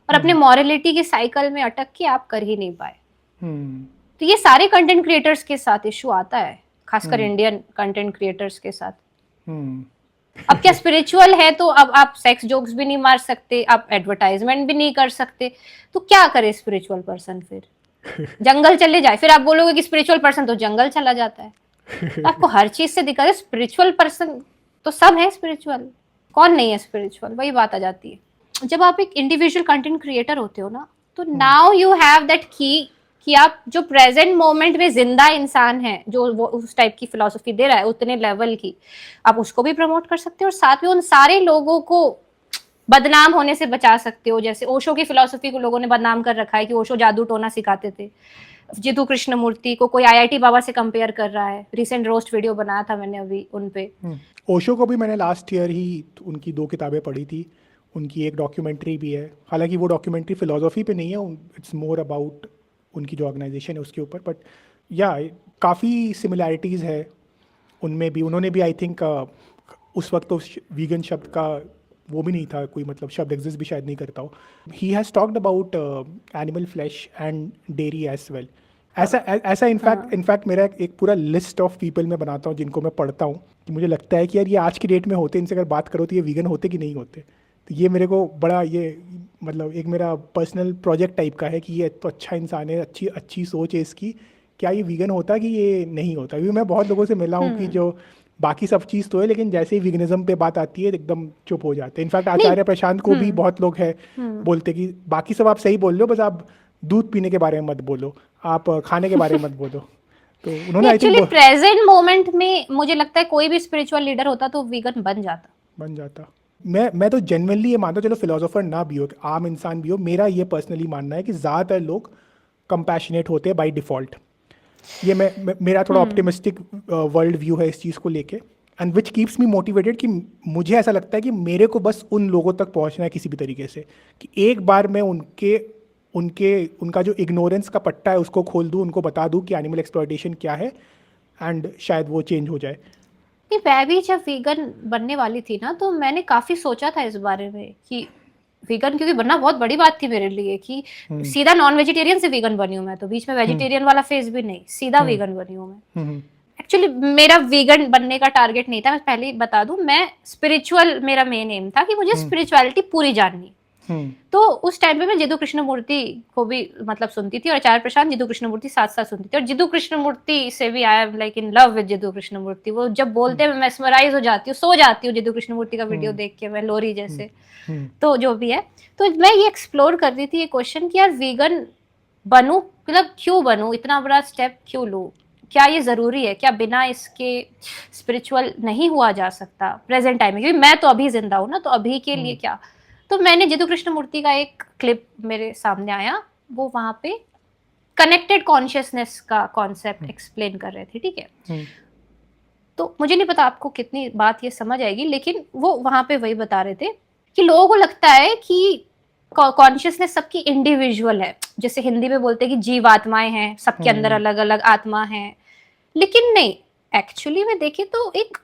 S1: और अपने मॉरलिटी के साइकिल में अटक के आप कर ही नहीं पाए। तो ये सारे कंटेंट क्रिएटर्स के साथ इशू आता है, खासकर इंडियन कंटेंट क्रिएटर्स के साथ। अब क्या स्पिरिचुअल है तो अब आप सेक्स जोक्स भी नहीं मार सकते, आप एडवर्टाइजमेंट भी नहीं कर सकते, तो क्या करे स्पिरिचुअल पर्सन? फिर जंगल चले जाए, फिर आप बोलोगे कि स्पिरिचुअल पर्सन तो जंगल चला जाता है। तो आपको हर चीज से दिक्कत है। स्पिरिचुअल पर्सन तो सब है स्पिरिचुअल, कौन नहीं है स्पिरिचुअल? वही बात आ जाती है। जब आप एक इंडिविजुअल कंटेंट क्रिएटर होते हो ना, तो नाउ यू हैव दैट की कि आप जो प्रेजेंट मोमेंट में जिंदा इंसान है, जो वो उस टाइप की फिलॉसफी दे रहा है उतने लेवल की, आप उसको भी प्रमोट कर सकते हो, और साथ में उन सारे लोगों को बदनाम होने से बचा सकते हो। जैसे ओशो की फिलॉसफी को लोगों ने बदनाम कर रखा है कि ओशो जादू टोना सिखाते थे। जितू कृष्णमूर्ति को कोई आईआईटी बाबा से कंपेयर कर रहा है। रिसेंट रोस्ट वीडियो बनाया था मैंने अभी उन पे।
S2: ओशो को भी मैंने लास्ट ईयर ही उनकी 2 किताबें पढ़ी थी, उनकी एक डॉक्यूमेंट्री भी है। हालांकि वो डॉक्यूमेंट्री फिलोसफी पे नहीं है, इट्स मोर अबाउट उनकी जो ऑर्गेनाइजेशन है उसके ऊपर। बट या काफ़ी सिमिलैरिटीज़ है उनमें भी। उन्होंने भी आई थिंक उस वक्त तो वीगन शब्द का वो भी नहीं था, कोई मतलब शब्द एग्जिस्ट भी शायद नहीं करता हो। He has talked about animal flesh and dairy as well. ऐसा इनफैक्ट मेरा एक पूरा लिस्ट ऑफ पीपल मैं बनाता हूँ जिनको मैं पढ़ता हूँ, कि मुझे लगता है कि यार ये आज की डेट में होते, इनसे अगर बात करो तो ये वीगन होते कि नहीं होते। तो ये मेरे को बड़ा ये मतलब एक मेरा पर्सनल प्रोजेक्ट टाइप का है कि ये तो अच्छा इंसान है, अच्छी सोच है इसकी, क्या ये वीगन होता कि ये नहीं होता। क्योंकि मैं बहुत लोगों से मिला हूँ कि जो बाकी सब चीज़ तो है, लेकिन जैसे ही विगनिज्म पे बात आती है एकदम चुप हो जाते हैं। इनफैक्ट आचार्य प्रशांत को भी बहुत लोग हैं बोलते कि बाकी सब आप सही बोल रहे हो, बस आप दूध पीने के बारे में मत बोलो, आप खाने के बारे में मत बोलो। तो उन्होंने
S1: एक्चुअली प्रेजेंट मोमेंट में मुझे लगता है कोई भी स्पिरिचुअल लीडर होता तो वीगन बन जाता।
S2: मैं तो जेन्युइनली ये मानता हूँ, चलो फिलोसोफर ना भी हो, आम इंसान भी हो, मेरा ये पर्सनली मानना है कि ज़्यादातर लोग कंपैशनेट होते हैं बाय डिफ़ॉल्ट। ये मेरा थोड़ा ऑप्टिमिस्टिक वर्ल्ड व्यू है इस चीज़ को लेके, and which keeps me motivated कि मुझे ऐसा लगता है कि मेरे को बस उन लोगों तक पहुंचना है किसी भी तरीके से, कि एक बार मैं उनका जो इग्नोरेंस का पट्टा है उसको खोल दूँ, उनको बता दूँ कि एनिमल एक्सप्लॉयटेशन क्या है, एंड शायद वो चेंज हो जाए।
S1: मैं भी जब वीगन बनने वाली थी ना, तो मैंने काफी सोचा था इस बारे में कि वीगन, क्योंकि बनना बहुत बड़ी बात थी मेरे लिए, कि सीधा नॉन वेजिटेरियन से वीगन बनी हूँ मैं, तो बीच में वेजिटेरियन वाला फेज भी नहीं, सीधा वीगन बनी हूँ मैं। एक्चुअली मेरा वीगन बनने का टारगेट नहीं था, मैं पहले ही बता दूं, मैं स्पिरिचुअल, मेरा मेन एम था कि मुझे स्पिरिचुअलिटी पूरी जाननी। तो उस टाइम पे मैं जितू कृष्णमूर्ति को भी मतलब सुनती थी, और आचार्य प्रशांत, जितू कृष्णमूर्ति साथ साथ सुनती थी, और जितू कृष्णमूर्ति से भी I am like in love with Jiddu Krishnamurti. वो जब बोलते हैं मैं मेस्मराइज हो जाती हूँ, सो जाती हूँ जितू कृष्णमूर्ति का वीडियो देख के, मैं लोरी जैसे। तो जो भी है, तो मैं ये एक्सप्लोर कर रही थी ये क्वेश्चन कि यार वीगन बनूं, मतलब क्यों बनूं, इतना बड़ा स्टेप क्यों लूं, क्या ये जरूरी है, क्या बिना इसके स्पिरिचुअल नहीं हुआ जा सकता प्रेजेंट टाइम में, क्योंकि मैं तो अभी जिंदा हूं ना, तो अभी के लिए क्या। तो मैंने जितू कृष्णमूर्ति का एक क्लिप मेरे सामने आया, वो वहां पे कनेक्टेड कॉन्शियसनेस का कॉन्सेप्ट एक्सप्लेन कर रहे थे, ठीक है। तो मुझे नहीं पता आपको कितनी बात ये समझ आएगी, लेकिन वो वहां पे वही बता रहे थे कि लोगों को लगता है कि कॉन्शियसनेस सबकी इंडिविजुअल है, जैसे हिंदी में बोलते हैं कि जीवात्माएं हैं, सबके अंदर अलग अलग आत्मा है, लेकिन नहीं, एक्चुअली में देखे तो एक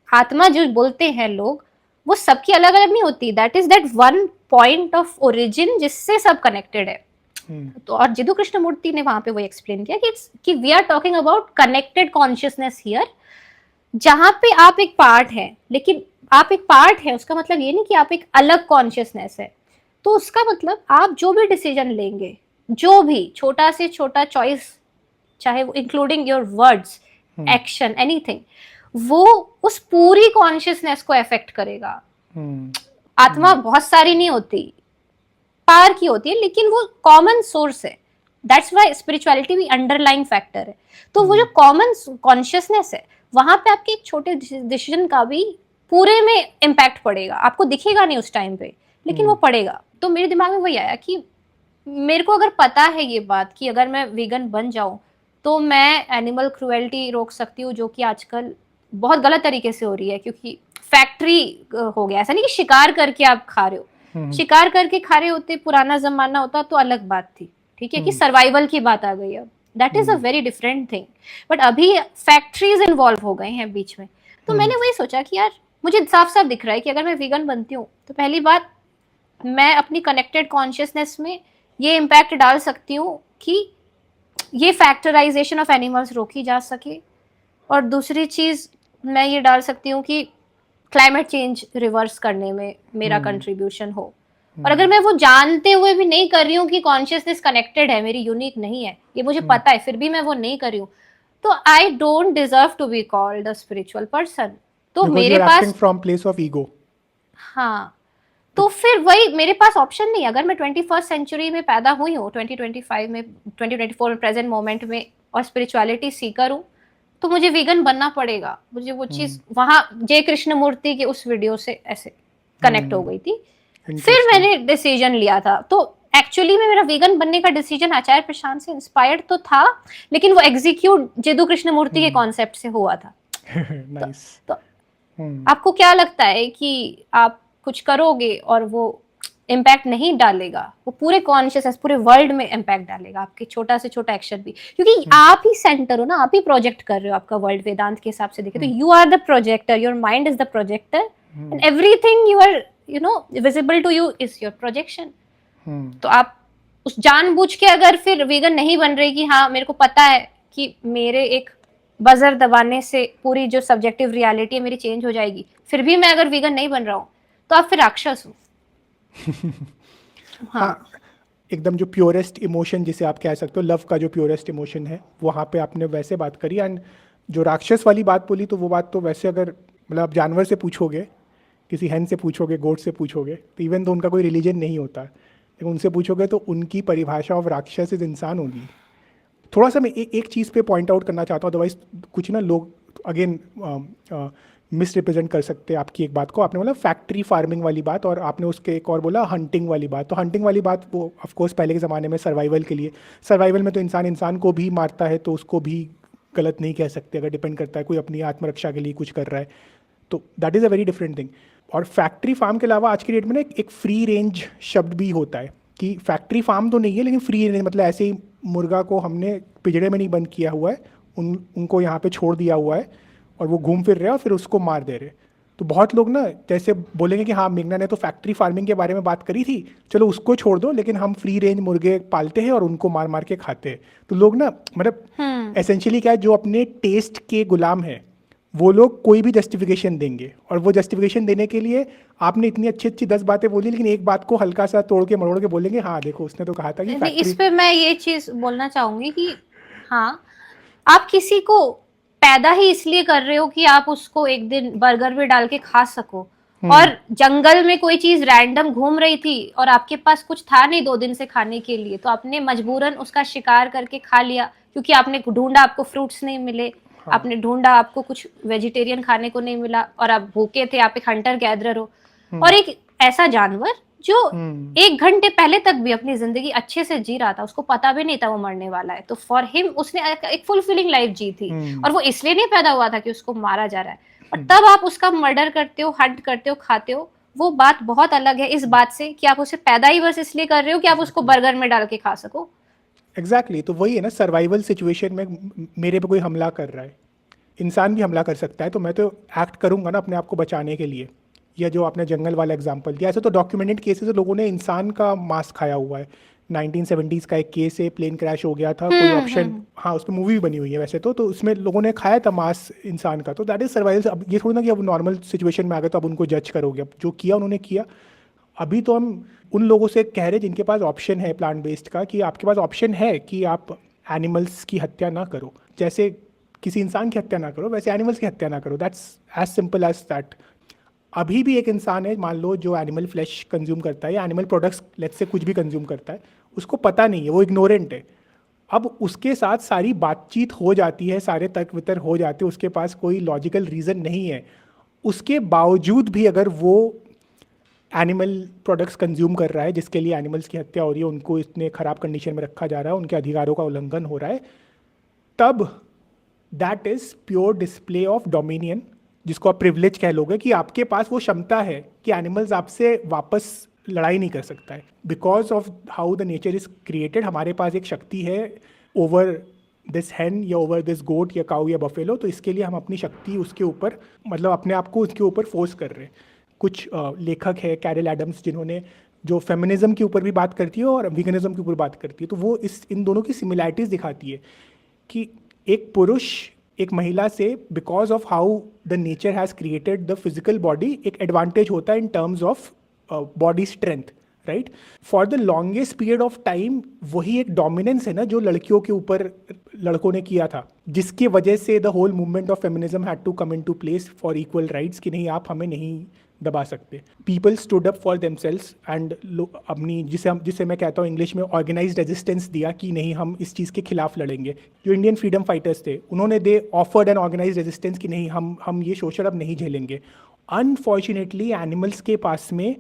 S1: आत्मा जो बोलते हैं लोग, वो सबकी अलग अलग नहीं होती, that is that one point of origin जिससे सब कनेक्टेड है। तो और जिदु कृष्णमूर्ति ने वहां पे वो एक्सप्लेन किया कि इट्स कि we are talking about connected consciousness here, जहां पे आप एक पार्ट है, लेकिन आप एक पार्ट है उसका मतलब ये नहीं कि आप एक अलग कॉन्शियसनेस है। तो उसका मतलब आप जो भी डिसीजन लेंगे, जो भी छोटा से छोटा चॉइस, चाहे वो including your words, action, anything, वो उस पूरी कॉन्शियसनेस को अफेक्ट करेगा। आत्मा बहुत सारी नहीं होती, पार की होती है, लेकिन वो कॉमन सोर्स है। दैट्स वाई स्पिरिचुअलिटी भी अंडरलाइंग फैक्टर है। तो वो जो कॉमन कॉन्शियसनेस है, वहां पे आपके एक छोटे डिसीजन का भी पूरे में इम्पैक्ट पड़ेगा। आपको दिखेगा नहीं उस टाइम पे, लेकिन वो पड़ेगा। तो मेरे दिमाग में वही आया कि मेरे को अगर पता है ये बात कि अगर मैं वीगन बन जाऊं तो मैं एनिमल क्रुएल्टी रोक सकती हूँ, जो कि आजकल बहुत गलत तरीके से हो रही है, क्योंकि फैक्ट्री हो गया। ऐसा नहीं कि शिकार करके आप खा रहे हो, शिकार करके खा रहे होते, पुराना जमाना होता तो अलग बात थी, ठीक है, कि सर्वाइवल की बात आ गई अब, that is a very different thing. But अभी फैक्ट्रीज इन्वॉल्व हो गए हैं बीच में। तो मैंने वही सोचा कि यार मुझे साफ साफ दिख रहा है कि अगर मैं वीगन बनती हूँ तो पहली बात, मैं अपनी कनेक्टेड कॉन्शियसनेस में ये इम्पैक्ट डाल सकती हूँ कि ये फैक्टराइजेशन ऑफ एनिमल्स रोकी जा सके, और दूसरी चीज मैं ये डाल सकती हूँ कि क्लाइमेट चेंज रिवर्स करने में मेरा कंट्रीब्यूशन हो। और अगर मैं वो जानते हुए भी नहीं कर रही हूँ कि कॉन्शियसनेस कनेक्टेड है, मेरी यूनिक नहीं है, ये मुझे पता है, फिर भी मैं वो नहीं कर रही हूँ, तो I don't deserve to be called a spiritual person. तो मेरे पास
S2: फ्रॉम प्लेस ऑफ ईगो।
S1: हाँ, तो फिर वही मेरे पास ऑप्शन नहीं है। अगर मैं 21st सेंचुरी में पैदा हुई हूँ, 2025 में, 2024 में, प्रेजेंट मोमेंट में, और स्पिरिचुअलिटी सीकर हूँ, तो मुझे वीगन बनना पड़ेगा। मुझे वो चीज वहां जय कृष्णमूर्ति के उस वीडियो से ऐसे कनेक्ट हो गई थी। फिर मैंने डिसीजन लिया था। तो एक्चुअली में मेरा वीगन बनने का डिसीजन आचार्य प्रशांत से इंस्पायर्ड तो था, लेकिन वो एग्जीक्यूट जिदु कृष्णमूर्ति के कॉन्सेप्ट से हुआ था। तो आपको क्या लगता है कि आप कुछ करोगे और वो इम्पैक्ट नहीं डालेगा, वो पूरे कॉन्शियसनेस, पूरे वर्ल्ड में इम्पैक्ट डालेगा, आपके छोटा से छोटा एक्शन भी, क्योंकि आप ही सेंटर हो ना, आप ही प्रोजेक्ट कर रहे हो आपका वर्ल्ड। वेदांत के हिसाब से देखें तो you are the projector, your mind is the projector, and everything you are visible to you is your projection. तो आप उस जानबूझ के अगर फिर वीगन नहीं बन रही कि हाँ मेरे को पता है कि मेरे एक बजर दबाने से पूरी जो सब्जेक्टिव रियलिटी है मेरी चेंज हो जाएगी, फिर भी मैं अगर वीगन नहीं बन रहा हूँ, तो आप फिर राक्षस हो।
S2: हाँ, एकदम जो प्योरेस्ट इमोशन जिसे आप कह सकते हो, लव का जो प्योरेस्ट इमोशन है, वहाँ पे आपने वैसे बात करी। एंड जो राक्षस वाली बात बोली, तो वो बात तो वैसे अगर मतलब आप जानवर से पूछोगे, किसी हैन से पूछोगे, गोट से पूछोगे, तो इवन तो उनका कोई रिलीजन नहीं होता, लेकिन उनसे पूछोगे तो उनकी परिभाषा ऑफ राक्षस इज इंसान होगी। थोड़ा सा मैं एक चीज़ पे पॉइंट आउट करना चाहता हूँ, अदरवाइज कुछ ना लोग अगेन मिस रिप्रेजेंट कर सकते हैं आपकी एक बात को। आपने बोला फैक्ट्री फार्मिंग वाली बात, और आपने उसके एक और बोला हंटिंग वाली बात। तो हंटिंग वाली बात वो ऑफ कोर्स पहले के ज़माने में सर्वाइवल के लिए, सर्वाइवल में तो इंसान को भी मारता है, तो उसको भी गलत नहीं कह सकते, अगर डिपेंड करता है कोई अपनी आत्मरक्षा के लिए कुछ कर रहा है, तो that is a very different thing. और फैक्ट्री फार्म के अलावा आज की डेट में ना एक फ्री रेंज शब्द भी होता है, कि फैक्ट्री फार्म तो नहीं है, लेकिन फ्री रेंज मतलब ऐसे ही मुर्गा को हमने पिंजड़े में नहीं बंद किया हुआ है, उनको यहाँ पे छोड़ दिया हुआ है और वो घूम फिर रहे हैं और फिर उसको मार दे रहे। तो बहुत लोग ना जैसे बोलेंगे कि हाँ मेघना ने तो फैक्ट्री फार्मिंग के बारे में बात करी थी, चलो उसको छोड़ दो, लेकिन हम फ्री रेंज मुर्गे पालते हैं और उनको मार मार के खाते हैं। तो लोग ना मतलब एसेंशियली क्या है, जो अपने टेस्ट के गुलाम है, वो लोग कोई भी जस्टिफिकेशन देंगे, और वो जस्टिफिकेशन देने के लिए आपने इतनी अच्छी अच्छी 10 बातें बोली, लेकिन एक बात को हल्का सा तोड़ के मरोड़ के बोलेंगे, हाँ देखो उसने तो कहा था कि
S1: इस पे मैं ये चीज बोलना चाहूंगी कि हाँ, आप किसी को पैदा ही इसलिए कर रहे हो कि आप उसको एक दिन बर्गर में डाल के खा सको, और जंगल में कोई चीज रैंडम घूम रही थी और आपके पास कुछ था नहीं 2 दिन से खाने के लिए, तो आपने मजबूरन उसका शिकार करके खा लिया, क्योंकि आपने ढूंढा, आपको फ्रूट्स नहीं मिले, आपने ढूंढा, आपको कुछ वेजिटेरियन खाने को नहीं मिला, और आप भूखे थे, आप एक हंटर गैदरर हो। और एक ऐसा जानवर जो 1 घंटे पहले तक भी अपनी जिंदगी अच्छे से जी रहा था, उसको पता भी नहीं था वो मरने वाला है, तो फॉर हिम उसने एक फुलफिलिंग लाइफ जी थी, और वो इसलिए नहीं पैदा हुआ था कि उसको मारा जा रहा है। और तब आप उसका मर्डर करते हो, हंट करते हो, खाते हो, वो बात बहुत अलग है इस बात से कि आप उसे पैदा ही बस इसलिए कर रहे हो कि आप उसको बर्गर में डाल के खा सको।
S2: एग्जैक्टली तो वही है ना, सर्वाइवल सिचुएशन में मेरे पे कोई हमला कर रहा है, इंसान भी हमला कर सकता है, तो मैं तो एक्ट करूंगा ना अपने आप को बचाने के लिए। या जो आपने जंगल वाला एग्जांपल दिया, ऐसे तो डॉक्यूमेंटेड केसेस लोगों ने इंसान का मांस खाया हुआ है। 1970s का एक केस है, प्लेन क्रैश हो गया था, कोई ऑप्शन, हाँ उस पर मूवी भी बनी हुई है वैसे तो उसमें लोगों ने खाया था मांस इंसान का, तो दैट इज सर्वाइवल। अब ये थोड़ी ना कि अब नॉर्मल सिचुएशन में आ गए तो अब उनको जज करोगे, अब जो किया उन्होंने किया। अभी तो हम उन लोगों से कह रहे जिनके पास ऑप्शन है प्लांट बेस्ड का, कि आपके पास ऑप्शन है कि आप एनिमल्स की हत्या ना करो, जैसे किसी इंसान की हत्या ना करो वैसे एनिमल्स की हत्या ना करो, that's as simple as that. अभी भी एक इंसान है मान लो जो एनिमल फ्लैश कंज्यूम करता है या एनिमल प्रोडक्ट्स लेट्स से कुछ भी कंज्यूम करता है, उसको पता नहीं है, वो इग्नोरेंट है। अब उसके साथ सारी बातचीत हो जाती है, सारे तर्क वितर्क हो जाते हैं, उसके पास कोई लॉजिकल रीज़न नहीं है, उसके बावजूद भी अगर वो एनिमल प्रोडक्ट्स कंज्यूम कर रहा है जिसके लिए एनिमल्स की हत्या हो रही है, उनको इतने ख़राब कंडीशन में रखा जा रहा है, उनके अधिकारों का उल्लंघन हो रहा है, तब that is pure display of dominion, जिसको आप प्रिविलेज कह लोगे, कि आपके पास वो क्षमता है कि एनिमल्स आपसे वापस लड़ाई नहीं कर सकता है। Because of how the nature is created, हमारे पास एक शक्ति है ओवर दिस हैन या ओवर दिस गोट या काऊ या बफेलो, तो इसके लिए हम अपनी शक्ति उसके ऊपर, मतलब अपने आप को उसके ऊपर फोर्स कर रहे हैं। कुछ लेखक है कैरल एडम्स जिन्होंने, जो फेमिनिज्म के ऊपर भी बात करती है और वीगनिज्म के ऊपर बात करती है, तो वो इन दोनों की सिमिलैरिटीज दिखाती है कि एक पुरुष एक महिला से, because of how the nature has created the physical body, एक एडवांटेज होता है in terms of body strength, right. For the longest period of time वही एक डोमिनेंस है ना जो लड़कियों के ऊपर लड़कों ने किया था, जिसकी वजह से the whole movement of feminism had to come in to place for equal rights, कि नहीं आप हमें नहीं दबा सकते। People stood up for themselves and अपनी, जिसे मैं कहता हूँ इंग्लिश में ऑर्गेनाइज्ड रेजिस्टेंस दिया, कि नहीं हम इस चीज़ के खिलाफ लड़ेंगे। जो इंडियन फ्रीडम फाइटर्स थे उन्होंने they offered an organized resistance, कि नहीं हम ये शोषण अब नहीं झेलेंगे। अनफॉर्चुनेटली एनिमल्स के पास में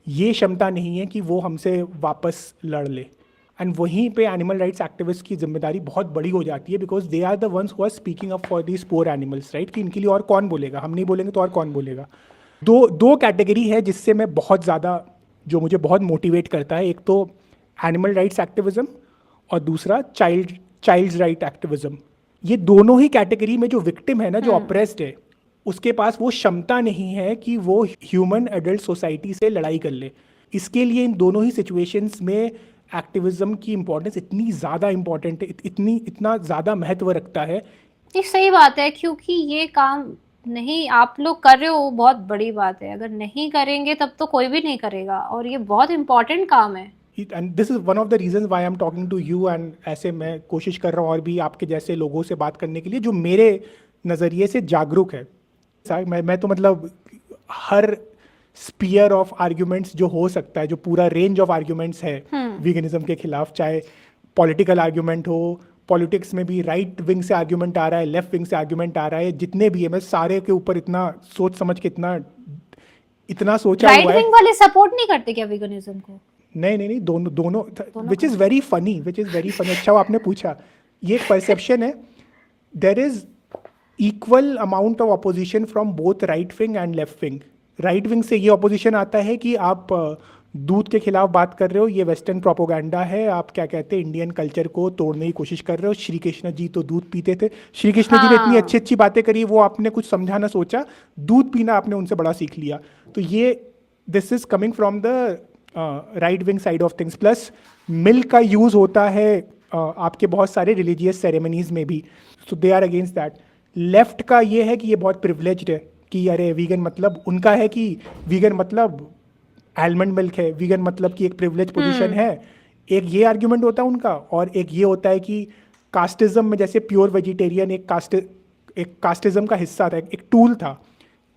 S2: ये क्षमता नहीं है कि वो हमसे वापस लड़ ले, एंड वहीं पे एनिमल राइट्स एक्टिविस्ट की जिम्मेदारी बहुत बड़ी हो जाती है, because they are the ones who are speaking up for these poor animals, right. कि इनके लिए और कौन बोलेगा, हम नहीं बोलेंगे तो और कौन बोलेगा। दो कैटेगरी है जिससे मैं बहुत ज़्यादा, जो मुझे बहुत मोटिवेट करता है, एक तो एनिमल राइट्स एक्टिविज्म और दूसरा चाइल्ड्स राइट एक्टिविज्म। ये दोनों ही कैटेगरी में जो विक्टिम है ना, जो ऑप्रेस्ड है, उसके पास वो क्षमता नहीं है कि वो ह्यूमन एडल्ट सोसाइटी से लड़ाई कर ले। इसके लिए इन दोनों ही सिचुएशंस में एक्टिविज्म की इंपॉर्टेंस इतनी ज़्यादा इंपॉर्टेंट है, इतना ज़्यादा महत्व रखता है।
S1: ये सही बात है, क्योंकि ये काम नहीं आप लोग कर रहे हो, बहुत बड़ी बात है। अगर नहीं करेंगे तब तो कोई भी नहीं करेगा, और ये बहुत इंपॉर्टेंट काम है।
S2: And this is one of the reason why I am talking to you, and ऐसे मैं कोशिश कर रहा हूँ और भी आपके जैसे लोगों से बात करने के लिए जो मेरे नज़रिए से जागरूक है। मैं तो मतलब हर स्पीयर ऑफ आर्ग्यूमेंट्स जो हो सकता है, जो पूरा रेंज ऑफ आर्ग्यूमेंट्स है वीगनिज्म के खिलाफ, चाहे पॉलिटिकल आर्ग्यूमेंट हो, पॉलिटिक्स में भी राइट विंग से आर्ग्यूमेंट आ रहा है, लेफ्ट विंग से आर्ग्यूमेंट आ रहा है, जितने भी है मैं सारे के ऊपर इतना सोच समझ के इतना सोचा हुआ है।
S1: राइट विंग वाले सपोर्ट नहीं करते क्या वीगनिज्म को?
S2: नहीं, दोनों विच इज़ वेरी फनी, अच्छा वो आपने पूछा। ये एक परसेप्शन है, there is equal amount of opposition from both right wing and left wing. Right wing से ये अपोजिशन आता है कि आप दूध के खिलाफ बात कर रहे हो, ये वेस्टर्न प्रोपोगंडा है, आप क्या कहते हैं इंडियन कल्चर को तोड़ने की कोशिश कर रहे हो। श्री कृष्ण जी तो दूध पीते थे, श्री कृष्ण जी ने इतनी अच्छी अच्छी बातें करी, वो आपने कुछ समझा ना सोचा, दूध पीना आपने उनसे बड़ा सीख लिया। तो ये this is coming from the right wing side of things. Plus milk का यूज होता है आपके बहुत सारे रिलीजियस सेरेमनीज में भी, so they are against that. Left का ये है कि ये बहुत प्रिविलेज्ड है कि अरे वीगन मतलब, उनका है कि वीगन मतलब आलमंड मिल्क है, वीगन मतलब कि एक प्रिविलेज पोजीशन है। एक ये आर्ग्यूमेंट होता है उनका, और एक ये होता है कि कास्टिज्म में जैसे प्योर वेजिटेरियन एक कास्टिज्म का हिस्सा था, एक टूल था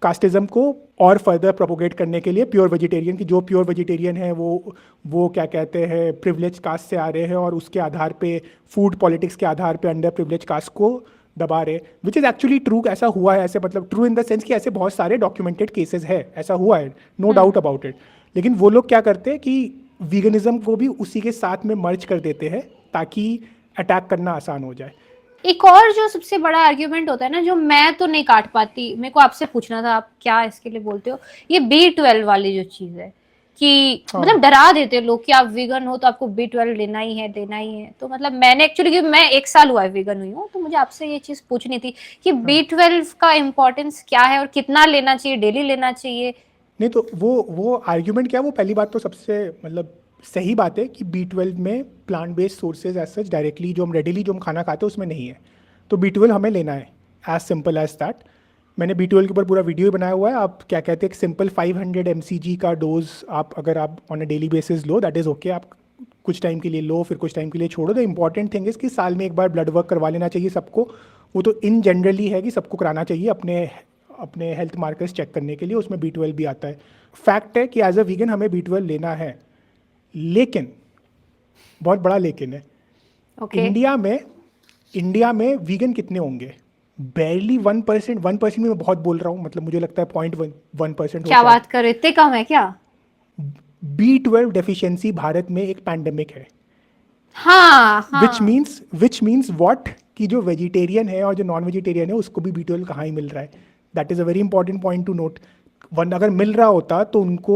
S2: कास्टिज्म को और फर्दर प्रोपोगेट करने के लिए। प्योर वेजिटेरियन की जो प्योर वेजिटेरियन है वो क्या कहते हैं प्रिविलेज कास्ट से आ रहे हैं, और उसके आधार पे फूड पॉलिटिक्स के आधार पे अंडर प्रिविलेज कास्ट को दबा रहे, विच इज़ एक्चुअली ट्रू। ऐसा हुआ है, ऐसे मतलब ट्रू इन द सेंस कि ऐसे बहुत सारे डॉक्यूमेंटेड केसेस है, ऐसा हुआ है, नो डाउट अबाउट इट। लेकिन वो लोग क्या करते हैं कि वीगनिज्म को भी उसी के साथ में मर्ज कर देते हैं ताकि अटैक करना आसान हो जाए।
S1: एक और जो सबसे बड़ा आर्ग्यूमेंट होता है ना, जो मैं तो नहीं काट पाती, मेरे को आपसे पूछना था, आप क्या इसके लिए बोलते हो, ये B12 वाली जो चीज है कि
S2: हाँ।
S1: मतलब डरा देते हैं लोग कि आप वीगन हो तो आपको B12 लेना ही है, देना ही है। तो मतलब मैंने एक्चुअली, क्योंकि मैं 1 साल हुआ है वीगन हुई हूँ, तो मुझे आपसे ये चीज पूछनी थी कि
S2: हाँ।
S1: B12 का इम्पोर्टेंस क्या है और कितना लेना चाहिए, डेली लेना चाहिए?
S2: नहीं तो वो आर्ग्यूमेंट क्या है, वो पहली बात तो सबसे मतलब सही बात है कि B12 में plant based sources as such directly जो हम रेडिली जो हम खाना खाते हैं उसमें नहीं है, तो B12 हमें लेना है, एज सिंपल एज दैट। मैंने B12 के ऊपर पूरा वीडियो बनाया हुआ है। आप क्या कहते हैं, एक सिंपल 500 mcg का डोज आप अगर आप on a daily basis low, that is okay. आप कुछ टाइम के लिए लो, फिर कुछ टाइम के लिए छोड़ो। द इंपॉर्टेंट थिंग इज़ कि साल में एक बार ब्लड वर्क करवा लेना चाहिए सबको। वो तो इन जनरली है कि सबको कराना चाहिए अपने अपने हेल्थ मार्कर्स चेक करने के लिए, उसमें B12 भी आता है। फैक्ट है कि एज अ वीगन हमें B12 लेना है, लेकिन बहुत बड़ा लेकिन है।
S1: ओके।
S2: इंडिया में वीगन कितने होंगे? बैरली 1%। 1% में मैं बहुत बोल रहा हूँ, मतलब मुझे लगता है 0.1% हो
S1: क्या
S2: शायद।
S1: बात कर रहे हो, इतने कम है क्या?
S2: B12 डेफिशिएंसी भारत में एक पैंडेमिक है।
S1: हाँ
S2: विच
S1: हाँ।
S2: मीन्स विच मीन्स वॉट, कि जो वेजिटेरियन है और जो नॉन वेजिटेरियन है उसको भी B12 कहाँ ही मिल रहा है। That is a very important point two note. One अगर मिल रहा होता तो उनको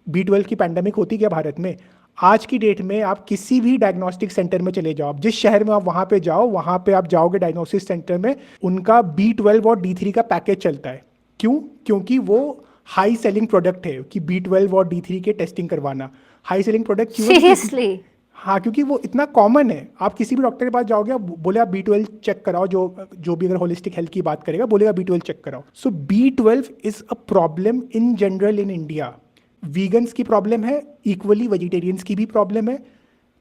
S2: B12 की पैंडेमिक होती क्या भारत में? आज की डेट में आप किसी भी डायग्नोस्टिक सेंटर में चले जाओ, आप जिस शहर में आप वहाँ पे जाओ, वहाँ पे आप जाओगे डायग्नोस्टिक सेंटर में, उनका B12 और D3 का पैकेज चलता है। क्यों? क्योंकि वो हाई सेलिंग प्रोडक्ट है कि B12 और D3 के टेस्टिंग करवाना। हाई सेलिंग प्रोडक्ट क्यों है? क्योंकि
S1: सीरियसली?
S2: हाँ, क्योंकि वो इतना कॉमन है। आप किसी भी डॉक्टर के पास जाओगे, आप बोले आप B12 चेक कराओ, जो जो भी अगर होलिस्टिक हेल्थ की बात करेगा बोलेगा B12 चेक कराओ। सो B12 is a problem in general in India. Vegans की प्रॉब्लम है, इक्वली वेजिटेरियंस की भी प्रॉब्लम है।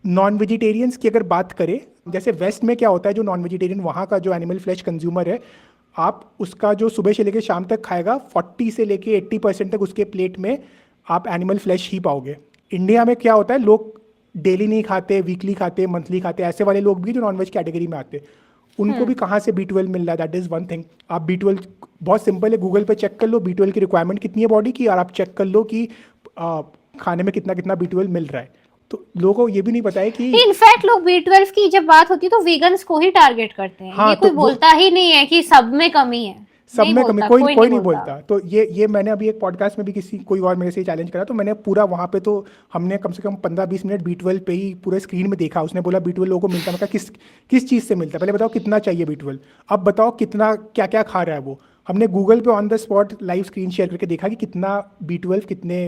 S2: नॉन वेजिटेरियंस की अगर बात करें, जैसे वेस्ट में क्या होता है, जो नॉन वेजिटेरियन वहाँ का जो एनिमल फ्लैश कंज्यूमर है, आप उसका जो सुबह से लेकर शाम तक खाएगा, 40 से लेके 80% तक उसके प्लेट में आप एनिमल फ्लैश ही पाओगे। इंडिया में क्या होता है, लोग डेली नहीं खाते, वीकली खाते, मंथली खाते, ऐसे वाले लोग भी जो नॉनवेज कैटेगरी में आते, उनको भी कहाँ से B12 मिल रहा है? That is one thing. आप B12 बहुत सिंपल है, गूगल पे चेक कर लो B12 की रिक्वायरमेंट कितनी है बॉडी की, और आप चेक कर लो कि खाने में कितना कितना B12 मिल रहा है। तो लोगों को ये भी नहीं पता है कि
S1: इनफैक्ट लोग B12 की जब बात होती है तो वीगन्स को ही टारगेट करते हैं,
S2: हाँ,
S1: ये
S2: तो
S1: कोई
S2: वो
S1: बोलता ही नहीं है कि सब में कमी है।
S2: सब
S1: नहीं
S2: में कमी,
S1: बोलता,
S2: कोई
S1: कोई
S2: कोई
S1: नहीं
S2: नहीं
S1: बोलता।
S2: बोलता। तो ये मैंने अभी एक पॉडकास्ट में भी किसी कोई और मेरे से चैलेंज करा, तो मैंने पूरा वहाँ पे तो हमने कम से कम 15-20 मिनट B12 पे ही पूरे स्क्रीन में देखा। उसने बोला B12 लोगों को मिलता है। मैं कहा किस चीज़ से मिलता है, पहले बताओ कितना चाहिए B12, अब बताओ कितना क्या क्या खा रहा है वो। हमने गूगल पे on the spot live screen share करके देखा कि कितना B12, कितने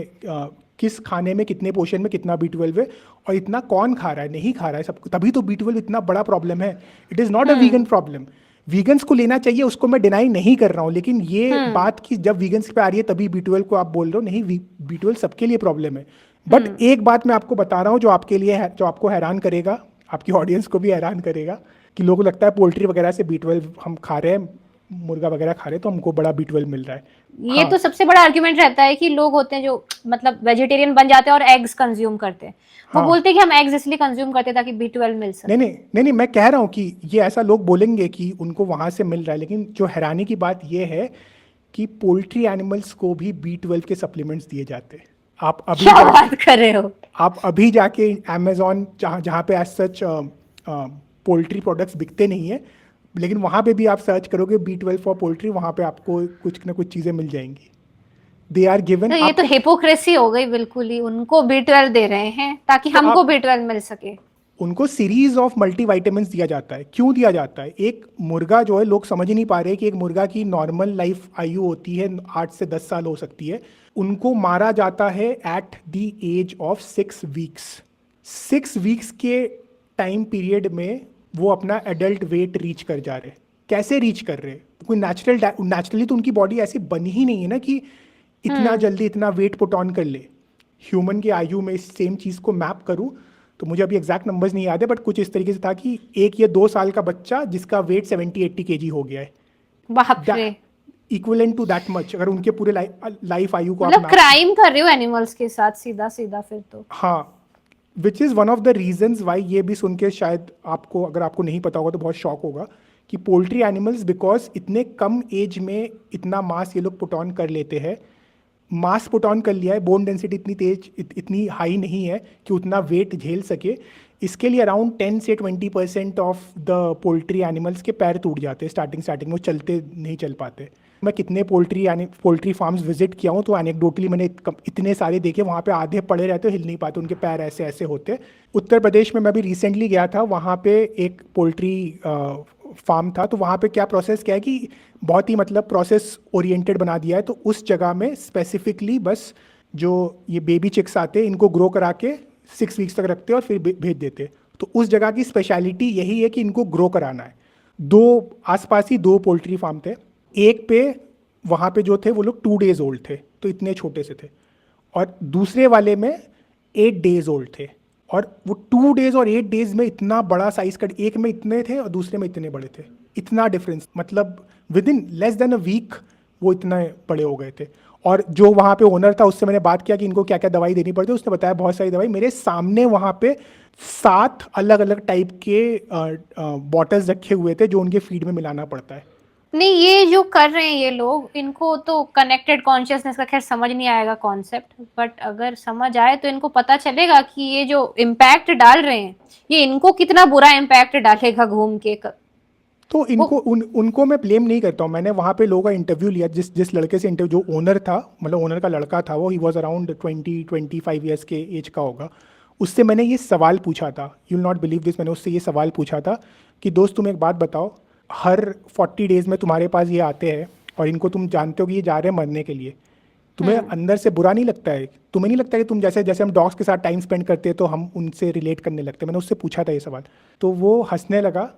S2: किस खाने में कितने पोर्शन में कितना B12 है, और इतना कौन खा रहा है, नहीं खा रहा है सबको। तभी तो B12 इतना बड़ा प्रॉब्लम है। It is not a vegan problem. Vegans को लेना चाहिए, उसको मैं डिनाई नहीं कर रहा हूँ, लेकिन ये बात की जब वीगन्स पे आ रही है तभी B12 को आप बोल रहे हो नहीं, B12 सबके लिए प्रॉब्लम है। बट एक बात मैं आपको बता रहा हूँ जो आपके लिए जो आपको हैरान करेगा, आपकी ऑडियंस को भी हैरान करेगा, कि लोगों को लगता है पोल्ट्री वगैरह से B12 हम खा रहे हैं, मुर्गा वगैरह खा रहे हैं तो हमको बड़ा B12 मिल रहा है।
S1: ये
S2: हाँ।
S1: तो सबसे बड़ा आर्ग्यूमेंट रहता है कि लोग होते हैं जो मतलब वेजिटेरियन बन जाते हैं और एग्स कंज्यूम करते हैं। वो
S2: हाँ।
S1: बोलते हैं कि हम एग्स इसलिए कंज्यूम करते हैं ताकि B12 मिल
S2: नहीं
S1: सके।
S2: नहीं नहीं नहीं, मैं कह रहा हूँ कि ये ऐसा लोग बोलेंगे कि उनको वहां से मिल रहा है, लेकिन जो हैरानी की बात ये है कि पोल्ट्री एनिमल्स को भी B12 के सप्लीमेंट्स दिए जाते हैं। आप अभी
S1: क्या
S2: जाके
S1: बात कर रहे हो?
S2: आप अभी जाके अमेजोन, जहाँ जहाँ पे एज सच पोल्ट्री प्रोडक्ट्स बिकते नहीं है, लेकिन वहाँ पे भी आप सर्च करोगे B12 फॉर पोल्ट्री, वहाँ पे आपको कुछ ना कुछ चीज़ें मिल जाएंगी। दे आर गिवन
S1: तो ये तो
S2: आपको।
S1: हिपोक्रेसी हो गई बिल्कुल ही, उनको B12 दे रहे हैं ताकि
S2: तो
S1: हमको
S2: आप
S1: B12 मिल सके।
S2: उनको सीरीज ऑफ मल्टीविटामिन्स दिया जाता है। क्यों दिया जाता है? एक मुर्गा जो है, लोग समझ ही नहीं पा रहे कि एक मुर्गा की नॉर्मल लाइफ आयु होती है 8 से 10 साल हो सकती है। उनको मारा जाता है at the age of 6 weeks. 6 weeks के टाइम पीरियड में वो अपना एडल्ट वेट रीच कर जा रहे। कैसे रीच कर रहे? कोई नेचुरली तो उनकी बॉडी ऐसी बनी ही नहीं है ना कि इतना जल्दी इतना वेट पुट ऑन कर ले। ह्यूमन की आयु में इस सेम चीज़ को मैप करूं तो मुझे अभी एग्जैक्ट नंबर्स नहीं याद है, बट कुछ इस तरीके से था कि 1 या 2 साल का बच्चा जिसका वेट 70-80 kg हो गया
S1: बाप रे।
S2: है, इक्वलेंट टू दैट मच, अगर उनके पूरे लाइफ आयु को आप
S1: मतलब
S2: मैप।
S1: क्राइम कर रहे हो एनिमल्स के साथ सीधा सीधा फिर तो।
S2: हाँ, which is one of the reasons Y, ये भी सुन के शायद आपको, अगर आपको नहीं पता होगा तो बहुत शॉक होगा, कि पोल्ट्री एनिमल्स बिकॉज इतने कम एज में इतना मास ये लोग पुट ऑन कर लेते हैं, मास पुट ऑन कर लिया है, बोन डेंसिटी इतनी तेज इतनी हाई नहीं है कि उतना वेट झेल सके। इसके लिए अराउंड 10 से 20% ऑफ द पोल्ट्री एनिमल्स के पैर टूट जाते हैं स्टार्टिंग में, वो चलते नहीं चल पाते। मैं कितने पोल्ट्री फार्म्स विजिट किया हूँ, तो एनेक्डोटली मैंने इतने सारे देखे, वहाँ पे आधे पड़े रहते, हिल नहीं पाते, उनके पैर ऐसे ऐसे होते। उत्तर प्रदेश में मैं भी रिसेंटली गया था, वहाँ पे एक पोल्ट्री फार्म था, तो वहाँ पे क्या है कि बहुत ही मतलब प्रोसेस ओरिएंटेड बना दिया है। तो उस जगह में स्पेसिफिकली बस जो ये बेबी चिक्स आते हैं, इनको ग्रो करा के 6 वीक्स तक रखते हैं और फिर भेज देते हैं। तो उस जगह की स्पेशलिटी यही है कि इनको ग्रो कराना है। आसपास ही 2 पोल्ट्री फार्म थे। एक पे वहाँ पे जो थे वो लोग 2 डेज ओल्ड थे, तो इतने छोटे से थे, और दूसरे वाले में 8 डेज ओल्ड थे। और वो 2 डेज और 8 डेज में इतना बड़ा साइज का, एक में इतने थे और दूसरे में इतने बड़े थे। इतना डिफरेंस, मतलब within less than a week वो इतने बड़े हो गए थे। और जो वहाँ पे ओनर था, उससे मैंने बात किया कि इनको क्या क्या दवाई देनी पड़ती है, उसने बताया बहुत सारी दवाई। मेरे सामने वहाँ पे 7 अलग अलग टाइप के बॉटल्स रखे हुए थे जो उनके फीड में मिलाना पड़ता है।
S1: नहीं, ये जो कर रहे हैं ये लोग, इनको तो कनेक्टेड कॉन्शियसनेस का खैर समझ नहीं आएगा कॉन्सेप्ट, बट अगर समझ आए तो इनको पता चलेगा कि ये जो इम्पैक्ट डाल रहे हैं ये इनको कितना बुरा इम्पैक्ट डालेगा घूम के।
S2: तो इनको उनको मैं ब्लेम नहीं करता हूँ। मैंने वहाँ पे लोगों का इंटरव्यू लिया, जिस जिस लड़के से इंटरव्यू, जो ओनर था, मतलब ओनर का लड़का था, वो ही वॉज अराउंड 20-25 ईयर्स के एज का होगा। उससे मैंने ये सवाल पूछा था, you will not believe this, मैंने उससे ये सवाल पूछा था कि दोस्त तुम एक बात बताओ, हर 40 डेज में तुम्हारे पास ये आते हैं और इनको तुम जानते हो कि ये जा रहे हैं मरने के लिए, तुम्हें अंदर से बुरा नहीं लगता है? तुम्हें नहीं लगता है कि तुम जैसे जैसे हम डॉग्स के साथ टाइम स्पेंड करते हैं तो हम उनसे रिलेट करने लगते हैं? मैंने उससे पूछा था ये सवाल, तो वो हंसने लगा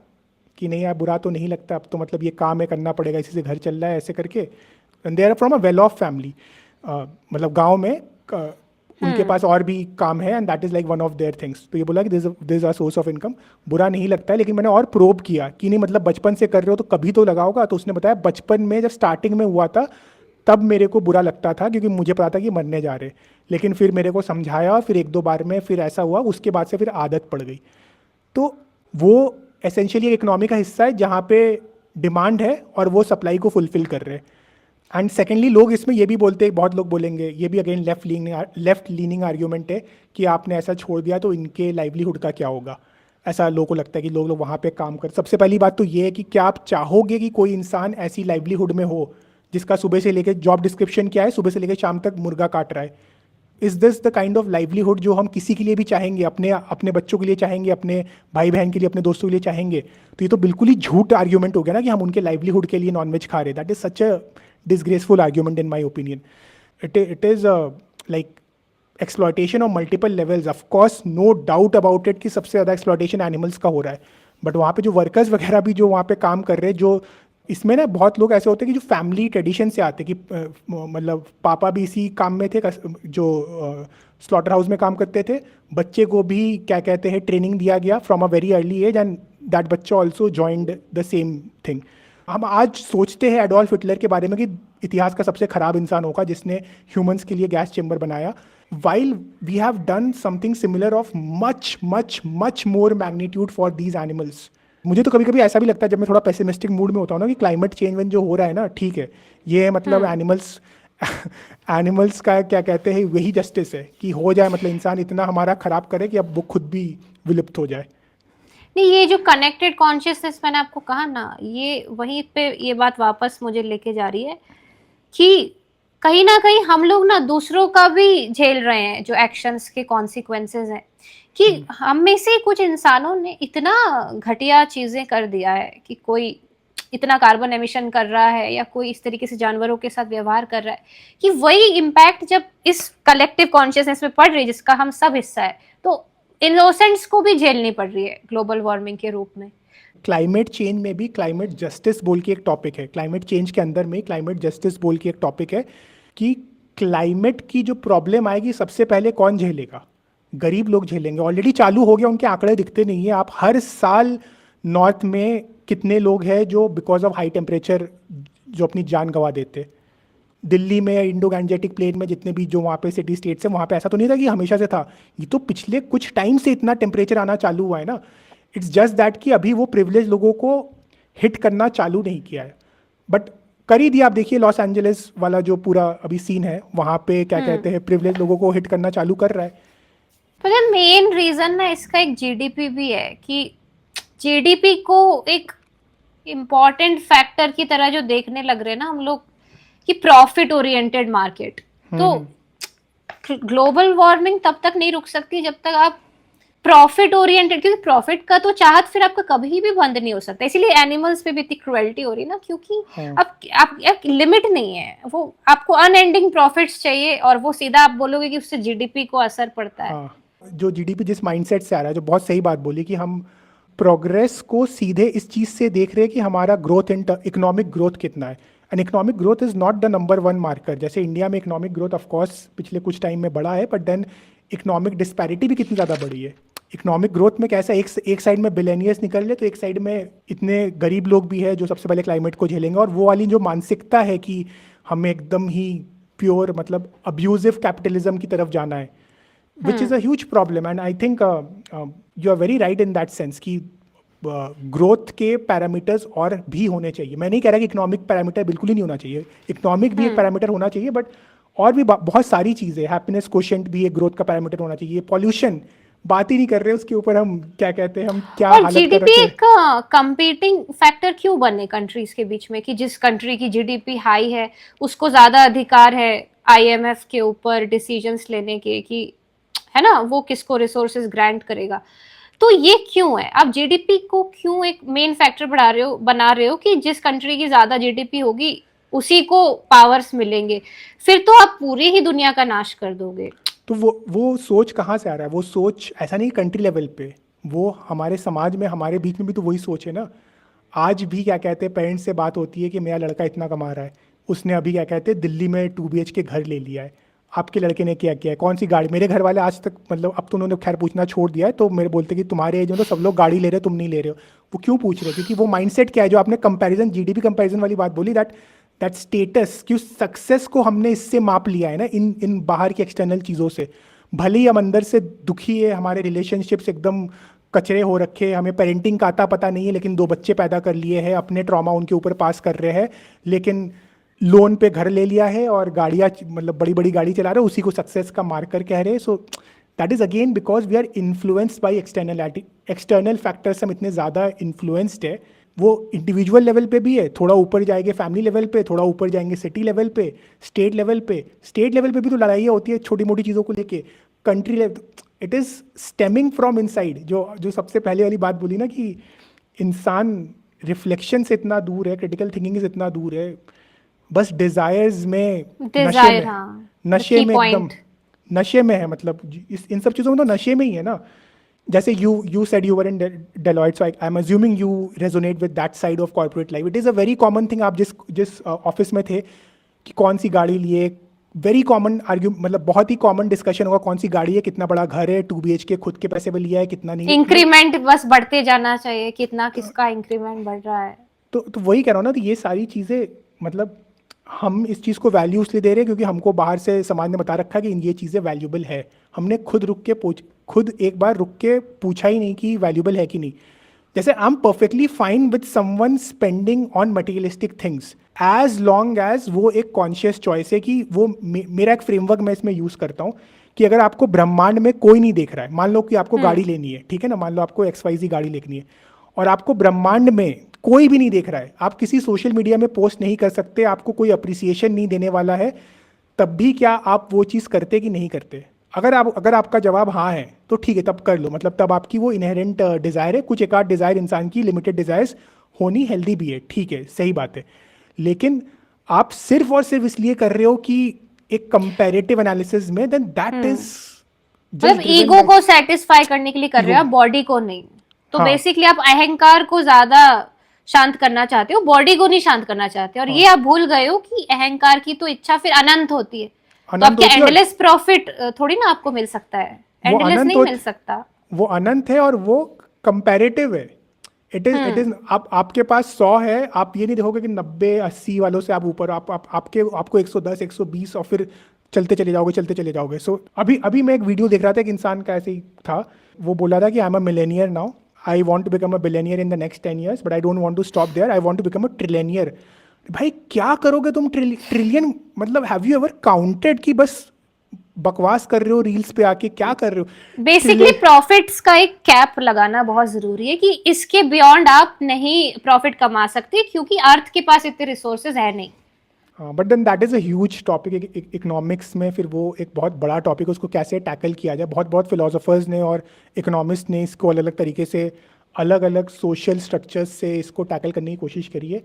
S2: कि नहीं यार, बुरा तो नहीं लगता, अब तो मतलब ये काम है, करना पड़ेगा, इसी से घर चल रहा है, ऐसे करके। And they are from a well off family, मतलब गांव में उनके पास और भी काम है, and that is like one of their things. तो ये बोला कि this is a source of income, बुरा नहीं लगता है। लेकिन मैंने और प्रोब किया कि नहीं, मतलब बचपन से कर रहे हो तो कभी तो लगा होगा। तो उसने बताया बचपन में जब स्टार्टिंग में हुआ था तब मेरे को बुरा लगता था, क्योंकि मुझे पता था कि मरने जा रहे, लेकिन फिर मेरे को समझाया, फिर 1-2 बार में फिर ऐसा हुआ, उसके बाद से फिर आदत पड़ गई। तो वो एसेंशियली एक इकोनॉमी का हिस्सा है जहाँ पे डिमांड है और वो सप्लाई को फुलफिल कर रहे हैं। एंड सेकेंडली लोग इसमें ये भी बोलते हैं, बहुत लोग बोलेंगे, ये भी अगेन लेफ्ट लीनिंग आर्ग्यूमेंट है कि आपने ऐसा छोड़ दिया तो इनके लाइवलीहुड का क्या होगा। ऐसा लोगों को लगता है कि लोग वहाँ पे काम कर। सबसे पहली बात तो ये है कि क्या आप चाहोगे कि कोई इंसान ऐसी लाइवलीहुड में हो जिसका सुबह से लेकर, जॉब डिस्क्रिप्शन क्या है, सुबह से लेकर शाम तक मुर्गा काट रहा है? Is this the kind of livelihood जो हम किसी के लिए भी चाहेंगे, अपने अपने बच्चों के लिए चाहेंगे, अपने भाई बहन के लिए, अपने दोस्तों के लिए चाहेंगे? तो ये तो बिल्कुल ही झूठ आर्ग्यूमेंट हो गया ना कि हम उनके लाइवलीहुड के लिए नॉनवेज खा रहे हैं। That is such a disgraceful argument in my opinion. It is like exploitation on multiple levels. Of course, no doubt about it कि सबसे ज़्यादा exploitation animals का हो रहा है, बट वहाँ पे जो वर्कर्स वगैरह भी जो वहाँ पे काम कर रहे हैं, जो इसमें ना बहुत लोग ऐसे होते हैं कि जो फैमिली ट्रेडिशन से आते हैं कि मतलब पापा भी इसी काम में थे, जो स्लॉटर हाउस में काम करते थे, बच्चे को भी क्या कहते हैं ट्रेनिंग दिया गया from a very early age, and that बच्चा also joined the same thing. हम आज सोचते हैं एडोल्फ हिटलर के बारे में कि इतिहास का सबसे खराब इंसान होगा जिसने ह्यूमंस के लिए गैस चेम्बर बनाया, while we have done something similar of much much much more magnitude for these animals. मुझे तो कभी कभी ऐसा भी लगता है जब मैं थोड़ा पेसिमिस्टिक मूड में होता हूँ ना, कि क्लाइमेट चेंज जो हो रहा है ना, ठीक है, ये मतलब एनिमल्स का क्या कहते हैं वही जस्टिस है कि हो जाए, मतलब इंसान इतना हमारा खराब करे कि अब वो खुद भी विलुप्त हो जाए।
S1: नहीं, ये जो कनेक्टेड कॉन्शियसनेस मैंने आपको कहा ना, ये वहीं पे ये बात वापस मुझे लेके जा रही है कि कहीं ना कहीं हम लोग ना दूसरों का भी झेल रहे हैं जो एक्शंस के कॉन्सिक्वेंसेस हैं, कि हम में से कुछ इंसानों ने इतना घटिया चीजें कर दिया है कि कोई इतना कार्बन एमिशन कर रहा है या कोई इस तरीके से जानवरों के साथ व्यवहार कर रहा है कि वही इम्पैक्ट जब इस कलेक्टिव कॉन्शियसनेस में पड़ रही है जिसका हम सब हिस्सा है, तो इनोसेंट्स को भी झेलनी पड़ रही है ग्लोबल वार्मिंग के रूप में।
S2: क्लाइमेट चेंज में भी क्लाइमेट जस्टिस बोल के एक टॉपिक है, क्लाइमेट चेंज के अंदर में क्लाइमेट जस्टिस बोल के एक टॉपिक है कि क्लाइमेट की जो प्रॉब्लम आएगी सबसे पहले कौन झेलेगा? गरीब लोग झेलेंगे। ऑलरेडी चालू हो गया, उनके आंकड़े दिखते नहीं है। आप हर साल नॉर्थ में कितने लोग हैं जो बिकॉज ऑफ हाई टेम्परेचर जो अपनी जान गंवा देते? दिल्ली में, इंडो गैंजेटिक प्लेन में जितने भी जो वहाँ पे सिटी स्टेट्स हैं, वहाँ पे ऐसा तो नहीं था कि हमेशा से था, ये तो पिछले कुछ टाइम से इतना टेम्परेचर आना चालू हुआ है ना। इट्स जस्ट दैट कि अभी वो प्रिविलेज लोगों को हिट करना चालू नहीं किया है, बट कर ही दिया। आप देखिए लॉस एंजलिस वाला जो पूरा अभी सीन है, वहाँ पे क्या कहते हैं प्रिविलेज लोगों को हिट करना चालू कर रहा है।
S1: पर मेन रीजन ना इसका एक जीडीपी भी है कि जीडीपी को एक इम्पॉर्टेंट फैक्टर की तरह जो देखने लग रहे हैं ना हम लोग, कि प्रॉफिट ओरिएंटेड मार्केट, तो ग्लोबल वार्मिंग तब तक नहीं रुक सकती जब तक आप प्रॉफिट ओरिएंटेड, क्योंकि प्रॉफिट का तो चाहत फिर आपका कभी भी बंद नहीं हो सकता। इसीलिए एनिमल्स पे भी इतनी क्रुएल्टी हो रही है ना, क्योंकि आप एक लिमिट नहीं है, वो आपको अनएंडिंग प्रॉफिट्स चाहिए, और वो सीधा आप बोलोगे कि उससे जीडीपी को असर पड़ता है।
S2: जो जीडीपी जिस माइंडसेट से आ रहा है, जो बहुत सही बात बोली कि हम प्रोग्रेस को सीधे इस चीज़ से देख रहे हैं कि हमारा ग्रोथ इन इकोनॉमिक ग्रोथ कितना है, and economic growth is not the number one marker. जैसे इंडिया में इकोनॉमिक ग्रोथ ऑफ कोर्स पिछले कुछ टाइम में बढ़ा है, बट देन इकोनॉमिक डिस्पैरिटी भी कितनी ज़्यादा बढ़ी है। इकोनॉमिक ग्रोथ में कैसा एक साइड में बिलियनियर्स निकल रहे, तो एक साइड में इतने गरीब लोग भी है जो सबसे पहले क्लाइमेट को झेलेंगे, और वो वाली जो मानसिकता है कि हमें एकदम ही प्योर मतलब अब्यूजिव कैपिटलिज्म की तरफ जाना है, which is a huge problem. And I think you are very right in that sense कि ग्रोथ के पैरामीटर्स और भी होने चाहिए। मैं नहीं कह रहा कि इकोनॉमिक पैरामीटर बिल्कुल ही नहीं होना चाहिए, इकोनॉमिक भी एक पैरामीटर होना चाहिए, बट और भी बहुत सारी चीज़ें, हैप्पीनेस कोशेंट भी एक ग्रोथ का पैरामीटर होना चाहिए। पॉल्यूशन बात ही नहीं कर रहे, उसके ऊपर हम क्या कहते हैं, हम क्या
S1: और
S2: हालत कर
S1: जीडीपी
S2: रखे
S1: एक कंपीटिंग फैक्टर क्यों बने कंट्रीज के बीच में, कि जिस कंट्री की जीडीपी हाई है उसको ज्यादा अधिकार है आईएमएफ के ऊपर डिसीजंस लेने के, कि है ना, वो किसको रिसोर्सेज ग्रांट करेगा। तो ये क्यों है, आप जीडीपी को क्यों एक मेन फैक्टर बना रहे हो कि जिस कंट्री की ज्यादा जीडीपी होगी उसी को पावर्स मिलेंगे, फिर तो आप पूरी ही दुनिया का नाश कर दोगे।
S2: तो वो सोच कहाँ से आ रहा है? वो सोच ऐसा नहीं कंट्री लेवल पे, वो हमारे समाज में, हमारे बीच में भी तो वही सोच है ना। आज भी क्या कहते हैं, पेरेंट्स से बात होती है कि मेरा लड़का इतना कमा रहा है, उसने अभी क्या कहते हैं दिल्ली में 2 BHK घर ले लिया है, आपके लड़के ने क्या किया है, कौन सी गाड़ी। मेरे घर वाले आज तक मतलब अब तो उन्होंने खैर पूछना छोड़ दिया है, तो मेरे बोलते कि तुम्हारे एज में तो सब लोग गाड़ी ले रहे हो, तुम नहीं ले रहे हो। वो क्यों पूछ रहे हो? क्योंकि वो माइंडसेट क्या है, जो आपने कंपैरिजन, जीडीपी कंपैरिजन वाली बात बोली, दैट स्टेटस, क्यों सक्सेस को हमने इससे माप लिया है ना, इन बाहर की एक्सटर्नल चीज़ों से। भले ही हम अंदर से दुखी है, हमारे रिलेशनशिप्स एकदम कचरे हो रखे, हमें पेरेंटिंग का आता पता नहीं है, लेकिन 2 बच्चे पैदा कर लिए हैं, अपने ट्रॉमा उनके ऊपर पास कर रहे हैं, लेकिन लोन पे घर ले लिया है और गाड़ियाँ मतलब बड़ी बड़ी गाड़ी चला रहे हैं, उसी को सक्सेस का मार्कर कह रहे हैं। So that is again because we are influenced by external factors. हम इतने ज़्यादा इन्फ्लुएंस्ड है, वो इंडिविजुअल लेवल पे भी है, थोड़ा ऊपर जाएंगे फैमिली लेवल पे, थोड़ा ऊपर जाएंगे सिटी लेवल पे, स्टेट लेवल पे भी तो लड़ाइयाँ होती है छोटी मोटी चीज़ों को लेके। Country level, it is stemming from inside. जो सबसे पहले वाली बात बोली ना कि इंसान रिफ्लेक्शन से इतना दूर है, क्रिटिकल थिंकिंग से इतना दूर है, बस डिजायर्स में,
S1: डिजायर,
S2: नशे में एकदम नशे में है। मतलब इन सब चीज़ों में तो नशे में ही है ना। जैसे you said you were in Deloitte, so I'm assuming you resonate with that side of corporate life. It is a very common thing, आप जिस ऑफिस में थे कि कौन सी गाड़ी लिए, वेरी कॉमन मतलब बहुत ही कॉमन डिस्कशन होगा, कौन सी गाड़ी है, कितना बड़ा घर है, 2 BHK खुद के पैसे पे लिया है, कितना नहीं।
S1: इंक्रीमेंट बस बढ़ते जाना चाहिए, कितना किसका इंक्रीमेंट बढ़ रहा है।
S2: तो वही कह रहा हूँ ना, तो ये सारी चीज़ें मतलब हम इस चीज़ को वैल्यू इसलिए दे रहे हैं क्योंकि हमको बाहर से समाज ने बता रखा है कि ये चीज़ें वैल्यूबल है। हमने खुद एक बार रुक के पूछा ही नहीं कि वैल्यूबल है कि नहीं। जैसे I am perfectly fine with someone spending on materialistic things as long as वो एक कॉन्शियस चॉइस है कि वो मेरा एक फ्रेमवर्क मैं इसमें यूज़ करता हूँ कि अगर आपको ब्रह्मांड में कोई नहीं देख रहा है, मान लो कि आपको गाड़ी लेनी है, ठीक है ना, मान लो आपको XYZ गाड़ी लेनी है और आपको ब्रह्मांड में कोई भी नहीं देख रहा है, आप किसी सोशल मीडिया में पोस्ट नहीं कर सकते, आपको कोई अप्रिसिएशन नहीं देने वाला है, तब भी क्या आप वो चीज़ करते कि नहीं करते? अगर आपका जवाब हाँ है तो ठीक है, तब कर लो। मतलब तब आपकी वो इनहेरेंट डिज़ायर है। कुछ एक आध डिज़ायर इंसान की लिमिटेड डिज़ायर्स होनी हेल्दी भी है, ठीक है, सही बात है। लेकिन आप सिर्फ और सिर्फ इसलिए कर रहे हो कि एक कंपैरेटिव एनालिसिस में, देन दैट इज
S1: मतलब ईगो को सेटिस्फाई करने के लिए कर रहे हो आप, बॉडी को नहीं। तो बेसिकली आप अहंकार को ज्यादा शांत करना चाहते हो, बॉडी को नहीं शांत करना चाहते। और ये आप भूल गए हो कि अहंकार की तो इच्छा फिर अनंत होती है, तो आपके एंडलेस प्रॉफिट थोड़ी ना आपको मिल सकता है, एंडलेस नहीं मिल सकता। वो
S2: अनंत है और वो कंपैरेटिव है। इट इज आपके पास 100 है, आप ये नहीं देखोगे कि 90-80 वालों से आप ऊपर, आपको 110 120 और फिर चलते चले जाओगे। सो अभी मैं एक वीडियो देख रहा था, एक इंसान का ऐसे ही था, वो बोला था कि I am a millionaire now, I want to become a billionaire in the next 10 years, but I don't want to stop there, I want to become a trillionaire. भाई क्या करोगे तुम ट्रिलियन? मतलब हैव यू एवर काउंटेड कि बस बकवास कर रहे हो रील्स पे आके, क्या कर रहे हो?
S1: बेसिकली प्रॉफिट्स का एक कैप लगाना बहुत जरूरी है कि इसके बियॉन्ड आप नहीं प्रॉफिट कमा सकते, क्योंकि अर्थ के पास इतने रिसोर्सेज है नहीं।
S2: But then that is a huge topic. Economics में फिर वो एक बहुत बड़ा टॉपिक है, उसको कैसे टैकल किया जाए। बहुत बहुत फिलोसोफर्स ने और इकोनॉमिस्ट ने इसको अलग अलग तरीके से, अलग अलग सोशल स्ट्रक्चर्स से इसको टैकल करने की कोशिश करी है।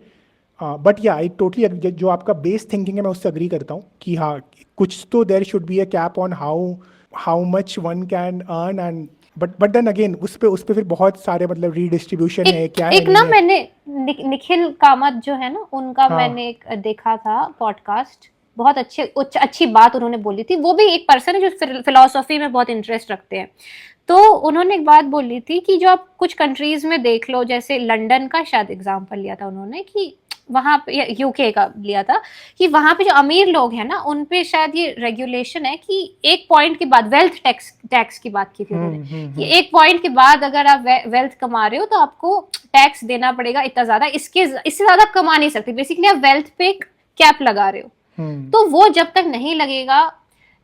S2: बट या आई टोटली, जो आपका बेस थिंकिंग है मैं उससे अग्री करता हूँ कि हाँ, कुछ तो there should be a cap on how much one can earn. And but then again उस पे फिर बहुत सारे मतलब रीडिस्ट्रीब्यूशन है, क्या है
S1: एक ना
S2: नहीं है।
S1: मैंने निखिल कामत जो है ना, उनका
S2: हाँ
S1: मैंने एक देखा था पॉडकास्ट। बहुत अच्छी बात उन्होंने बोली थी। वो भी एक पर्सन है जो फिलोसफी में बहुत इंटरेस्ट रखते हैं। तो उन्होंने एक बात बोली थी कि जो आप कुछ कंट्रीज में देख लो, जैसे लंदन का शायद एग्जांपल लिया था उन्होंने, कि वहां पे, यूके का लिया था, कि वहां पे जो अमीर लोग हैं ना, उन पे शायद ये रेगुलेशन है कि एक पॉइंट के बाद, वेल्थ टैक्स की बात की थी उन्होंने, कि एक पॉइंट के बाद अगर आप वेल्थ कमा रहे हो तो आपको टैक्स देना पड़ेगा इतना ज्यादा, इससे ज्यादा कमा नहीं सकते। बेसिकली आप वेल्थ पे कैप लगा रहे हो। तो वो जब तक नहीं लगेगा,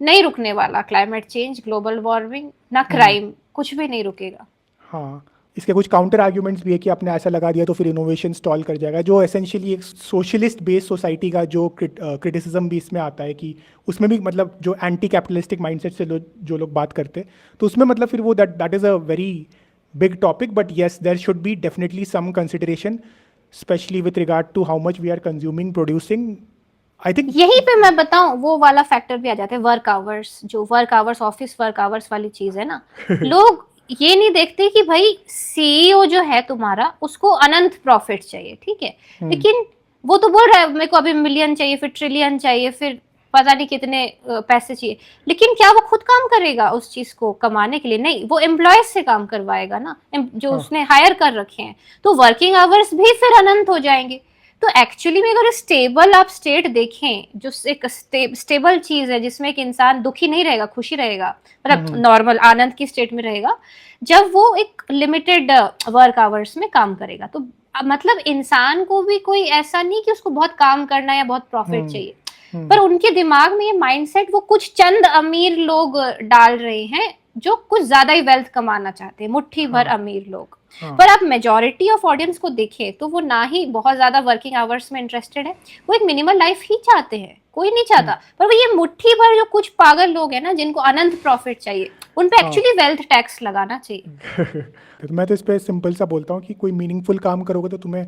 S1: नहीं रुकने वाला क्लाइमेट चेंज, ग्लोबल वार्मिंग, ना क्राइम, कुछ भी नहीं रुकेगा।
S2: हाँ, इसके कुछ काउंटर आर्ग्यूमेंट्स भी है कि आपने ऐसा लगा दिया तो फिर इनोवेशन स्टॉल कर जाएगा, जो एसेंशियली एक सोशलिस्ट बेस्ड सोसाइटी का जो क्रिटिसिज्म भी इसमें आता है कि उसमें भी मतलब जो एंटी कैपिटलिस्टिक माइंडसेट से जो लोग बात करते हैं, तो उसमें मतलब फिर वो that is a very big topic. But yes, there should be definitely some consideration, specially with regard to how much we are consuming, producing, I think.
S1: यहीं पे मैं बताऊं, वो वाला फैक्टर भी आ जाता है, वर्क आवर्स, जो work hours, office work hours वाली चीज है ना। लोग ये नहीं देखते कि भाई सीईओ जो है तुम्हारा, उसको अनंत प्रॉफिट चाहिए, ठीक है, लेकिन वो तो बोल रहा है मेरे को अभी मिलियन चाहिए, फिर ट्रिलियन चाहिए, फिर पता नहीं कितने पैसे चाहिए, लेकिन क्या वो खुद काम करेगा उस चीज को कमाने के लिए? नहीं, वो एम्प्लॉयज से काम करवाएगा ना, जो उसने हायर कर रखे हैं। तो वर्किंग आवर्स भी फिर अनंत हो जाएंगे। तो एक्चुअली में अगर स्टेबल आप स्टेट देखें, जो एक स्टेबल चीज है जिसमें एक इंसान दुखी नहीं रहेगा, खुशी रहेगा, मतलब नॉर्मल आनंद की स्टेट में रहेगा, जब वो एक लिमिटेड वर्क आवर्स में काम करेगा। तो मतलब इंसान को भी कोई ऐसा नहीं कि उसको बहुत काम करना या बहुत प्रॉफिट चाहिए, पर उनके दिमाग में ये माइंडसेट वो कुछ चंद अमीर लोग डाल रहे हैं, जो कुछ ज्यादा ही वेल्थ कमाना चाहते हैं, मुट्ठी भर अमीर लोग। पर आप मेजॉरिटी ऑफ ऑडियंस को देखें तो वो ना ही बहुत ज्यादा वर्किंग आवर्स में इंटरेस्टेड है, वो एक मिनिमल लाइफ ही चाहते हैं, कोई नहीं चाहता। पर वो ये मुट्ठी भर जो कुछ पागल लोग हैं ना, जिनको अनंत प्रॉफिट चाहिए, उन पे एक्चुअली वेल्थ टैक्स लगाना चाहिए।
S2: तो मैं तो इस पे सिंपल सा बोलता हूँ कि कोई मीनिंगफुल काम करोगे तो तुम्हें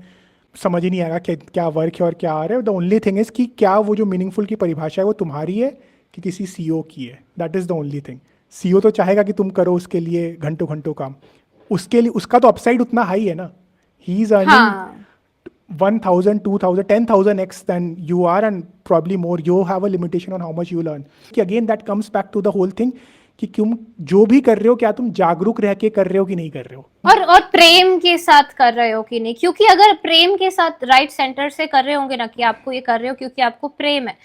S2: समझ ही नहीं आएगा कि क्या वर्क है और क्या आ रहा है। द ओनली थिंग इज़ कि क्या वो जो मीनिंगफुल की परिभाषा है वो तुम्हारी है कि किसी सीईओ की है। That is the only thing. CEO तो चाहेगा कि तुम करो उसके लिए घंटों घंटों काम, उसके लिए उसका तो अपसाइड उतना हाई है ना। He is earning 1,000, 2,000, 10,000x than you are, and probably more. You have a limitation on how much you learn. कि again that comes back to the whole thing कि तुम जो भी कर रहे हो, क्या तुम जागरूक रह के कर रहे हो कि नहीं कर रहे हो,
S1: और प्रेम के साथ कर रहे हो कि नहीं। क्योंकि अगर प्रेम के साथ राइट सेंटर से कर रहे होंगे ना, कि आपको ये कर रहे हो क्योंकि आपको प्रेम है,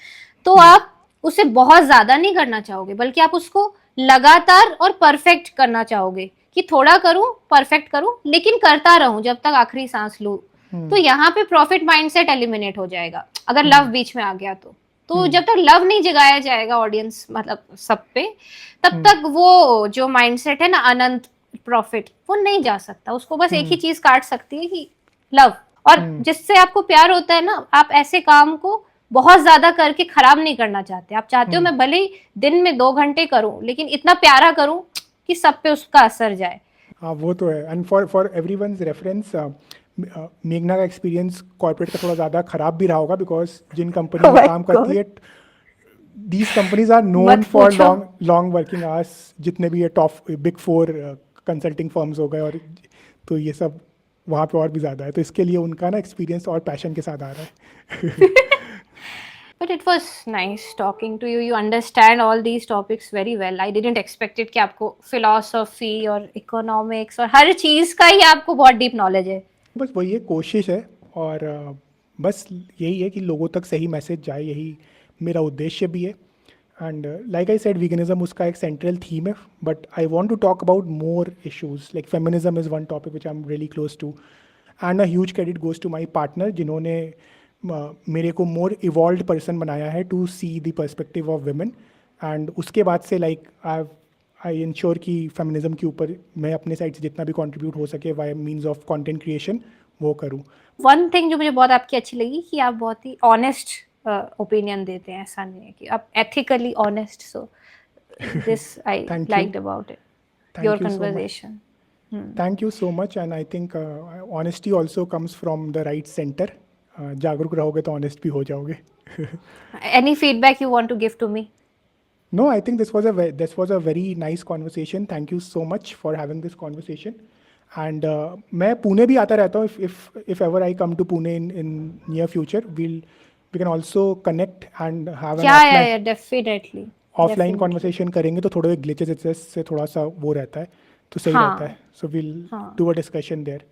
S1: तो आप उसे बहुत ज्यादा नहीं करना चाहोगे, बल्कि आप उसको लगातार और परफेक्ट करना चाहोगे, कि थोड़ा करूं, परफेक्ट करूं, लेकिन करता रहूं जब तक आखिरी सांस लूं। तो यहाँ पे प्रॉफिट माइंडसेट एलिमिनेट हो जाएगा अगर लव बीच में आ गया तो जब तक लव नहीं जगाया जाएगा ऑडियंस, मतलब सब पे, तब तक वो जो माइंडसेट है ना अनंत प्रॉफिट, वो नहीं जा सकता। उसको बस एक ही चीज काट सकती है कि लव। और जिससे आपको प्यार होता है ना, आप ऐसे काम को बहुत ज्यादा करके खराब नहीं करना चाहते। आप चाहते हो मैं भले ही दिन में 2 घंटे करूं, लेकिन इतना प्यारा करूं कि सब पे उसका असर जाए।
S2: हाँ वो तो है। एंड फॉर एवरीवन्स रेफरेंस, मेघना का एक्सपीरियंस कॉर्पोरेट का थोड़ा ज़्यादा खराब भी रहा होगा, बिकॉज जिन कंपनी में काम करती है, these companies are known for long working hours. जितने भी ये टॉप बिग 4 कंसल्टिंग फर्म्स हो गए, और तो ये सब वहाँ पे और भी ज़्यादा है। तो इसके लिए उनका ना एक्सपीरियंस और पैशन के साथ आ रहा है।
S1: But it was nice talking to you. You understand all these topics very well. I didn't expect it कि आपको philosophy और economics और हर चीज़ का ही आपको बहुत deep knowledge है।
S2: बस वही है, कोशिश है, और बस यही है कि लोगों तक सही मैसेज जाए, यही मेरा उद्देश्य भी है। And like I said, veganism उसका एक सेंट्रल थीम है, but I want to talk about more issues. Like feminism is one topic which I am really close to, and a huge credit goes to my partner, जिन्होंने मेरे को मोर इवॉल्व्ड पर्सन बनाया है to see the perspective of women. And उसके बाद से लाइक आई इंश्योर कि फेमिनिज्म के ऊपर मैं अपने साइड से जितना भी कंट्रीब्यूट हो सके by means of content creation वो करूं।
S1: वन थिंग जो मुझे बहुत आपकी अच्छी लगी कि आप बहुत ही ऑनेस्ट ओपिनियन देते हैं, ऐसा नहीं है कि आप ethically honest. So this I
S2: Thank you.
S1: Liked about it, your
S2: Thank you so much.
S1: Conversation.
S2: Thank you so much. And I think honesty also comes from the right center. जागरूक रहोगे तो honest भी हो जाओगे.
S1: Any feedback you want to give to me?
S2: No, I think this was a very nice conversation. Thank you so much for having this conversation. And मैं पुणे भी आता रहता हूँ. If ever I come to Pune in near future, we can also connect and have an
S1: Yeah, definitely.
S2: offline conversation करेंगे, तो थोड़े glitches से थोड़ा सा वो रहता है, तो सही
S1: हाँ.
S2: रहता है. So we'll
S1: हाँ.
S2: do a discussion there.